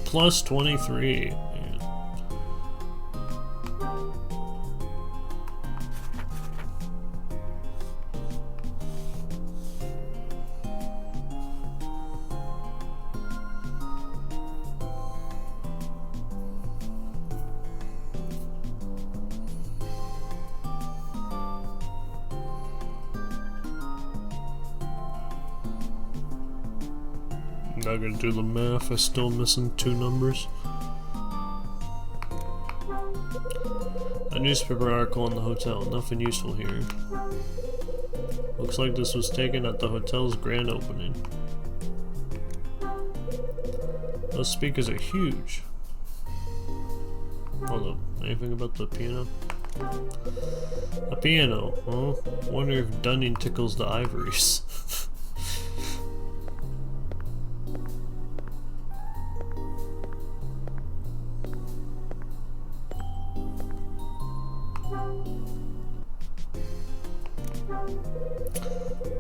Plus 23. Yeah. Not gonna do the math, I'm still missing 2 numbers. A newspaper article in the hotel, nothing useful here. Looks like this was taken at the hotel's grand opening. Those speakers are huge. Hold up, anything about the piano? A piano, huh? Wonder if Dunning tickles the ivories.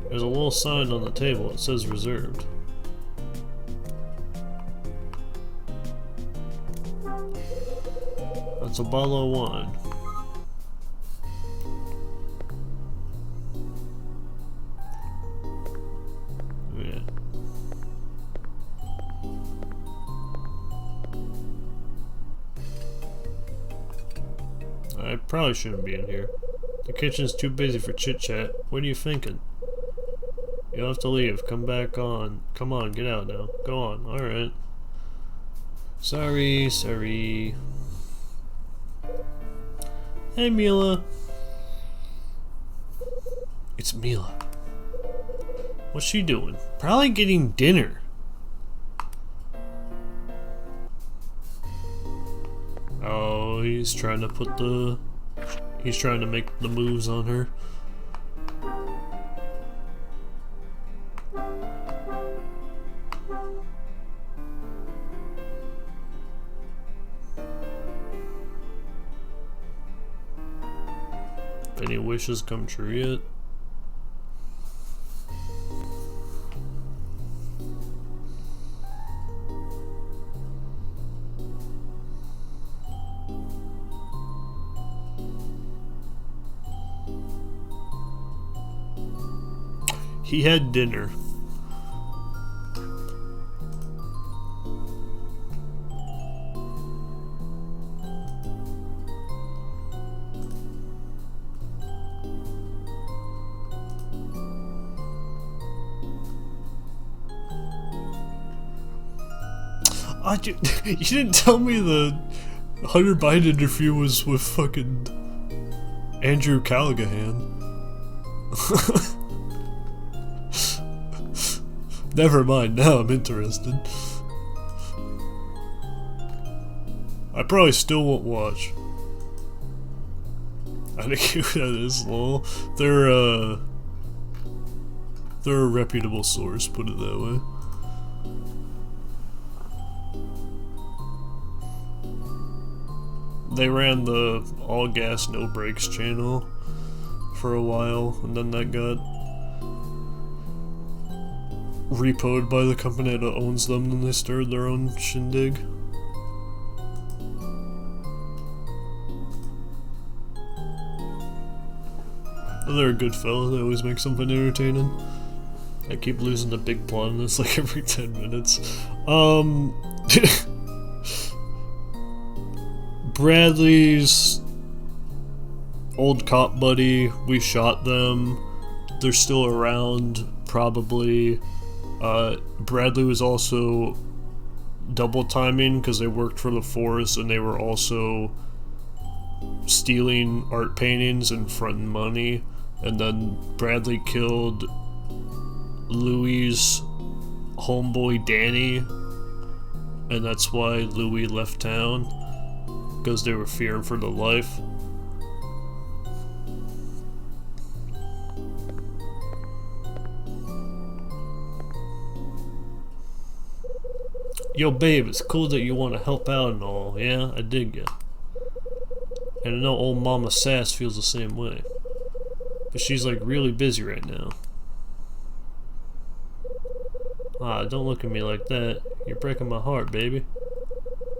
There's a little sign on the table, it says reserved. That's a bottle of wine. Yeah. I probably shouldn't be in here. The kitchen's too busy for chit-chat. What are you thinking? You'll have to leave. Come back on. Come on, get out now. Go on. Alright. Sorry, sorry. Hey, Mila. It's Mila. What's she doing? Probably getting dinner. Oh, he's trying to put the... He's trying to make the moves on her. Any wishes come true yet? He had dinner. You didn't tell me the Hunter Biden interview was with fucking Andrew Callaghan. Never mind, now I'm interested. I probably still won't watch. I think that is lol. They're a reputable source, put it that way. They ran the All Gas No Brakes channel for a while, and then that got repoed by the company that owns them, and they started their own shindig. They're a good fellow, they always make something entertaining. I keep losing the big plot in this like every 10 minutes. Bradley's old cop buddy, we shot them. They're still around, probably. Bradley was also double timing because they worked for the force and they were also stealing art paintings and fronting money. And then Bradley killed Louis' homeboy Danny, and that's why Louis left town, because they were fearing for their life. Yo babe, it's cool that you want to help out and all, yeah? I dig ya. And I know old Mama Sass feels the same way. But she's like really busy right now. Ah, don't look at me like that. You're breaking my heart, baby.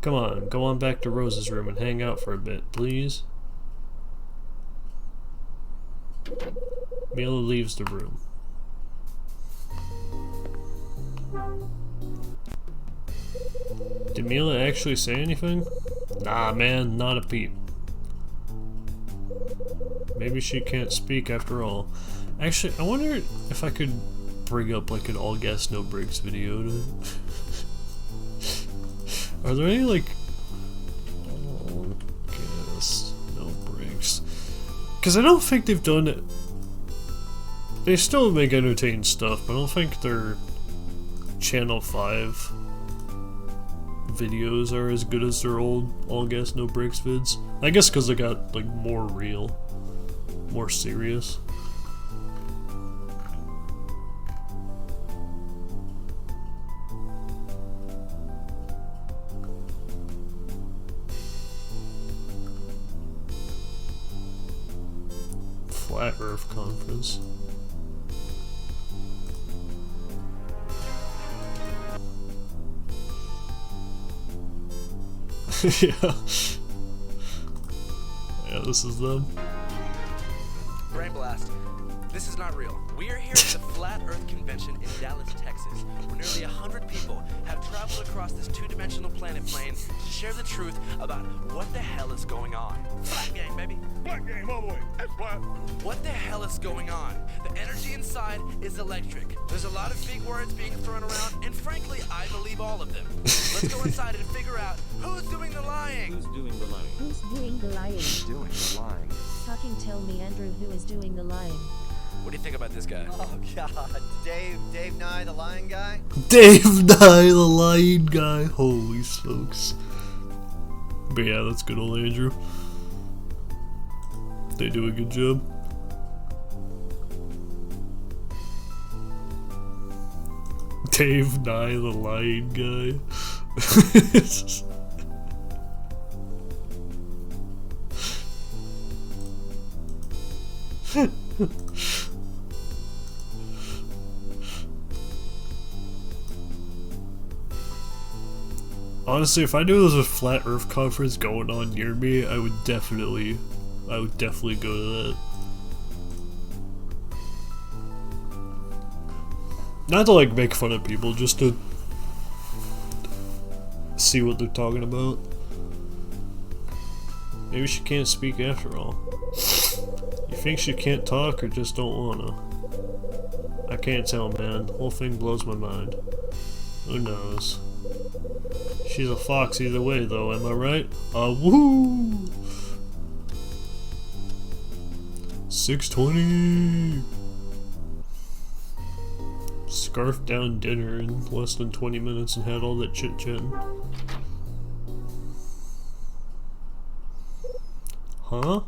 Come on, go on back to Rose's room and hang out for a bit, please. Mila leaves the room. Did Mila actually say anything? Nah, man, not a peep. Maybe she can't speak after all. Actually, I wonder if I could bring up like an all gas no brakes video to Are there any like all gas no brakes? Because I don't think they've done it. They still make entertaining stuff, but I don't think their Channel 5 videos are as good as their old all gas no brakes vids. I guess because they got like more real, more serious. Flat Earth Conference. Yeah. Yeah, this is them. Brain blast. This is not real. We are here at the Flat Earth Convention in Dallas, Texas, where nearly 100 people have traveled across this two-dimensional planet plane to share the truth about what the hell is going on. Flat game, baby. Flat game all the way. That's flat. What the hell is going on? The energy inside is electric. There's a lot of big words being thrown around, and frankly, I believe all of them. Let's go inside and figure out who's doing the lying. Who's doing the lying? Who's doing the lying? Doing the lying. Fucking tell me, Andrew, who is doing the lying? What do you think about this guy? Oh god, Dave Nye, the lion guy? Dave Nye, the lion guy. Holy smokes. But yeah, that's good old Andrew. They do a good job. Dave Nye, the lion guy. Honestly, if I knew there was a Flat Earth Conference going on near me, I would definitely go to that. Not to like make fun of people, just to see what they're talking about. Maybe she can't speak after all. You think she can't talk or just don't wanna? I can't tell, man. The whole thing blows my mind. Who knows? She's a fox either way, though, am I right? Woo! 6:20! Scarfed down dinner in less than 20 minutes and had all that chit-chatting. Huh?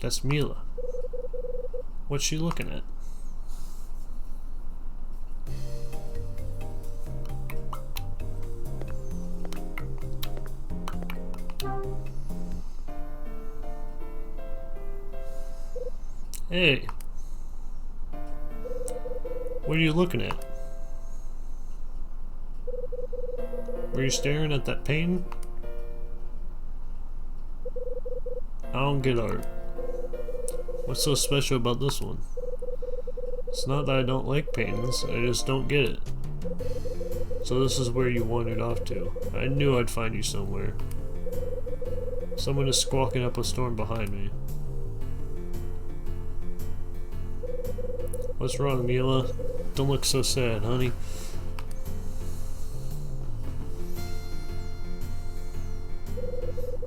That's Mila. What's she looking at? Hey. What are you looking at? Were you staring at that painting? I don't get art. What's so special about this one? It's not that I don't like paintings, I just don't get it. So this is where you wandered off to. I knew I'd find you somewhere. Someone is squawking up a storm behind me. What's wrong, Mila? Don't look so sad, honey.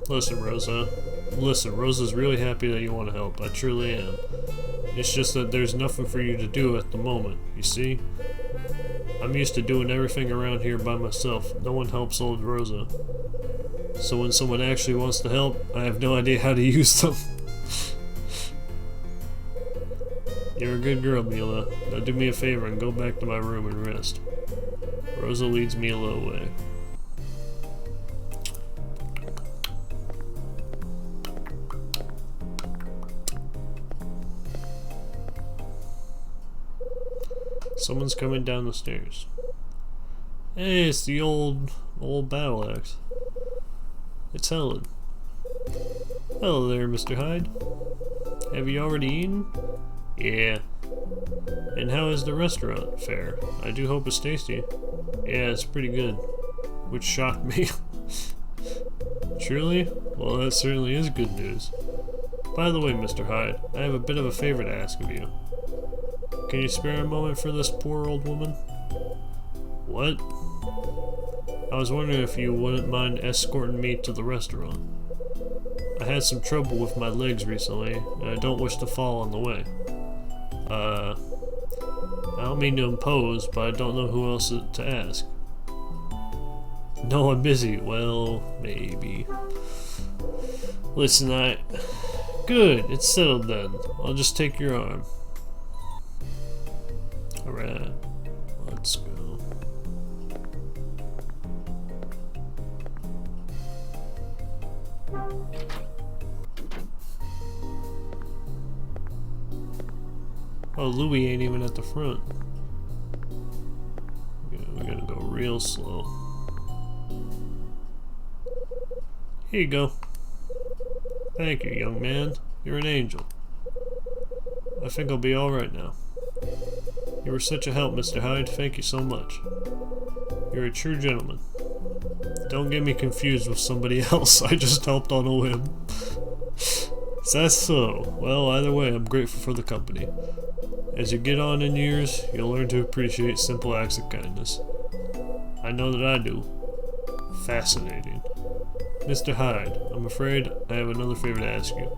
Listen, Rosa. Listen, Rosa's really happy that you want to help. I truly am. It's just that there's nothing for you to do at the moment, you see? I'm used to doing everything around here by myself. No one helps old Rosa. So when someone actually wants to help, I have no idea how to use them. You're a good girl, Mila. Now do me a favor and go back to my room and rest. Rosa leads Mila away. Someone's coming down the stairs. Hey, it's the old battle axe. It's Helen. Hello there, Mr. Hyde. Have you already eaten? Yeah. And how is the restaurant fare? I do hope it's tasty. Yeah, it's pretty good. Which shocked me. Truly? Well, that certainly is good news. By the way, Mr. Hyde, I have a bit of a favor to ask of you. Can you spare a moment for this poor old woman? What? I was wondering if you wouldn't mind escorting me to the restaurant. I had some trouble with my legs recently, and I don't wish to fall on the way. I don't mean to impose, but I don't know who else to ask. No, I'm busy. Well, maybe. Listen, Good, it's settled then. I'll just take your arm. Alright, let's go. Oh, Louis ain't even at the front. We gotta go real slow. Here you go. Thank you, young man. You're an angel. I think I'll be alright now. You were such a help, Mr. Hyde. Thank you so much. You're a true gentleman. Don't get me confused with somebody else. I just helped on a whim. Is that so? Well, either way, I'm grateful for the company. As you get on in years, you'll learn to appreciate simple acts of kindness. I know that I do. Fascinating. Mr. Hyde, I'm afraid I have another favor to ask you.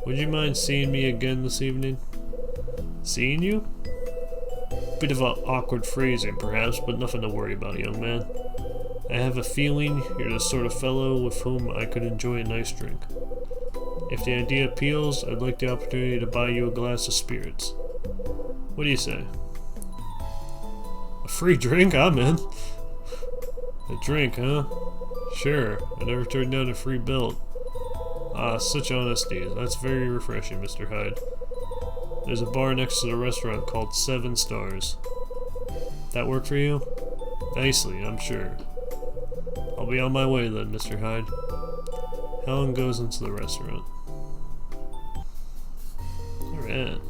Would you mind seeing me again this evening? Seeing you? Bit of an awkward phrasing, perhaps, but nothing to worry about, young man. I have a feeling you're the sort of fellow with whom I could enjoy a nice drink. If the idea appeals, I'd like the opportunity to buy you a glass of spirits. What do you say? A free drink? I'm in. A drink, huh? Sure, I never turned down a free bill. Ah, such honesty. That's very refreshing, Mr. Hyde. There's a bar next to the restaurant called 7 Stars. That work for you? Nicely, I'm sure. I'll be on my way then, Mr. Hyde. Helen goes into the restaurant. Alright.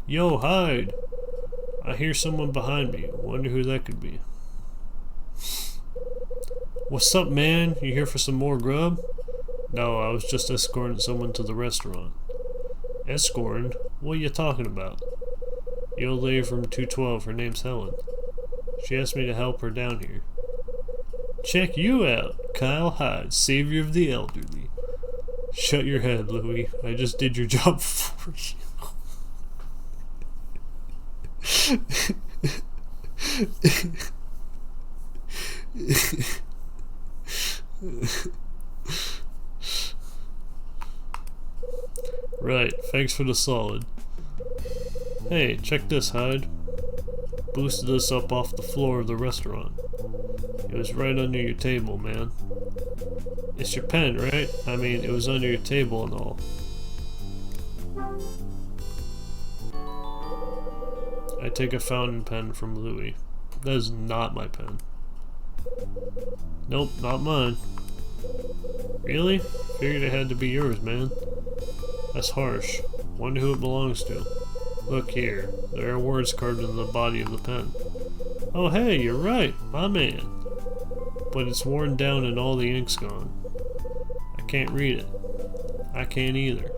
Yo, Hyde! I hear someone behind me. Wonder who that could be. What's up, man? You here for some more grub? No, I was just escorting someone to the restaurant. Escorting? What are you talking about? The old lady from 212, her name's Helen. She asked me to help her down here. Check you out, Kyle Hyde, savior of the elderly. Shut your head, Louis. I just did your job for you. Right, thanks for the solid. Hey, check this, Hyde. Boosted us up off the floor of the restaurant. It was right under your table, man. It's your pen, right? I mean, it was under your table and all. I take a fountain pen from Louis. That is not my pen. Nope, not mine. Really? Figured it had to be yours, man. That's harsh. Wonder who it belongs to. Look here. There are words carved into the body of the pen. Oh hey, you're right, my man. But it's worn down and all the ink's gone. I can't read it. I can't either.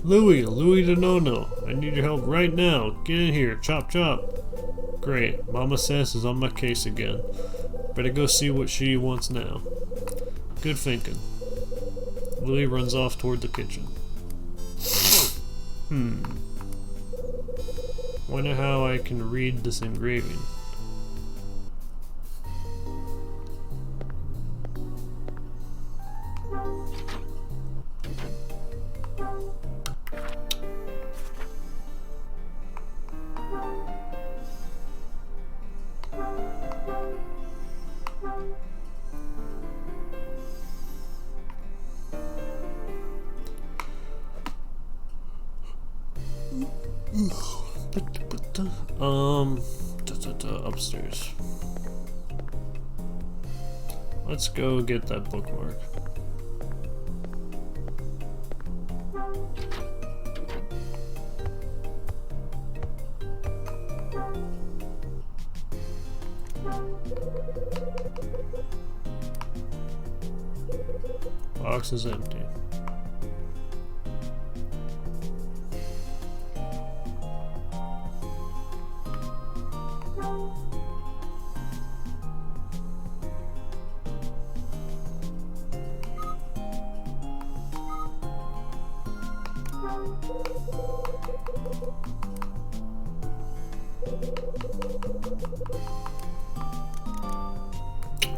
Louis the no-no. I need your help right now. Get in here, chop chop. Great, Mama Sass is on my case again. Better go see what she wants now. Good thinking. Louis runs off toward the kitchen. Wonder how I can read this engraving. Upstairs. Let's go get that bookmark. box is empty.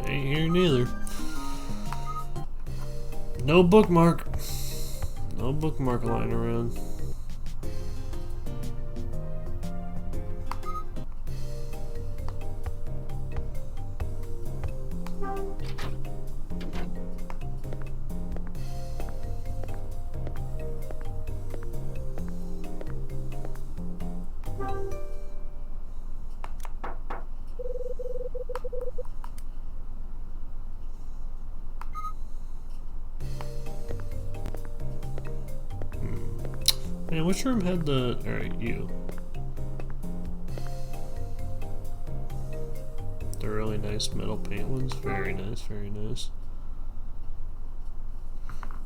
Ain't here neither. No bookmark. No bookmark lying around. Man, which room had the... Alright, you. The really nice metal paint ones. Very nice, very nice.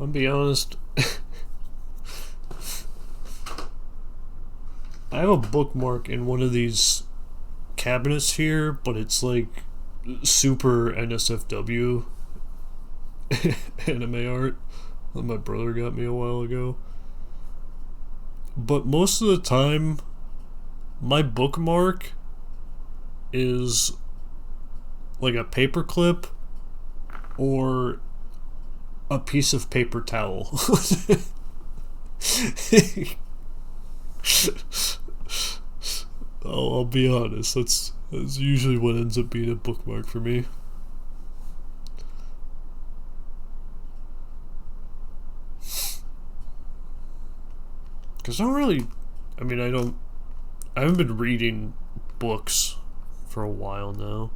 I'll be honest. I have a bookmark in one of these cabinets here, but it's like super NSFW anime art that my brother got me a while ago. But most of the time, my bookmark is like a paperclip or a piece of paper towel. I'll be honest, that's usually what ends up being a bookmark for me. Because I don't really, I mean, I haven't been reading books for a while now.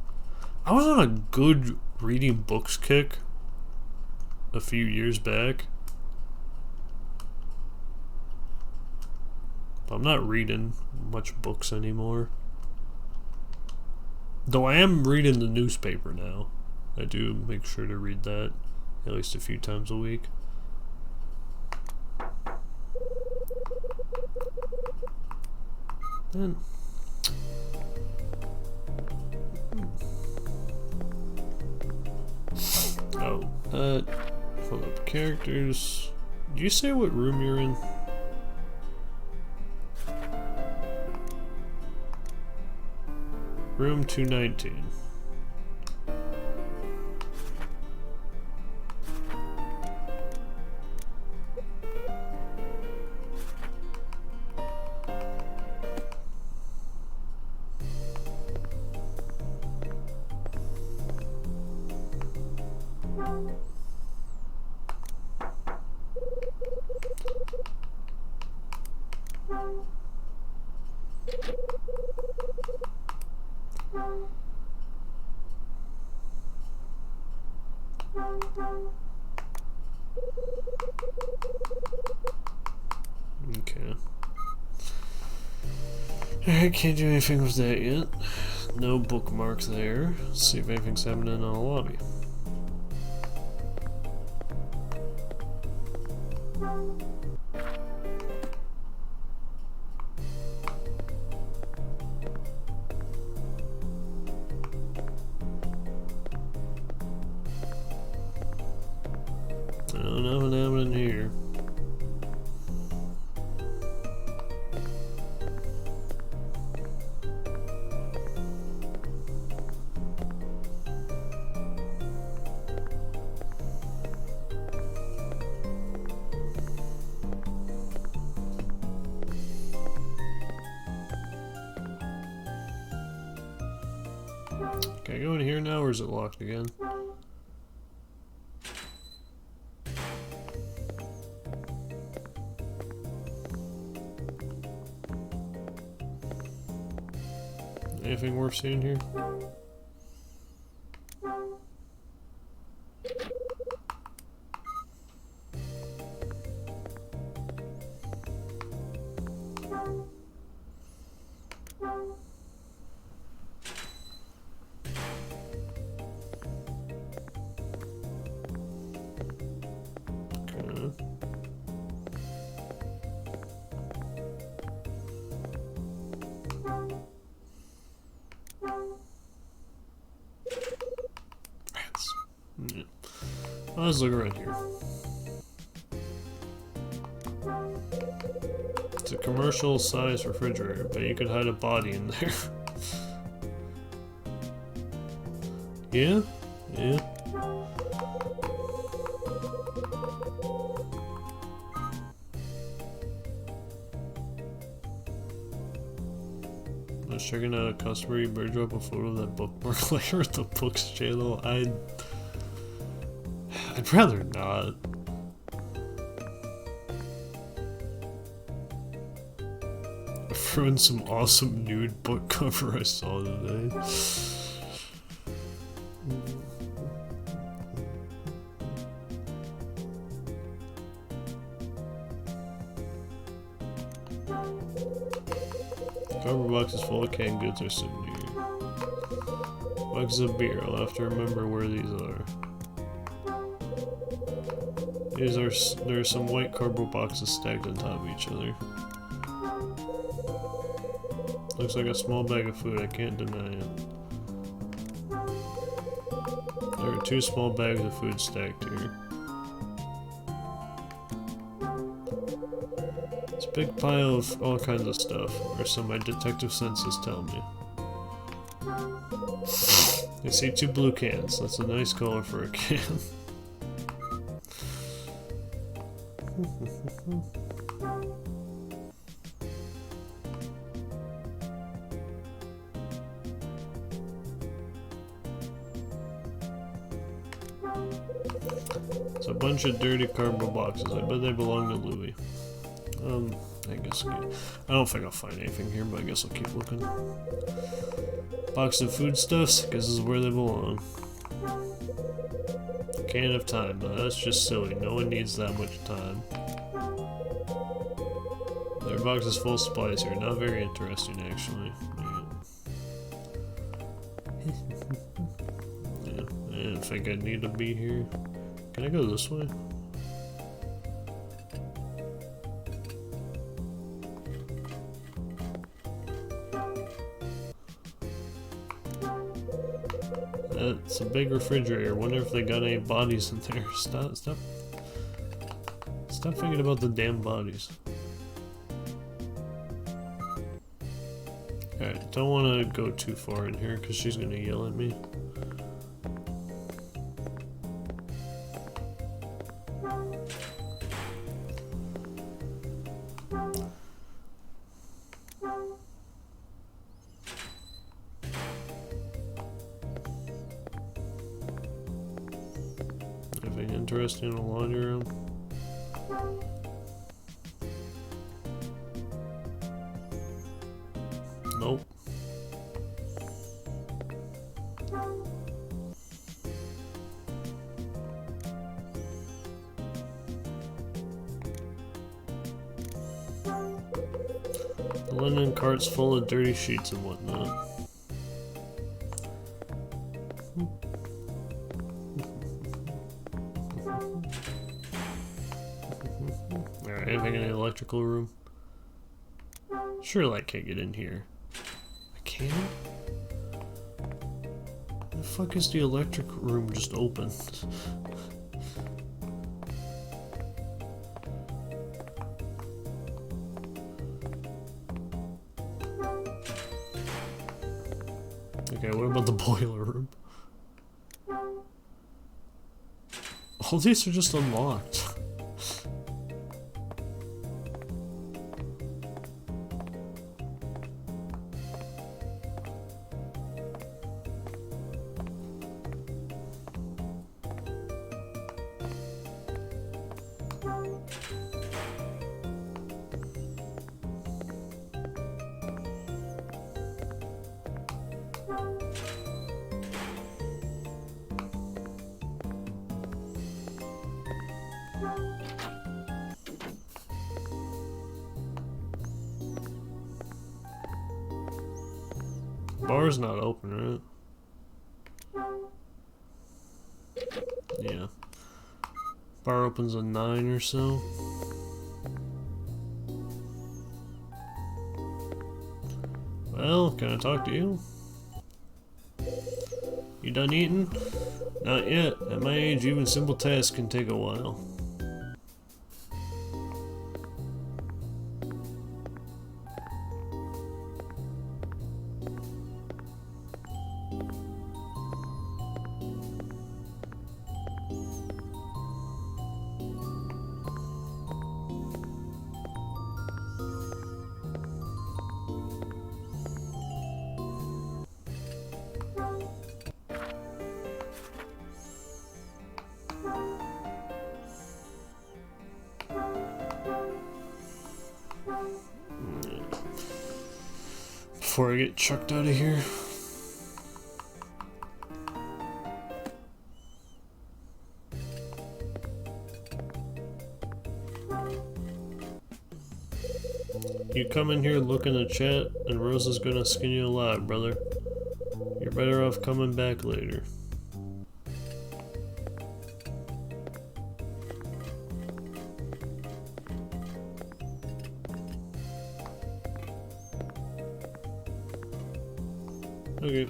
I was on a good reading books kick a few years back. But I'm not reading much books anymore. Though I am reading the newspaper now. I do make sure to read that at least a few times a week. And hold up, characters. Do you say what room you're in? Room 219. Okay. Alright, can't do anything with that yet. No bookmarks there. Let's see if anything's happening in the lobby. Oh, nothing happening here. Can I go in here now, or is it locked again? Anything worth seeing here? Let's look around here. It's a commercial size refrigerator, but you could hide a body in there. Yeah? Yeah. I was checking out a customer, you better drop a photo of that bookmark later at the books channel. I'd rather not. I ruined some awesome nude book cover I saw today. Cardboard boxes full of canned goods are sitting here. Boxes of beer, I'll have to remember where these are. There are some white cardboard boxes stacked on top of each other. Looks like a small bag of food, I can't deny it. There are 2 small bags of food stacked here. It's a big pile of all kinds of stuff, or so my detective senses tell me. I see 2 blue cans, that's a nice color for a can. It's a bunch of dirty cardboard boxes. I bet they belong to Louis. I guess I don't think I'll find anything here, but I guess I'll keep looking. Box of foodstuffs, I guess this is where they belong. Can't have time, though. That's just silly. No one needs that much time. There are boxes full of supplies here. Not very interesting, actually. Yeah, I didn't think I'd need to be here. Can I go this way? It's a big refrigerator. Wonder if they got any bodies in there. Stop thinking about the damn bodies. Alright, don't want to go too far in here because she's gonna yell at me. Anything interesting in the laundry room? Nope. The linen cart's full of dirty sheets and whatnot. Alright, anything in the electrical room? Surely I can't get in here. I can't? The fuck is the electric room just open? Okay, what about the boiler room? All these are just unlocked. Bar's not open, right? Yeah. Bar opens at 9 or so. Well, can I talk to you? You done eating? Not yet. At my age, even simple tasks can take a while. Before I get chucked out of here. You come in here looking to chat, and Rosa's gonna skin you alive, brother. You're better off coming back later. Okay.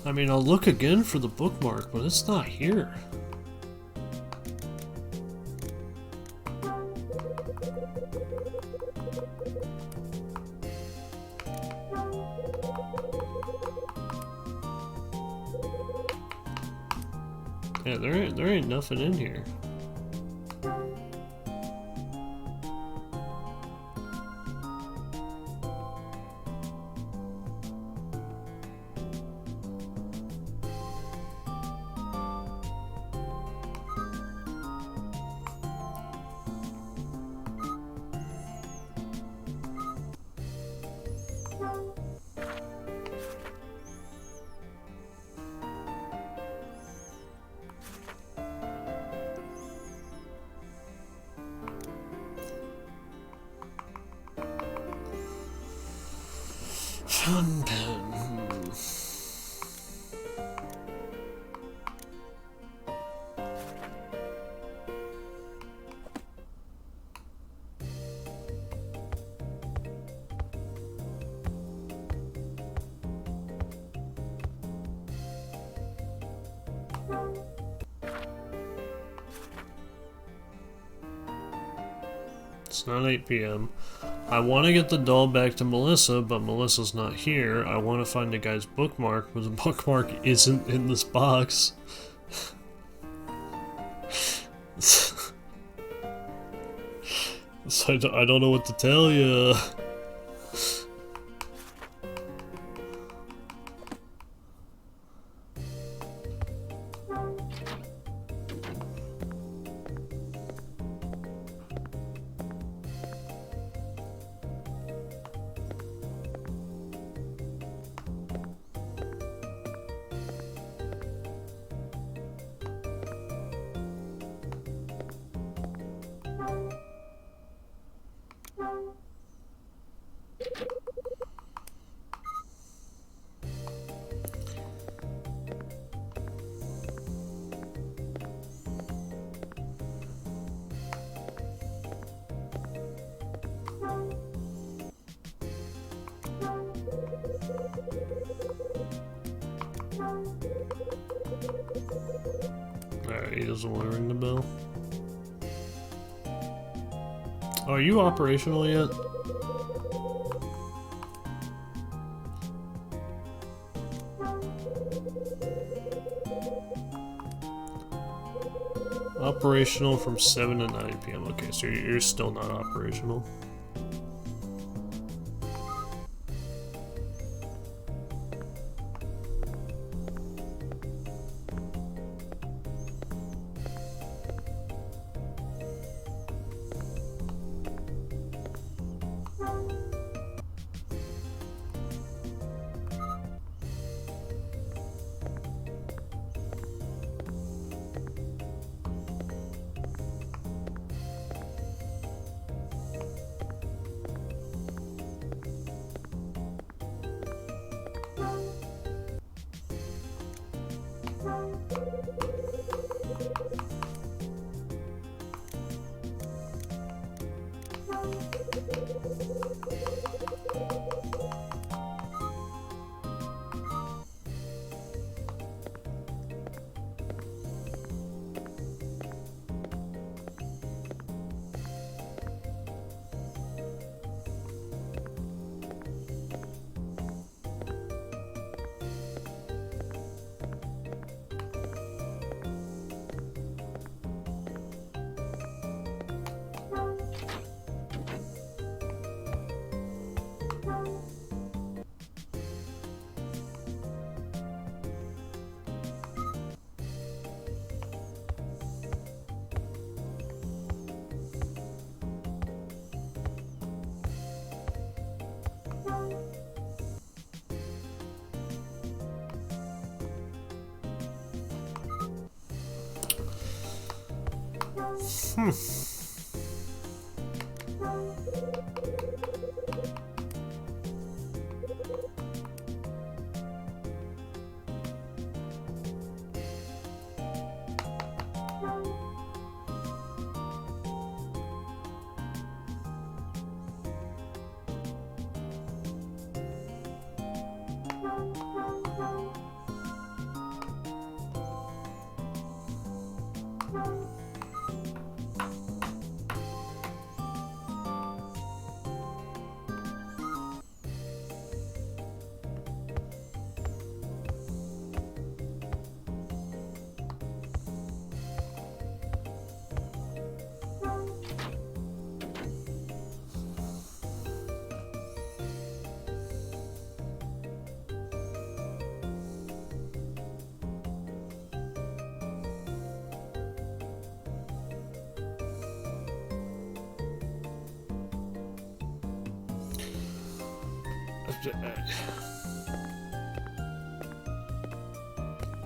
I mean, I'll look again for the bookmark, but it's not here. Yeah, there ain't nothing in here. Fun pen. It's not 8 p.m. I want to get the doll back to Melissa, but Melissa's not here. I want to find the guy's bookmark, but the bookmark isn't in this box. So I don't know what to tell you. Alright, he doesn't want to ring the bell. Oh, are you operational yet? Operational from 7 to 9 p.m. Okay, so you're still not operational.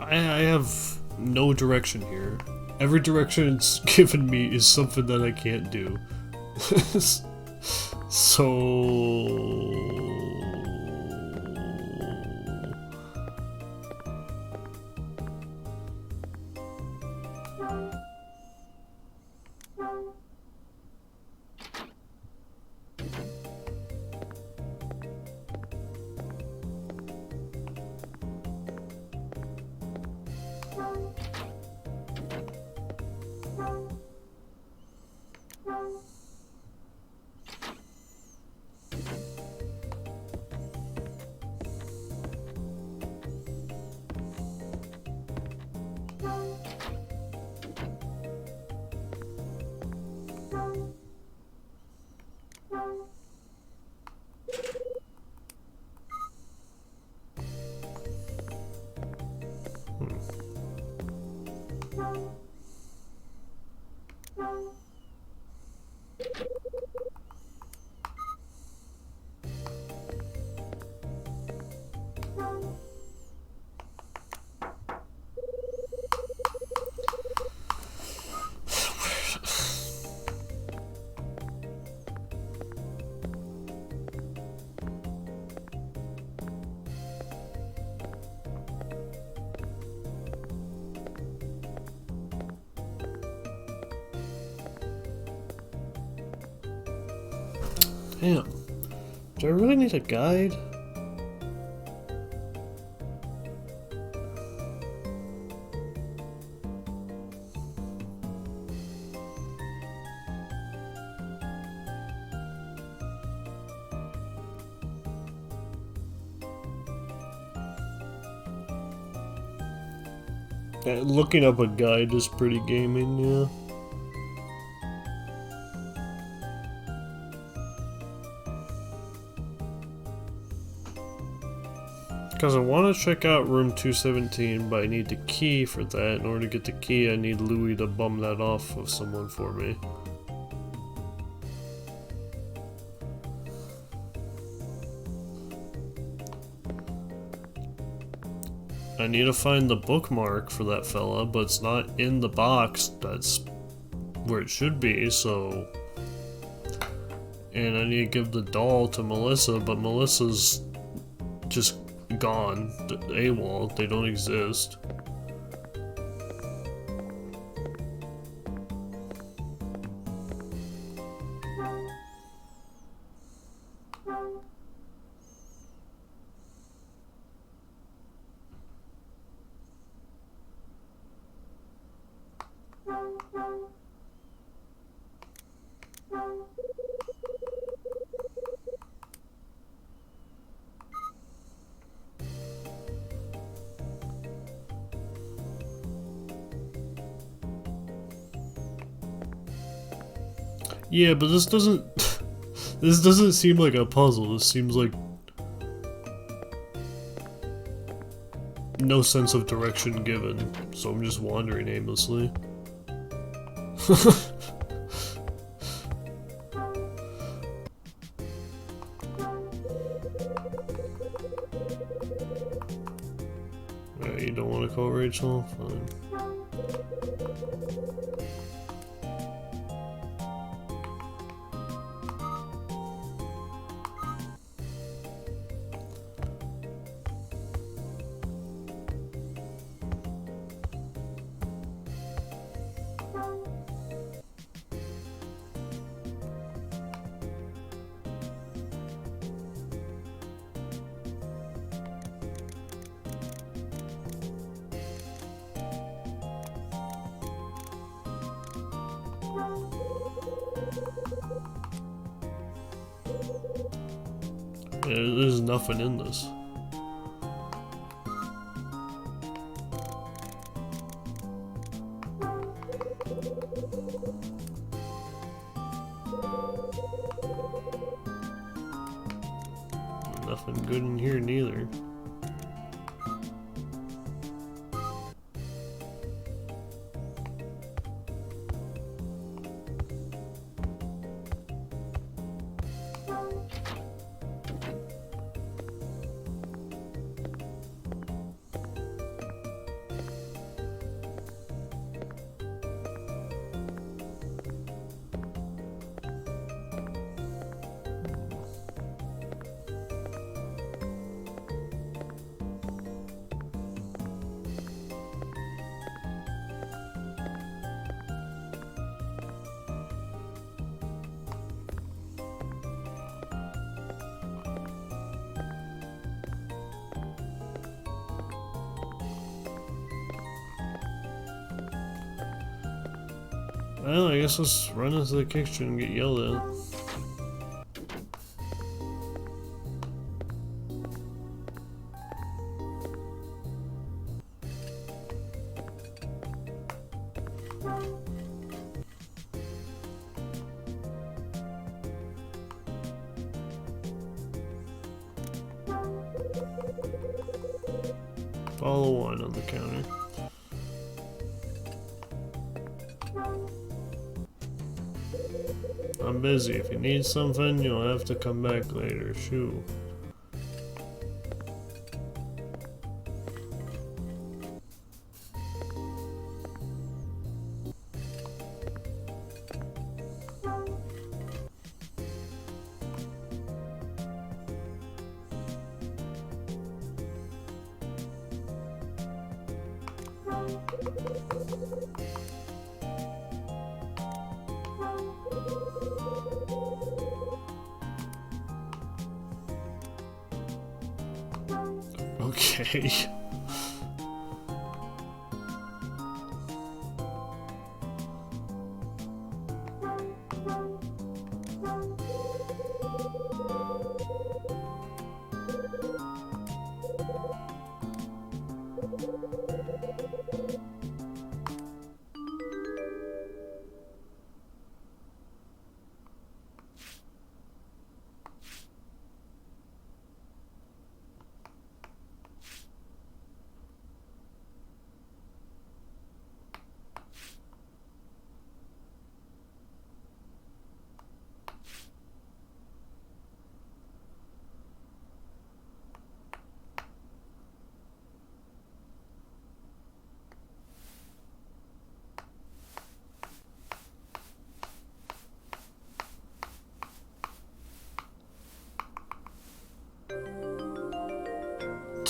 I have no direction here. Every direction it's given me is something that I can't do. So... Damn. Do I really need a guide? Looking up a guide is pretty gaming, yeah. Because I want to check out room 217, but I need the key for that. In order to get the key, I need Louis to bum that off of someone for me. I need to find the bookmark for that fella, but it's not in the box. That's where it should be, so... And I need to give the doll to Melissa, but Melissa's just gone. AWOL, they don't exist. Yeah, but this doesn't... this doesn't seem like a puzzle. This seems like... no sense of direction given. So I'm just wandering aimlessly. Alright, you don't want to call Rachel? Fine. Yeah, there's nothing in this. Nothing good in here neither. Well, I guess let's run into the kitchen and get yelled at. Follow one on the counter. I'm busy. If you need something, you'll have to come back later. Shoo. Okay.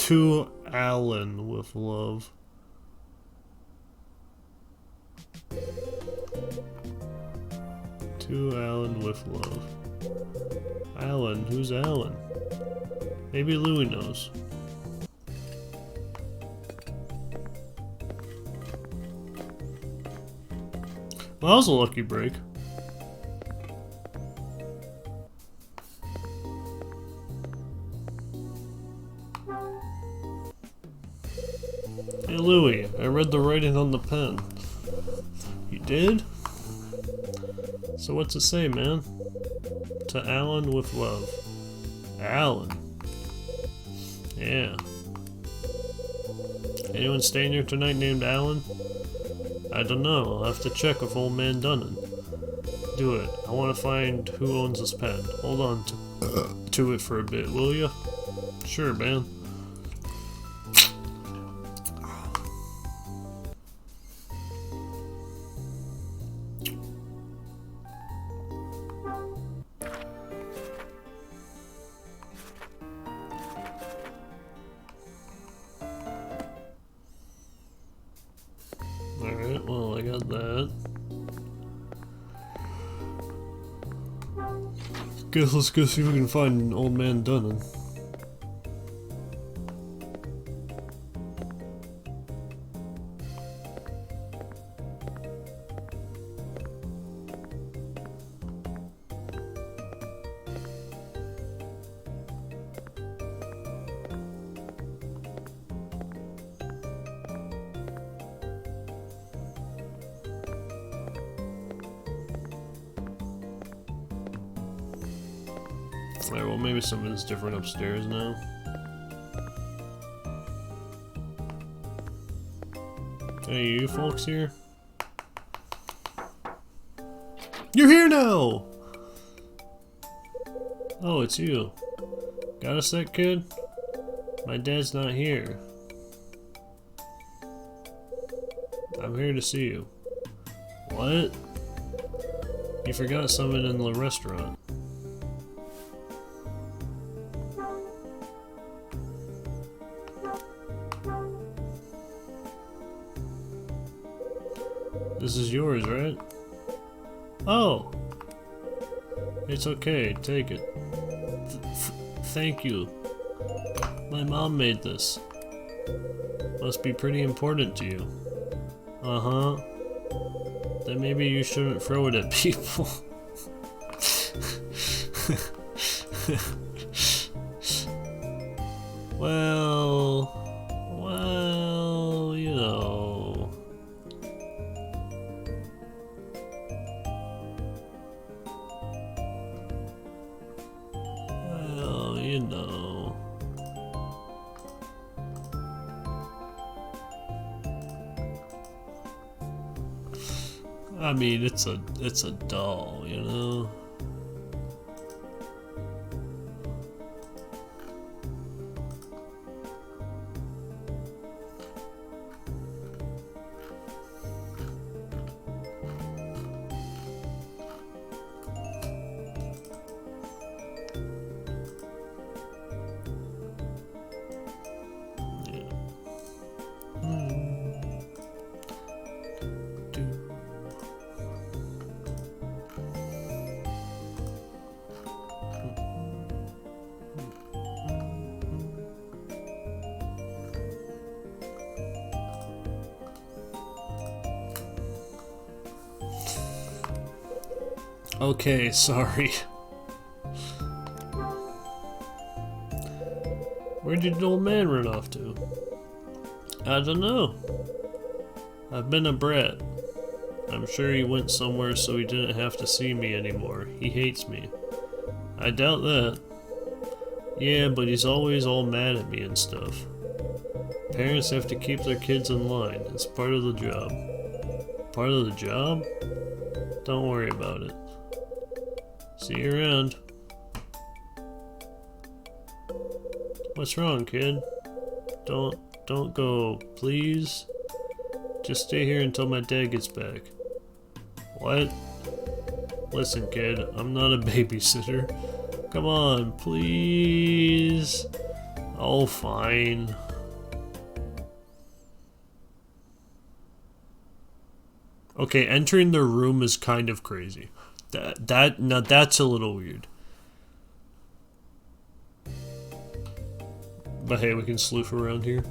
To Alan with love. To Alan with love. Alan? Who's Alan? Maybe Louie knows. Well, that was a lucky break. Hey Louie, I read the writing on the pen. You did? So what's it say, man? To Alan with love. Alan? Yeah. Anyone staying here tonight named Alan? I don't know, I'll have to check with old man Dunnan. Do it. I want to find who owns this pen. Hold on to it for a bit, will ya? Sure, man. Alright, well, I got that. Guess let's go see if we can find old man Dunnan. Alright, well maybe something's different upstairs now. Hey, you folks here? You're here now! Oh, it's you. Got a sec, kid? My dad's not here. I'm here to see you. What? You forgot something in the restaurant. This is yours, right? Oh! It's okay, take it. Thank you. My mom made this. Must be pretty important to you. Uh-huh. Then maybe you shouldn't throw it at people. Well, you know. Well, you know. I mean, it's a doll, you know. Okay, sorry. Where did the old man run off to? I don't know. I've been a brat. I'm sure he went somewhere so he didn't have to see me anymore. He hates me. I doubt that. Yeah, but he's always all mad at me and stuff. Parents have to keep their kids in line. It's part of the job. Part of the job? Don't worry about it. See you around. What's wrong, kid? Don't go, please. Just stay here until my dad gets back. What? Listen, kid, I'm not a babysitter. Come on, please. Oh, fine. Okay, entering the room is kind of crazy. Now that's a little weird. But hey, we can sleuth around here.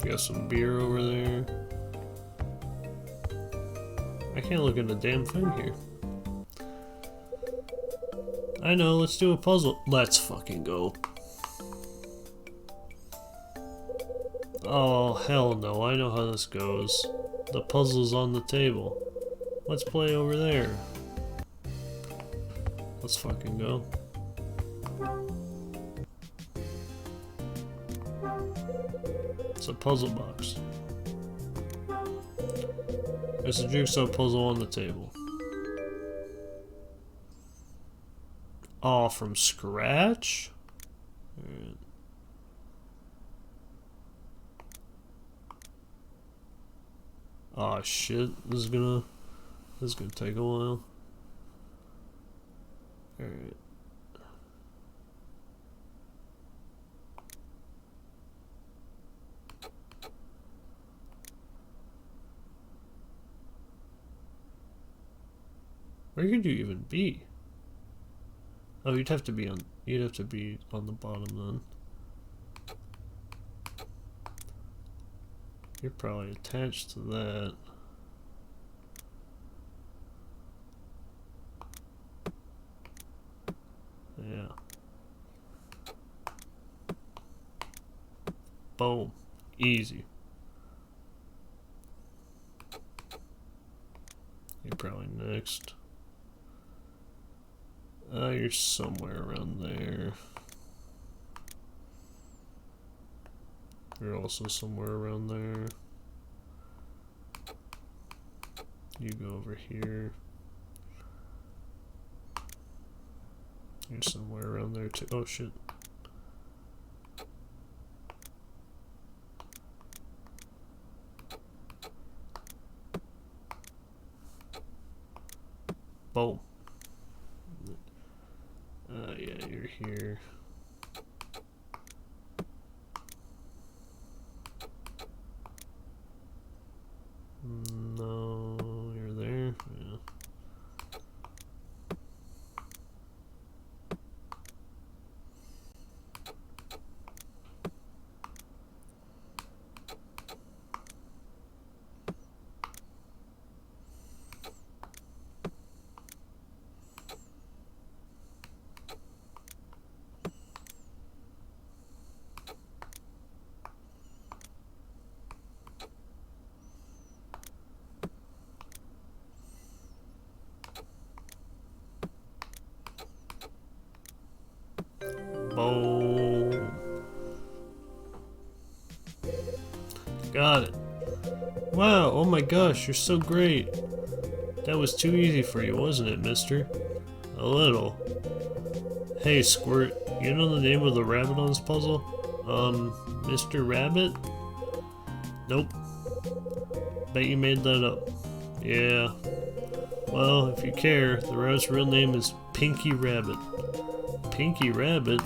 Got some beer over there. I can't look at the damn thing here. I know, let's do a puzzle. Let's fucking go. Oh, hell no, I know how this goes. The puzzle's on the table. Let's play over there. Let's fucking go. It's a puzzle box. There's a jigsaw puzzle on the table. Oh, from scratch? Alright. Oh shit, this is gonna take a while. Alright. Where could you even be? Oh, you'd have to be on the bottom then. You're probably attached to that. Yeah. Boom. Easy. You're probably next. You're somewhere around there. You're also somewhere around there. You go over here. You're somewhere around there too. Oh shit. Boom. Yeah, you're here. No, you're there. Yeah. Boom. Got it. Wow, oh my gosh, you're so great. That was too easy for you, wasn't it, mister? A little. Hey, Squirt, you know the name of the rabbit on this puzzle? Mr. Rabbit? Nope. Bet you made that up. Yeah. Well, if you care, the rabbit's real name is Pinky Rabbit. Pinky Rabbit?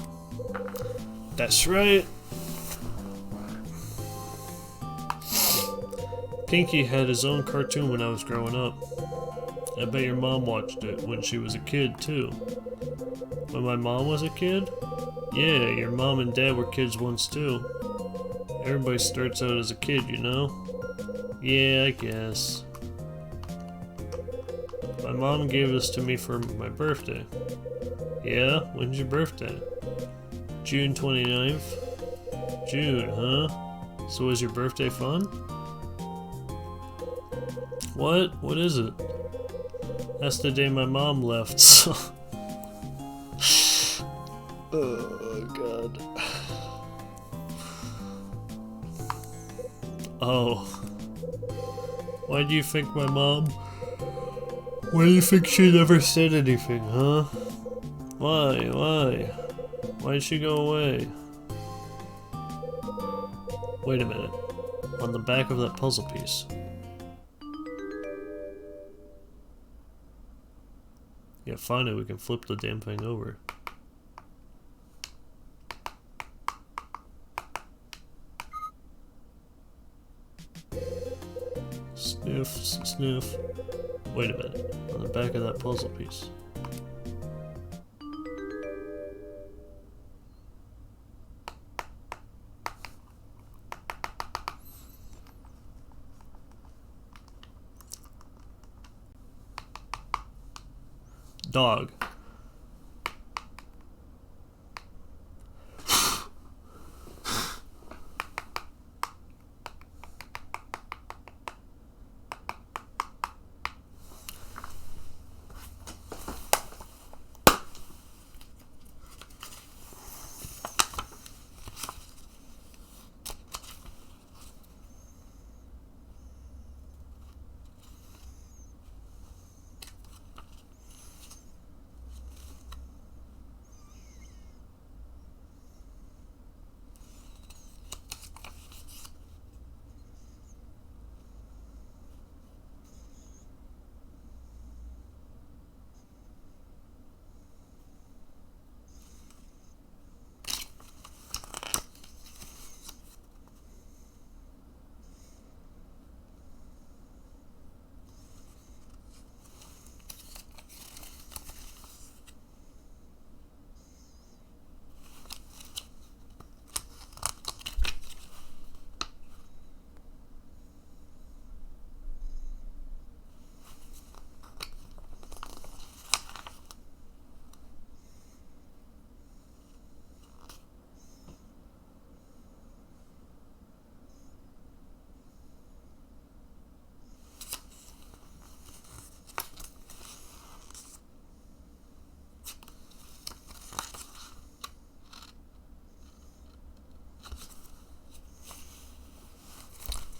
That's right. Pinky had his own cartoon when I was growing up. I bet your mom watched it when she was a kid, too. When my mom was a kid? Yeah, your mom and dad were kids once, too. Everybody starts out as a kid, you know? Yeah, I guess. My mom gave this to me for my birthday. Yeah? When's your birthday? June 29th? June, huh? So was your birthday fun? What? What is it? That's the day my mom left, so... Oh, God. Oh. Why do you think my mom... Why do you think she never said anything, huh? Why? Why'd she go away? Wait a minute. On the back of that puzzle piece. Yeah, finally we can flip the damn thing over. Sniff, sniff. Wait a minute. On the back of that puzzle piece. Dog.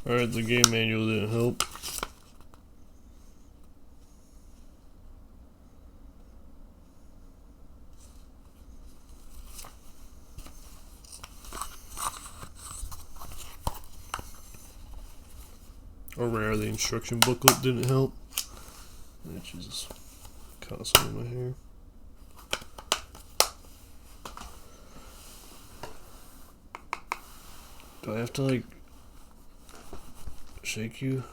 Alright, the game manual didn't help. Or rather, the instruction booklet didn't help. Which is constantly in my hair. Do I have to, like, shake you?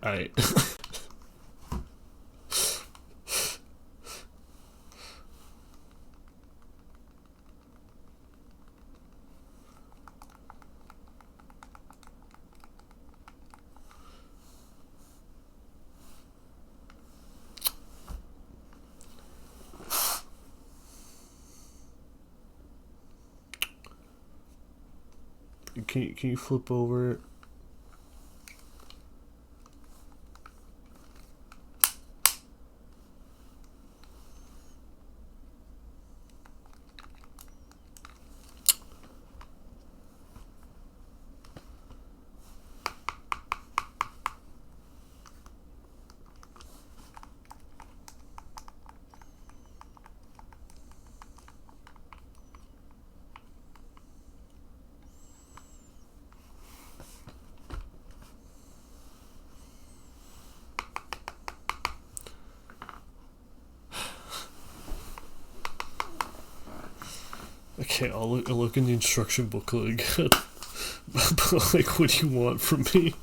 I can you flip over it? Okay, I'll look in the instruction booklet again. But like, what do you want from me?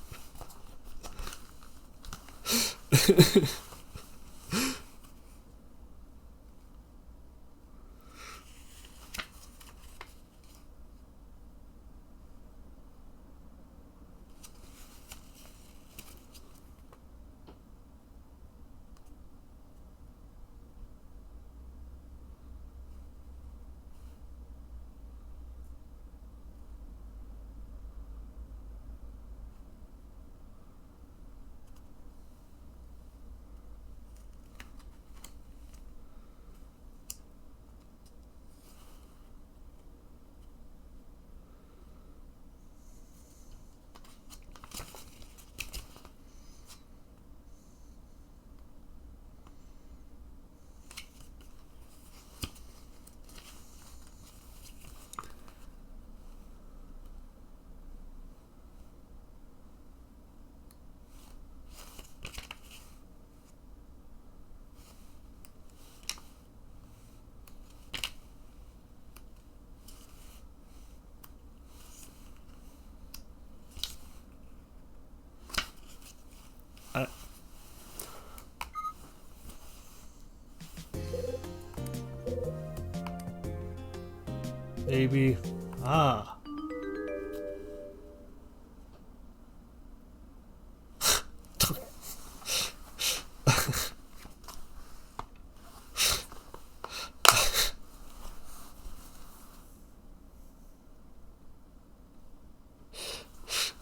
Maybe. Ah.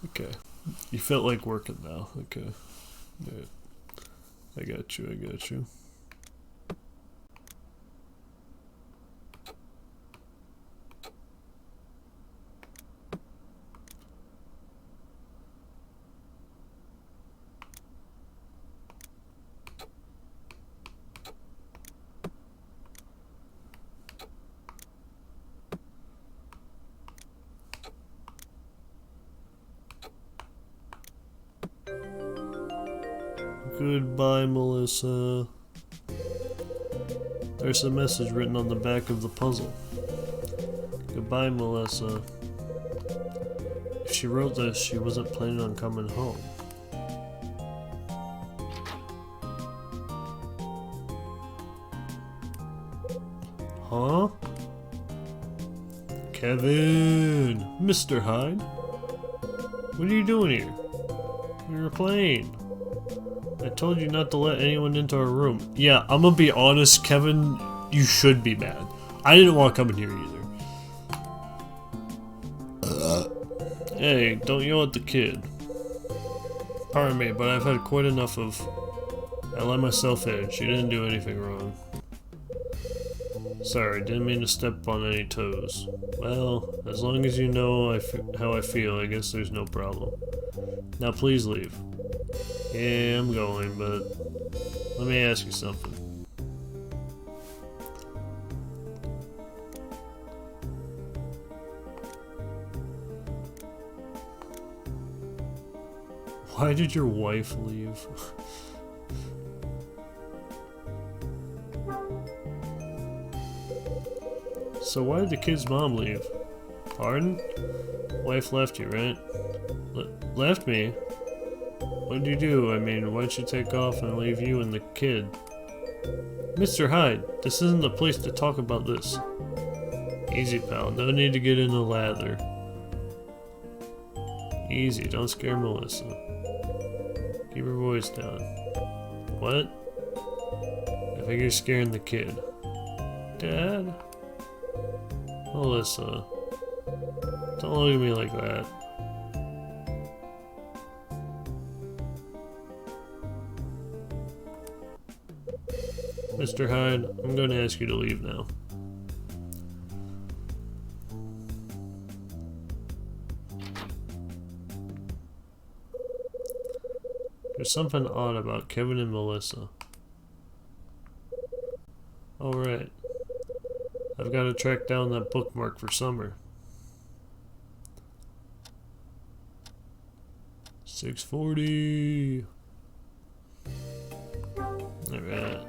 Okay. You felt like working now. Okay. Yeah. I got you. I got you. Goodbye, Melissa. There's a message written on the back of the puzzle. Goodbye, Melissa. If she wrote this, she wasn't planning on coming home. Huh? Kevin! Mr. Hyde? What are you doing here? We were playing. I told you not to let anyone into our room. Yeah, I'm gonna be honest, Kevin, you should be mad. I didn't want to come in here either. Hey, don't yell at the kid. Pardon me, but I've had quite enough of... I let myself in. She didn't do anything wrong. Sorry, didn't mean to step on any toes. Well, as long as you know how I feel, I guess there's no problem. Now please leave. Yeah, I'm going, but let me ask you something. Why did your wife leave? So why did the kid's mom leave? Pardon? Wife left you, right? Left me? What did you do? I mean, why'd she take off and leave you and the kid? Mr. Hyde, this isn't the place to talk about this. Easy, pal. No need to get in the lather. Easy, don't scare Melissa. Keep her voice down. What? I think you're scaring the kid. Dad? Melissa. Don't look at me like that. Mr. Hyde, I'm going to ask you to leave now. There's something odd about Kevin and Melissa. Alright. I've got to track down that bookmark for Summer. 6:40. Alright.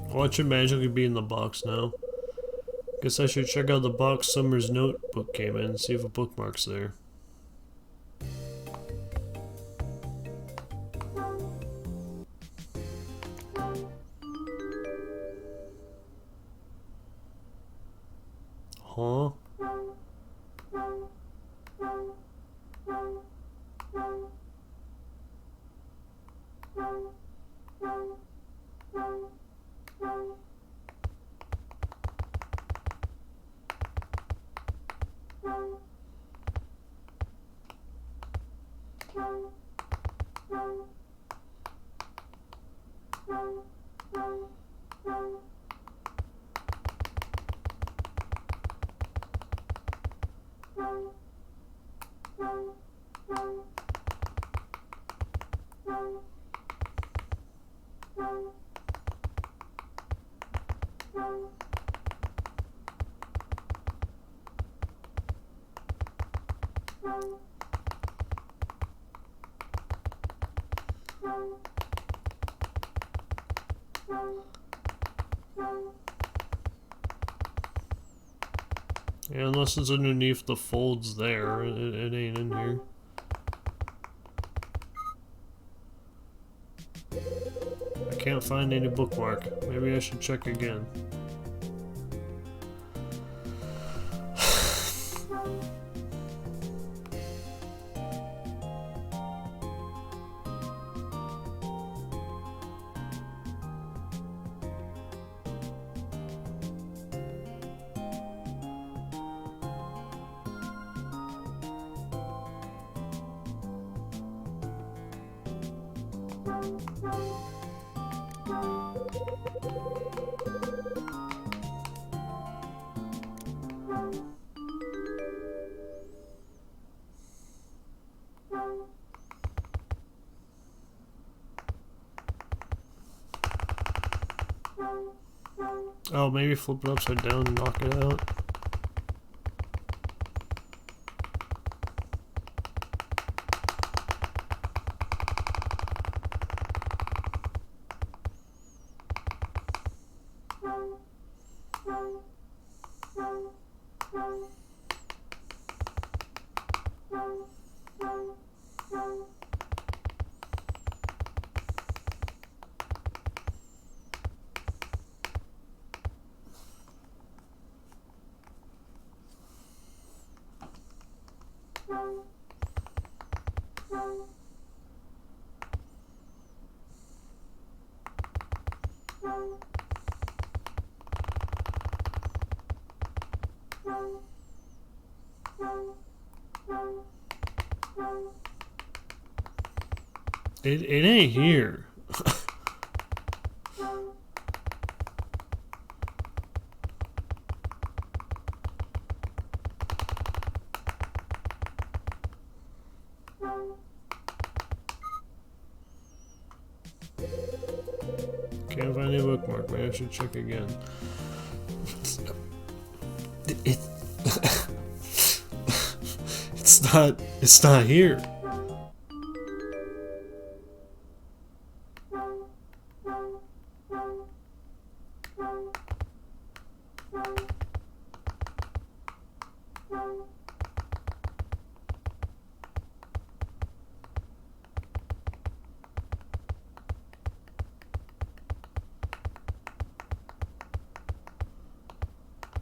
Watch it magically be in the box now. Guess I should check out the box Summer's notebook came in and see if a bookmark's there. Huh? Yeah, unless it's underneath the folds there, it ain't in here. I can't find any bookmark. Maybe I should check again. Oh, maybe flip it upside down and knock it out. It ain't here. Can't find any bookmark. Maybe I should check again. It's not here.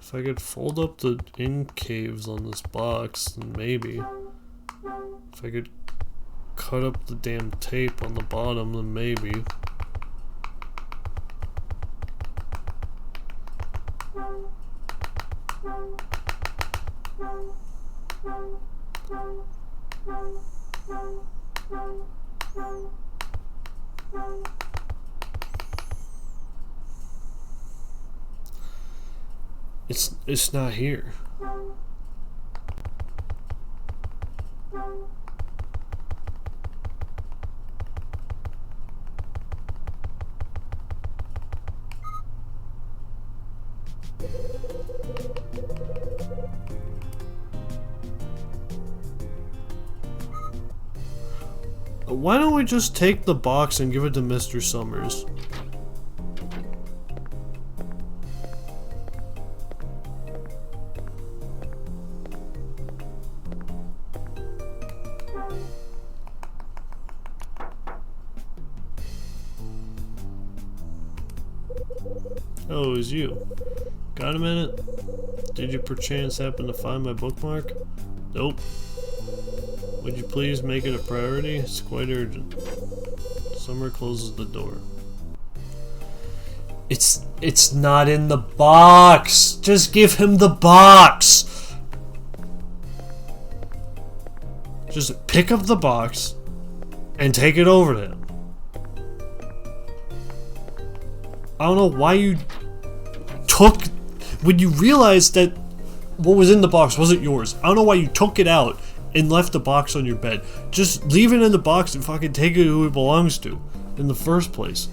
If I could fold up the incaves on this box, then maybe. If I could cut up the damn tape on the bottom, then maybe. It's not here. Why don't we just take the box and give it to Mr. Summers? Oh, it was you. Got a minute? Did you perchance happen to find my bookmark? Nope. Would you please make it a priority? It's quite urgent. Summer closes the door. It's not in the box! Just give him the box! Just pick up the box and take it over to him. I don't know why you took... When you realized that what was in the box wasn't yours, I don't know why you took it out and left the box on your bed. Just leave it in the box and fucking take it who it belongs to in the first place.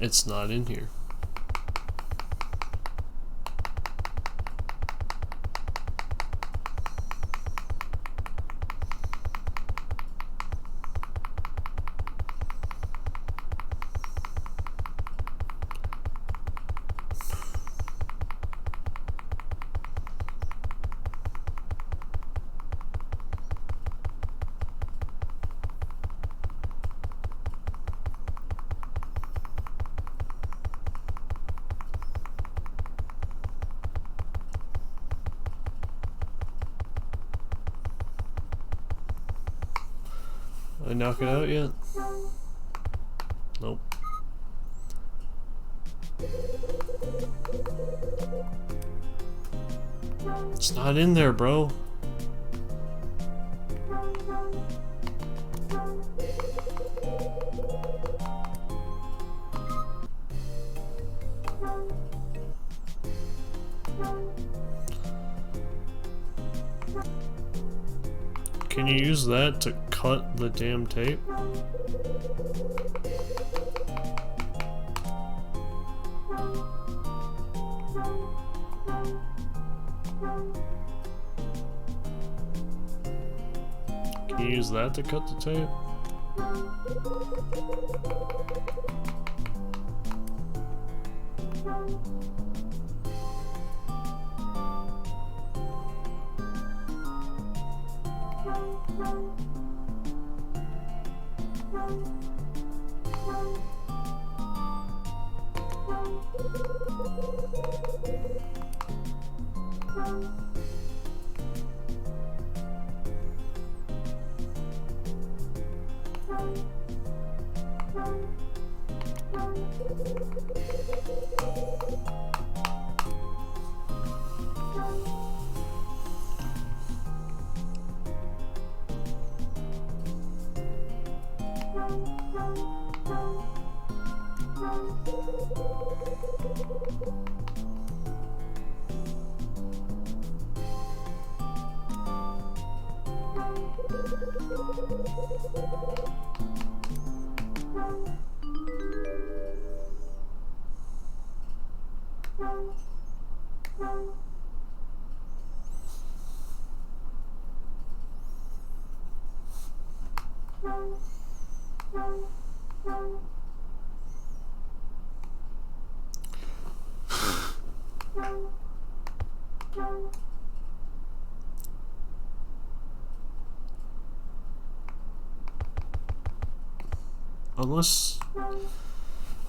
It's not in here. Did I knock it out yet? Nope. It's not in there, bro. Can you use that to cut the damn tape? Can you use that to cut the tape?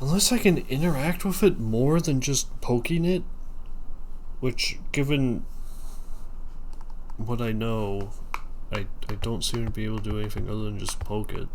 Unless I can interact with it more than just poking it, which, given what I know, I don't seem to be able to do anything other than just poke it.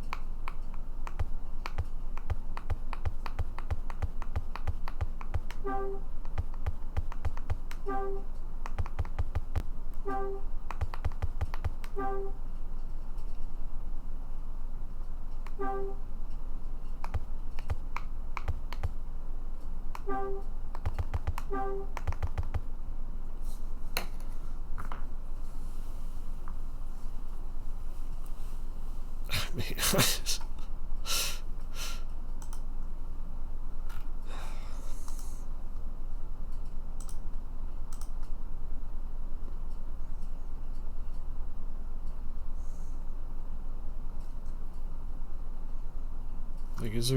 Like, is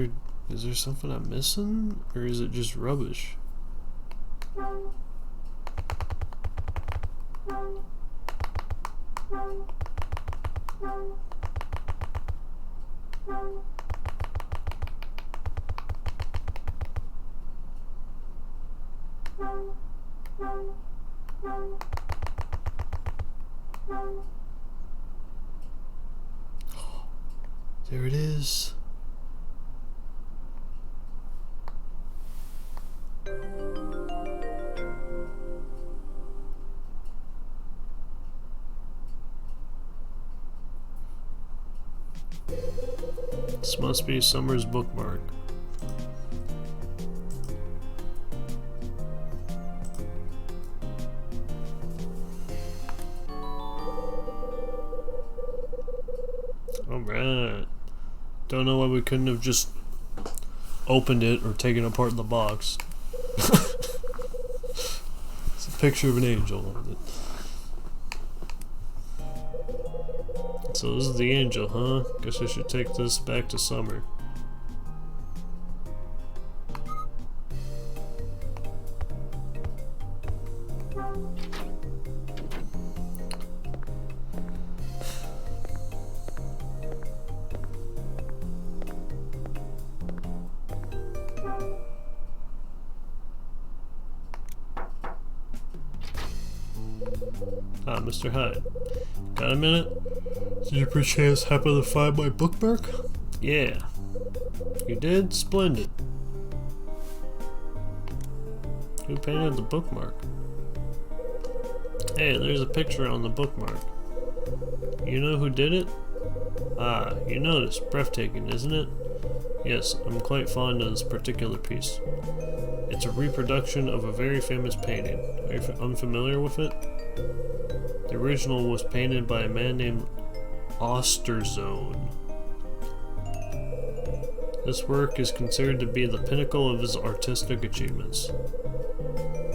there something I'm missing, or is it just rubbish? There it is. This must be Summer's bookmark. Alright. Don't know why we couldn't have just opened it or taken apart the box. It's a picture of an angel. So this is the angel, huh? Guess I should take this back to Summer. Ah, Mr. Hyde. Got a minute? Did you perchance happen to find my bookmark? Yeah. You did? Splendid. Who painted the bookmark? Hey, there's a picture on the bookmark. You know who did it? Ah, you noticed. Breathtaking, isn't it? Yes, I'm quite fond of this particular piece. It's a reproduction of a very famous painting. Are you unfamiliar with it? The original was painted by a man named Osterzone. This work is considered to be the pinnacle of his artistic achievements.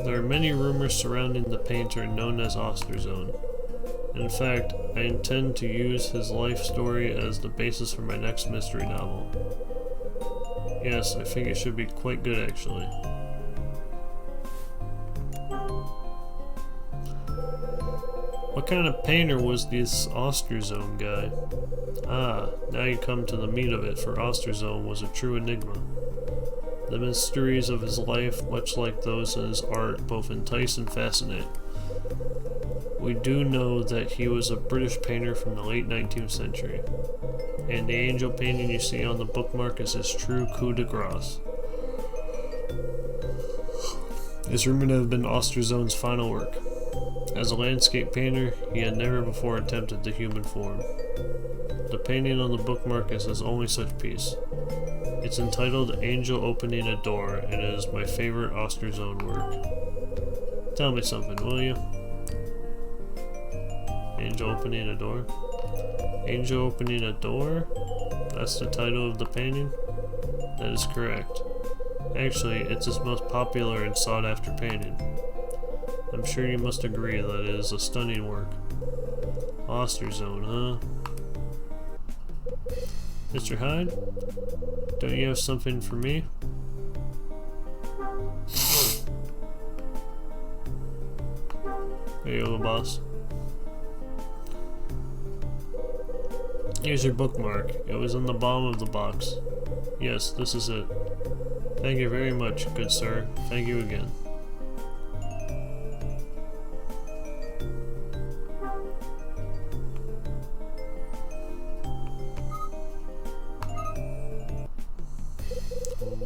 There are many rumors surrounding the painter known as Osterzone. In fact, I intend to use his life story as the basis for my next mystery novel. Yes, I think it should be quite good actually. What kind of painter was this Osterzone guy? Ah, now you come to the meat of it, for Osterzone was a true enigma. The mysteries of his life, much like those in his art, both entice and fascinate. We do know that he was a British painter from the late 19th century, and the angel painting you see on the bookmark is his true coup de grace. It's rumored to have been Osterzone's final work. As a landscape painter, he had never before attempted the human form. The painting on the bookmark is his only such piece. It's entitled Angel Opening a Door, and it is my favorite Osterzone work. Tell me something, will you? Angel Opening a Door? Angel Opening a Door? That's the title of the painting? That is correct. Actually, it's his most popular and sought after painting. I'm sure you must agree that it is a stunning work. Osterzone, huh? Mr. Hyde? Don't you have something for me? There you go, boss. Here's your bookmark. It was in the bottom of the box. Yes, this is it. Thank you very much, good sir. Thank you again.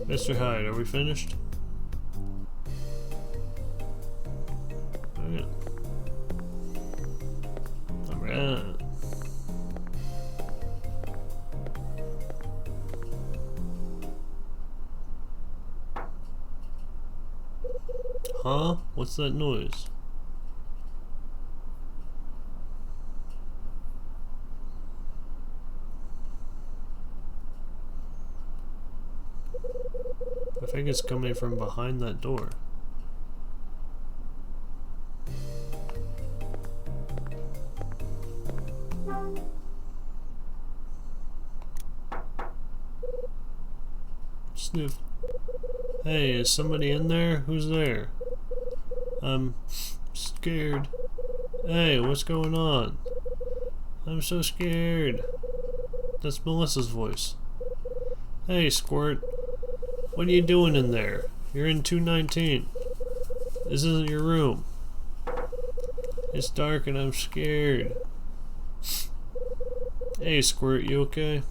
Mr. Hyde, are we finished? Alright. Alright. Huh? What's that noise? I think it's coming from behind that door. Sniff. Hey, is somebody in there? Who's there? I'm scared. Hey, what's going on? I'm so scared. That's Melissa's voice. Hey, Squirt. What are you doing in there? You're in 219. This isn't your room. It's dark and I'm scared. Hey, Squirt, you okay?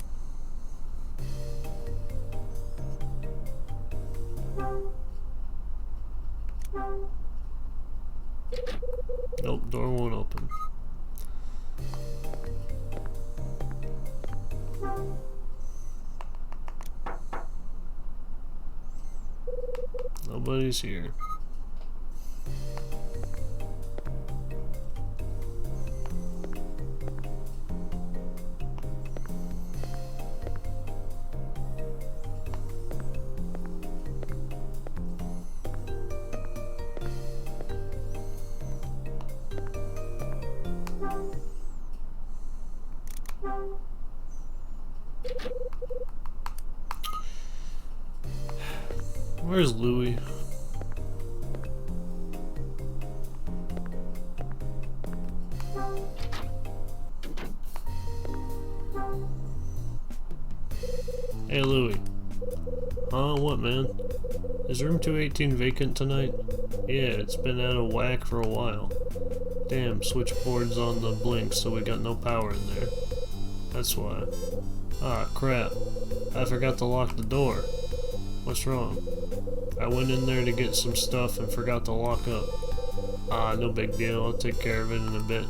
Nope, door won't open. Nobody's here. Where's Louie? Hey Louie. Huh? What, man? Is room 218 vacant tonight? Yeah, it's been out of whack for a while. Damn, switchboard's on the blink, so we got no power in there. That's why. Ah, crap. I forgot to lock the door. What's wrong? I went in there to get some stuff and forgot to lock up. Ah, no big deal. I'll take care of it in a bit.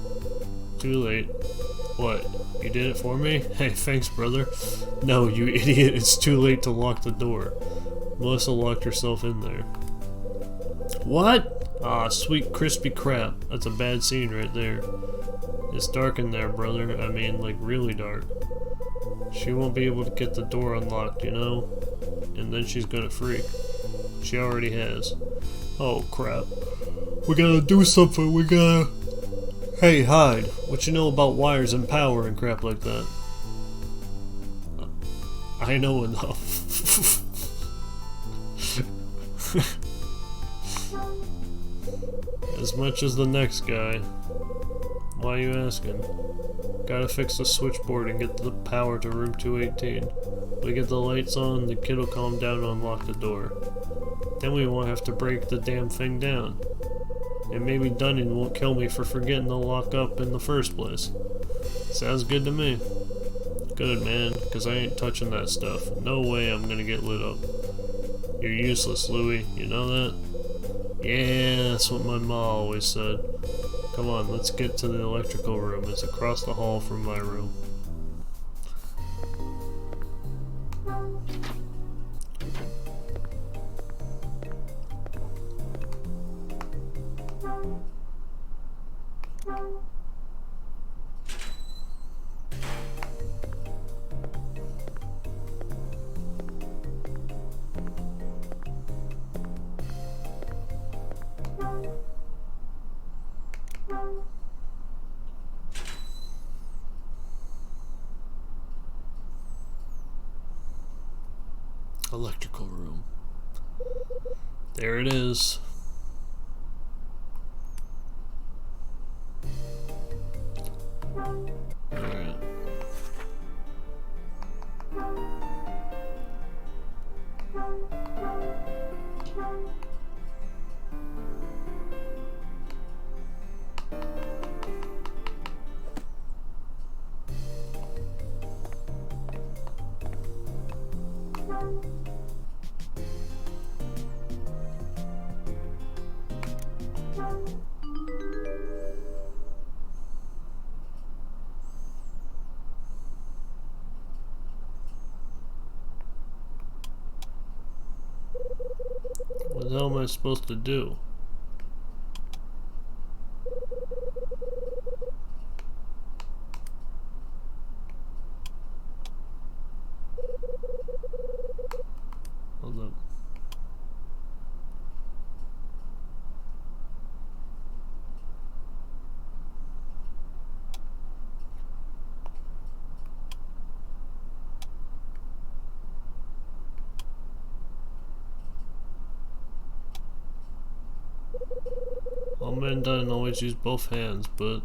Too late. What? You did it for me? Hey, thanks, brother. No, you idiot. It's too late to lock the door. Melissa locked herself in there. What? Ah, sweet crispy crap. That's a bad scene right there. It's dark in there, brother. I mean, like, really dark. She won't be able to get the door unlocked, you know? And then she's gonna freak. She already has. Oh, crap. We gotta do something. We gotta... Hey, Hyde. What you know about wires and power and crap like that? I know enough. As much as the next guy. Why are you asking? Gotta fix the switchboard and get the power to room 218. We get the lights on, the kid will calm down and unlock the door. Then we won't have to break the damn thing down. And maybe Dunning won't kill me for forgetting to lock up in the first place. Sounds good to me. Good, man, because I ain't touching that stuff. No way I'm gonna get lit up. You're useless, Louie. You know that? Yeah, that's what my ma always said. Come on, let's get to the electrical room. It's across the hall from my room. Electrical room. There it is. Alright. What the hell am I supposed to do? Hold up. All men done always use both hands, but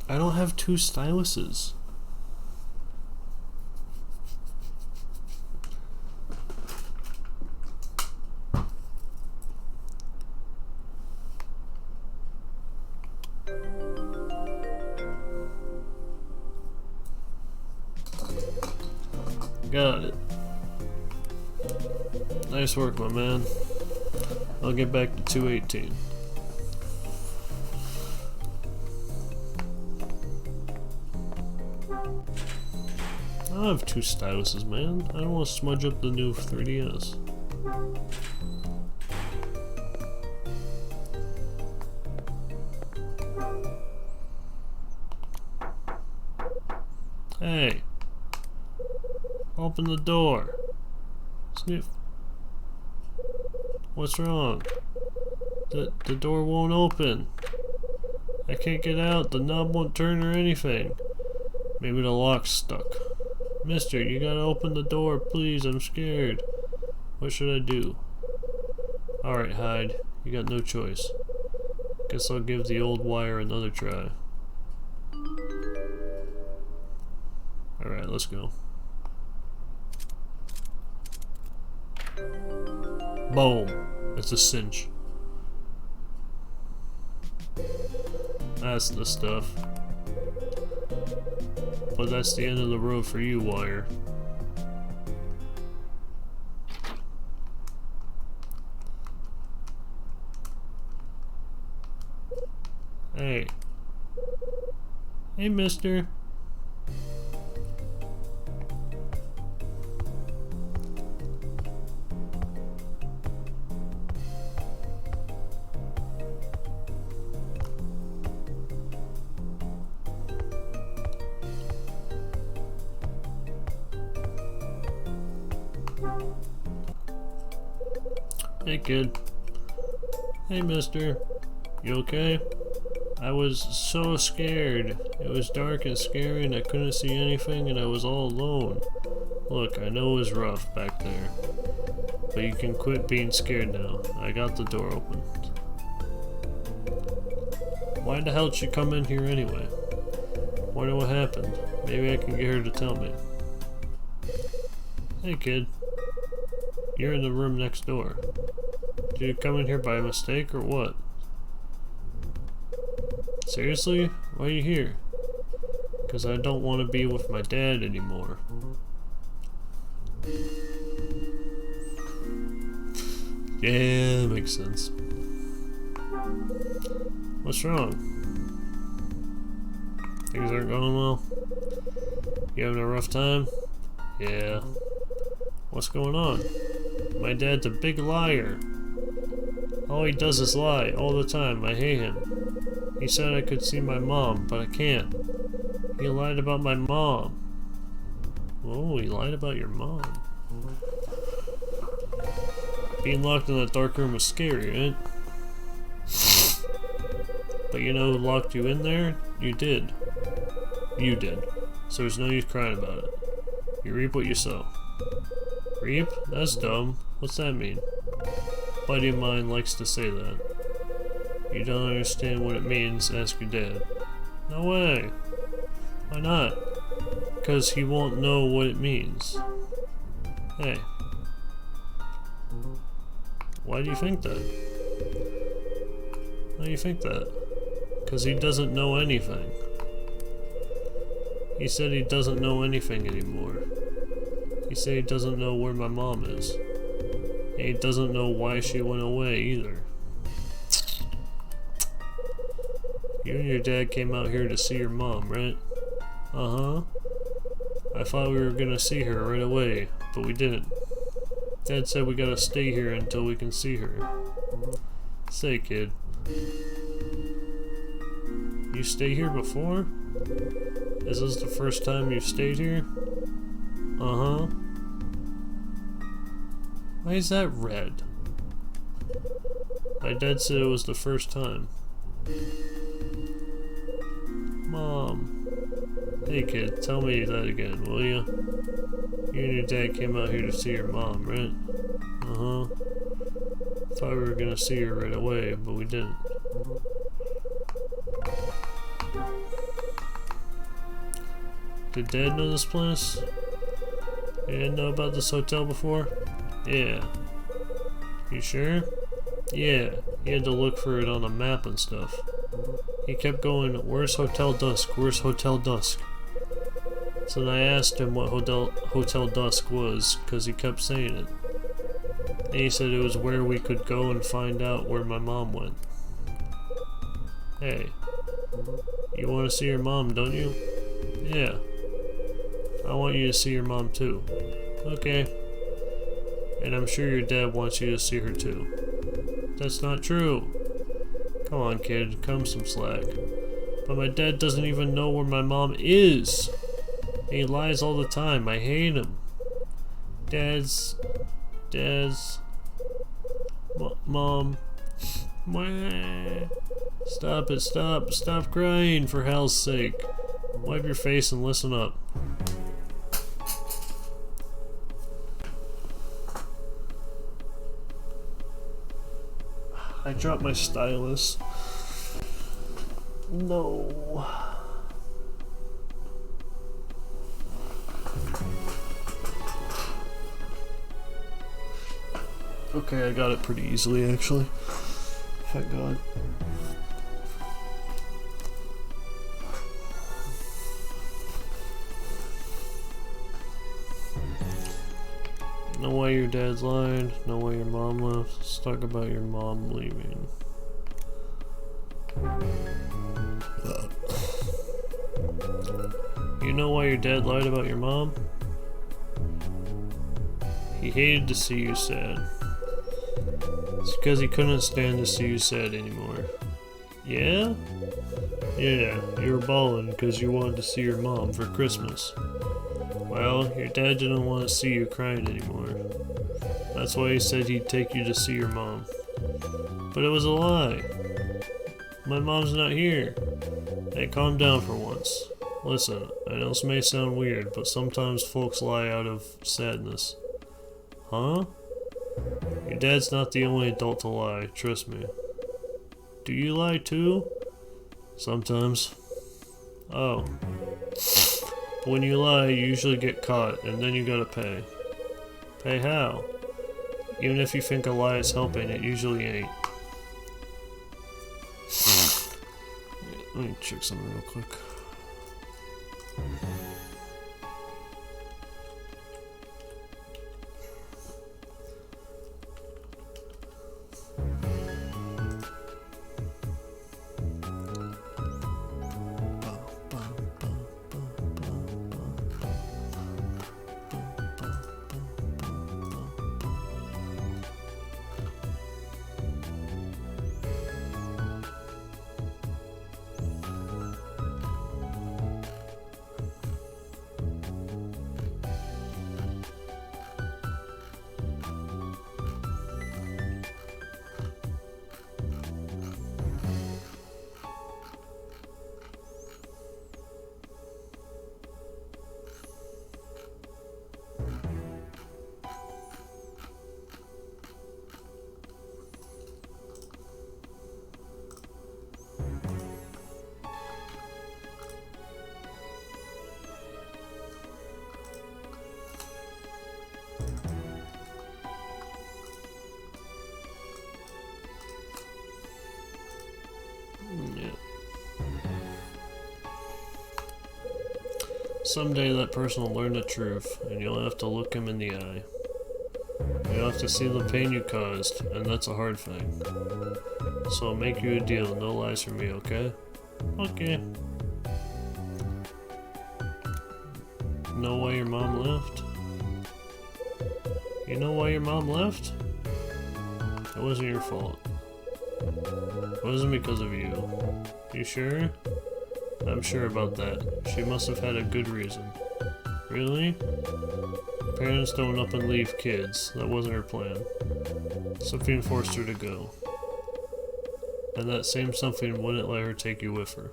I don't have two styluses. Got it. Nice work, my man. I'll get back to 218. I have two styluses, man. I don't want to smudge up the new 3DS. Hey! Open the door. Sniff. What's wrong? The door won't open. I can't get out. The knob won't turn or anything. Maybe the lock's stuck. Mister, you gotta open the door, please. I'm scared. What should I do? Alright, Hyde. You got no choice. Guess I'll give the old wire another try. Alright, let's go. Boom. It's a cinch. That's the stuff. But that's the end of the road for you, wire. Hey. Hey, mister. Hey, kid. Hey, mister. You okay? I was so scared. It was dark and scary and I couldn't see anything and I was all alone. Look, I know it was rough back there. But you can quit being scared now. I got the door open. Why the hell did she come in here anyway? Wonder what happened. Maybe I can get her to tell me. Hey, kid. You're in the room next door. Did you come in here by mistake or what? Seriously? Why are you here? Because I don't want to be with my dad anymore. Yeah, makes sense. What's wrong? Things aren't going well? You having a rough time? Yeah. What's going on? My dad's a big liar. All he does is lie all the time. I hate him. He said I could see my mom, but I can't. He lied about my mom. Oh, he lied about your mom. Being locked in that dark room was scary, right? But you know who locked you in there? You did. You did. So there's no use crying about it. You reap what you sow. Reap? That's dumb. What's that mean? A buddy of mine likes to say that. You don't understand what it means, ask your dad. No way. Why not? Because he won't know what it means. Hey. Why do you think that? Why do you think that? Because he doesn't know anything. He said he doesn't know anything anymore. He said he doesn't know where my mom is. And he doesn't know why she went away either. You and your dad came out here to see your mom, right? Uh-huh. I thought we were gonna see her right away, but we didn't. Dad said we gotta stay here until we can see her. Say, kid. You stayed here before? Is this the first time you've stayed here? Uh-huh. Why is that red? My dad said it was the first time. Mom. Hey kid, tell me that again, will you? You and your dad came out here to see your mom, right? Uh-huh. Thought we were gonna see her right away, but we didn't. Did Dad know this place? You didn't know about this hotel before? Yeah. You sure? Yeah. He had to look for it on a map and stuff. He kept going, where's Hotel Dusk? Where's Hotel Dusk? So then I asked him what Hotel Dusk was, because he kept saying it. And he said it was where we could go and find out where my mom went. Hey. You want to see your mom, don't you? Yeah. I want you to see your mom too. Okay. And I'm sure your dad wants you to see her too. That's not true. Come on, kid. Cut him some slack. But my dad doesn't even know where my mom is. And he lies all the time. I hate him. Dad's... Mom... Stop it, stop crying, for hell's sake. Wipe your face and listen up. I dropped my stylus. No. Okay, I got it pretty easily actually. Thank God. Know why your dad's lying, know why your mom left. Let's talk about your mom leaving. You know why your dad lied about your mom? He hated to see you sad. It's because he couldn't stand to see you sad anymore. Yeah? Yeah, you were bawling because you wanted to see your mom for Christmas. Well, your dad didn't want to see you crying anymore. That's why he said he'd take you to see your mom. But it was a lie. My mom's not here. Hey, calm down for once. Listen, I know this may sound weird, but sometimes folks lie out of sadness. Huh? Your dad's not the only adult to lie, trust me. Do you lie too? Sometimes. Oh. But when you lie, you usually get caught, and then you gotta pay. Pay how? Even if you think a lie is helping, it usually ain't. Let me check something real quick. Someday that person will learn the truth, and you'll have to look him in the eye. You'll have to see the pain you caused, and that's a hard thing. So I'll make you a deal, no lies from me, okay? Okay. Know why your mom left? You know why your mom left? It wasn't your fault. It wasn't because of you. You sure? I'm sure about that. She must have had a good reason. Really? Parents don't up and leave kids. That wasn't her plan. Something forced her to go. And that same something wouldn't let her take you with her.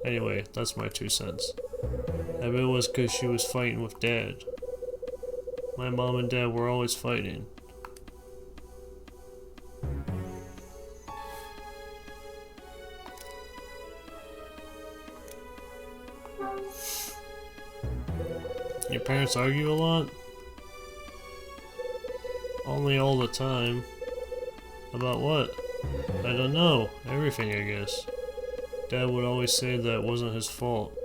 Anyway, that's my 2 cents. I bet it was because she was fighting with Dad. My mom and Dad were always fighting. Your parents argue a lot? Only all the time. About what? I don't know. Everything, I guess. Dad would always say that it wasn't his fault.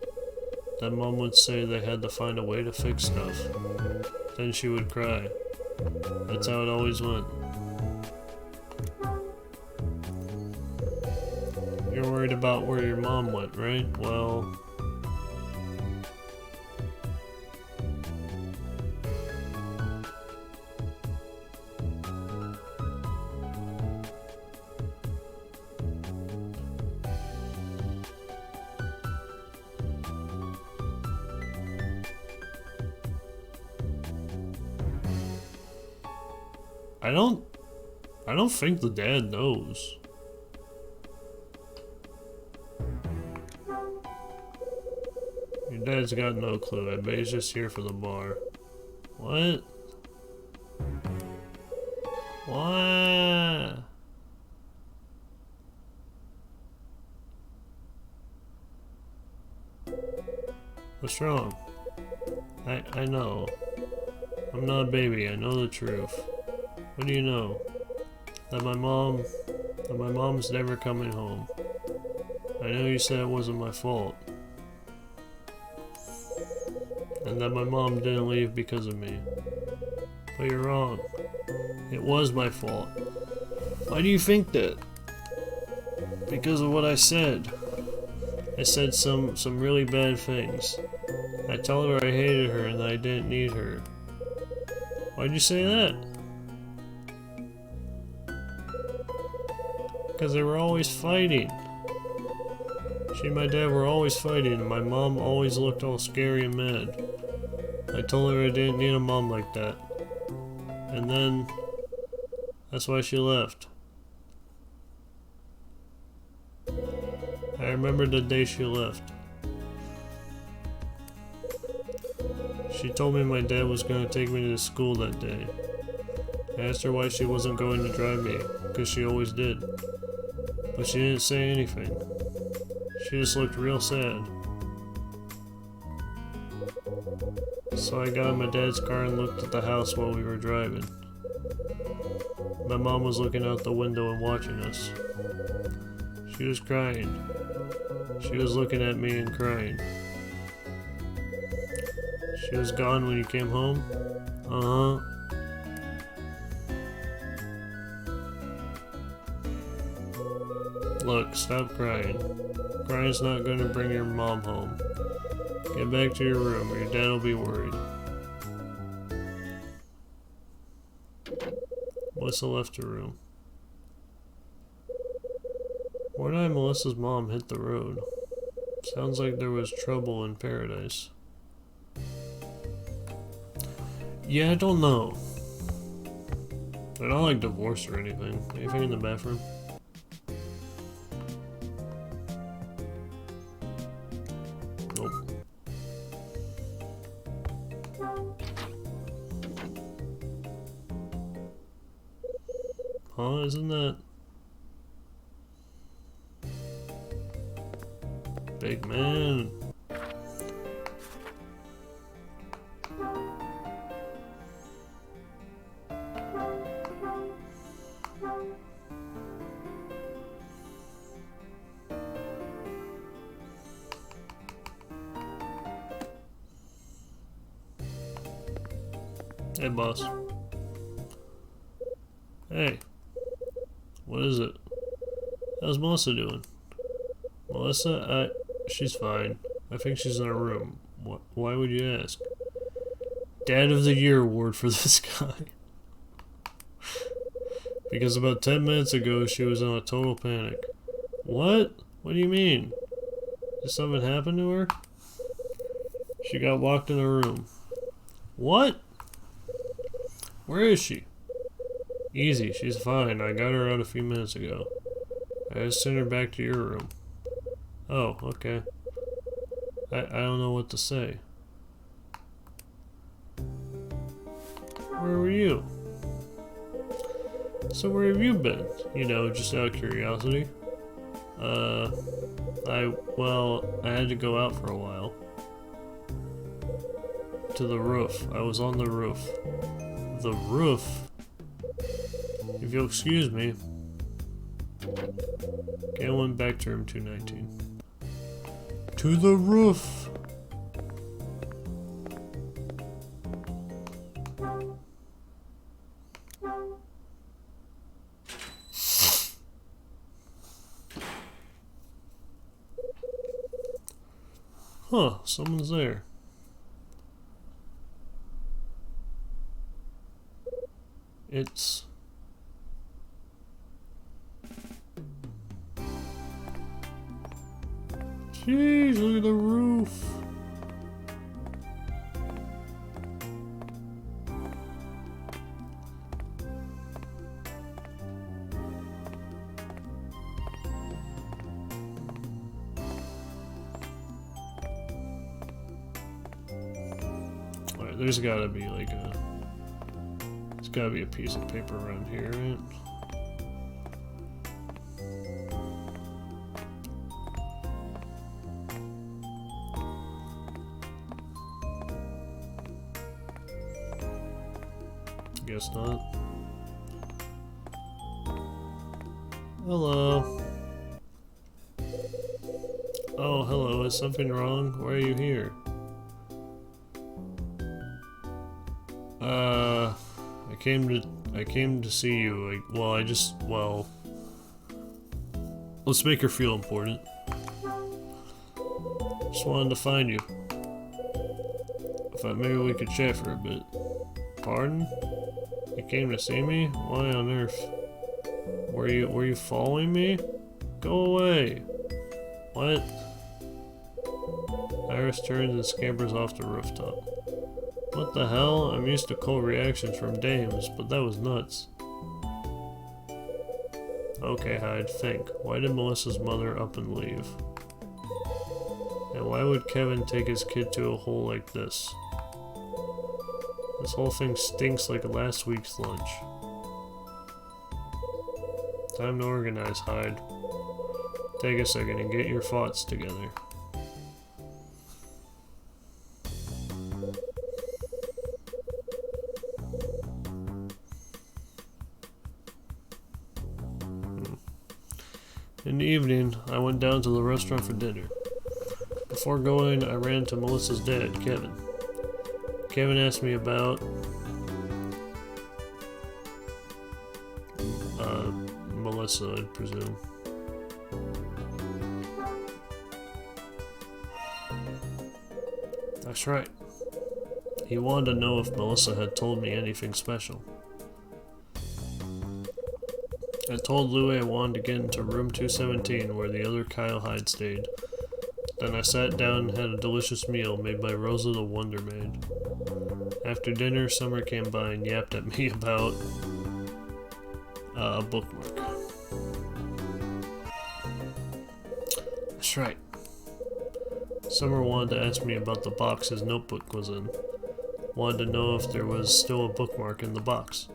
That Mom would say they had to find a way to fix stuff. Then she would cry. That's how it always went. You're worried about where your mom went, right? Well... I don't think the dad knows. Your dad's got no clue. I bet he's just here for the bar. What? What? What's wrong? I know. I'm not a baby. I know the truth. What do you know? That my mom's never coming home. I know you said it wasn't my fault. And that my mom didn't leave because of me. But you're wrong. It was my fault. Why do you think that? Because of what I said. I said some really bad things. I told her I hated her and that I didn't need her. Why'd you say that? Because they were always fighting. She and my dad were always fighting, and my mom always looked all scary and mad. I told her I didn't need a mom like that. And then, that's why she left. I remember the day she left. She told me my dad was going to take me to school that day. I asked her why she wasn't going to drive me, because she always did. But she didn't say anything. She just looked real sad. So I got in my dad's car and looked at the house while we were driving. My mom was looking out the window and watching us. She was crying. She was looking at me and crying. She was gone when you came home? Uh-huh. Look, stop crying. Crying's not gonna bring your mom home. Get back to your room or your dad will be worried. Melissa left her room. Why did Melissa's mom hit the road? Sounds like there was trouble in paradise. Yeah, I don't know. I don't like divorce or anything. Anything in the bathroom? Nope. Huh? Isn't that... Big man. Hey, boss. Hey. What is it? How's Melissa doing? Melissa? She's fine. I think she's in her room. Why would you ask? Dad of the Year award for this guy. Because about 10 minutes ago, she was in a total panic. What? What do you mean? Did something happen to her? She got locked in a room. What? Where is she? Easy, she's fine. I got her out a few minutes ago. I just sent her back to your room. Oh, okay. I don't know what to say. Where were you? So where have you been? You know, just out of curiosity. I had to go out for a while. To the roof. I was on the roof. The roof? If you'll excuse me. Okay, I went back to room 219. To the roof! Huh, someone's there. It's... Jeez, look at the roof. Alright, there's gotta be like a... There's gotta be a piece of paper around here, right? Guess not. Hello. Oh, hello. Is something wrong? Why are you here? I came to see you. Let's make her feel important. Just wanted to find you. Thought maybe we could chat for a bit. Pardon? You came to see me? Why on earth? Were you following me? Go away! What? Iris turns and scampers off the rooftop. What the hell? I'm used to cold reactions from dames, but that was nuts. Okay, Hyde, think. Why did Melissa's mother up and leave? And why would Kevin take his kid to a hole like this? This whole thing stinks like last week's lunch. Time to organize, Hyde. Take a second and get your thoughts together. In the evening, I went down to the restaurant for dinner. Before going, I ran to Melissa's dad, Kevin. Kevin asked me about Melissa, I'd presume. That's right. He wanted to know if Melissa had told me anything special. I told Louie I wanted to get into room 217 where the other Kyle Hyde stayed. Then I sat down and had a delicious meal made by Rosa the Wonder Maid. After dinner, Summer came by and yapped at me about a bookmark. That's right. Summer wanted to ask me about the box his notebook was in. Wanted to know if there was still a bookmark in the box.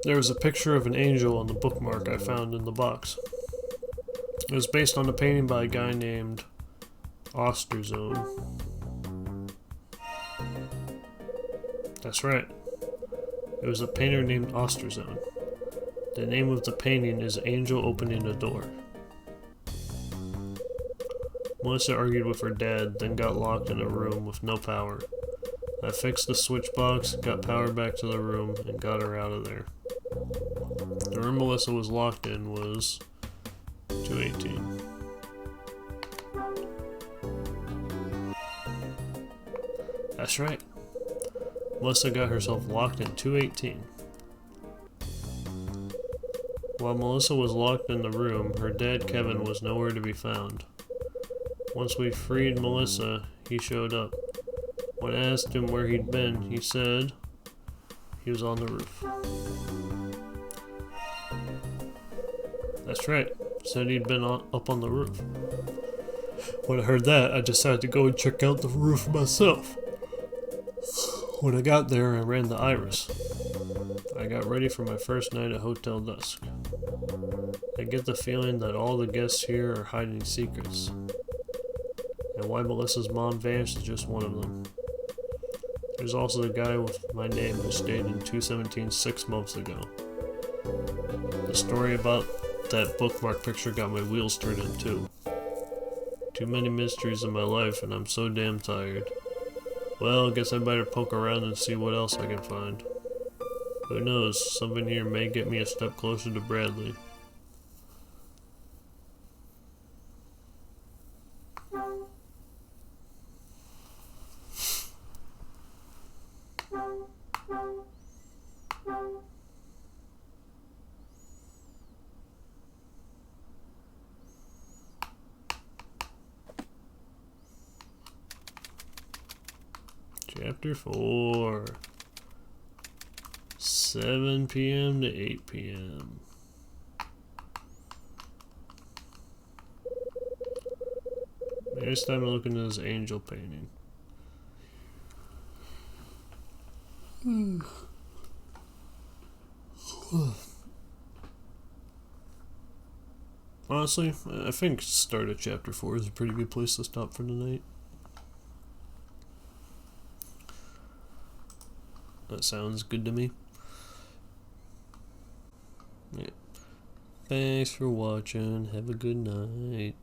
There was a picture of an angel on the bookmark I found in the box. It was based on a painting by a guy named Osterzone. That's right. It was a painter named Osterzone. The name of the painting is Angel Opening a Door. Melissa argued with her dad, then got locked in a room with no power. I fixed the switch box, got power back to the room, and got her out of there. The room Melissa was locked in was 218. That's right. Melissa got herself locked in 218. While Melissa was locked in the room, her dad Kevin was nowhere to be found. Once we freed Melissa, he showed up. When I asked him where he'd been, he said he was on the roof. That's right, said he'd been up on the roof. When I heard that, I decided to go and check out the roof myself. When I got there, I ran the iris. I got ready for my first night at Hotel Dusk. I get the feeling that all the guests here are hiding secrets. And why Melissa's mom vanished is just one of them. There's also the guy with my name who stayed in 217 6 months ago. The story about that bookmark picture got my wheels turning too. Too many mysteries in my life and I'm so damn tired. Well, I guess I better poke around and see what else I can find. Who knows, something here may get me a step closer to Bradley. Chapter 4. 7 p.m. to 8 p.m. Next time I'm looking at this angel painting. Honestly, I think start at chapter 4 is a pretty good place to stop for tonight. That sounds good to me. Yeah. Thanks for watching. Have a good night.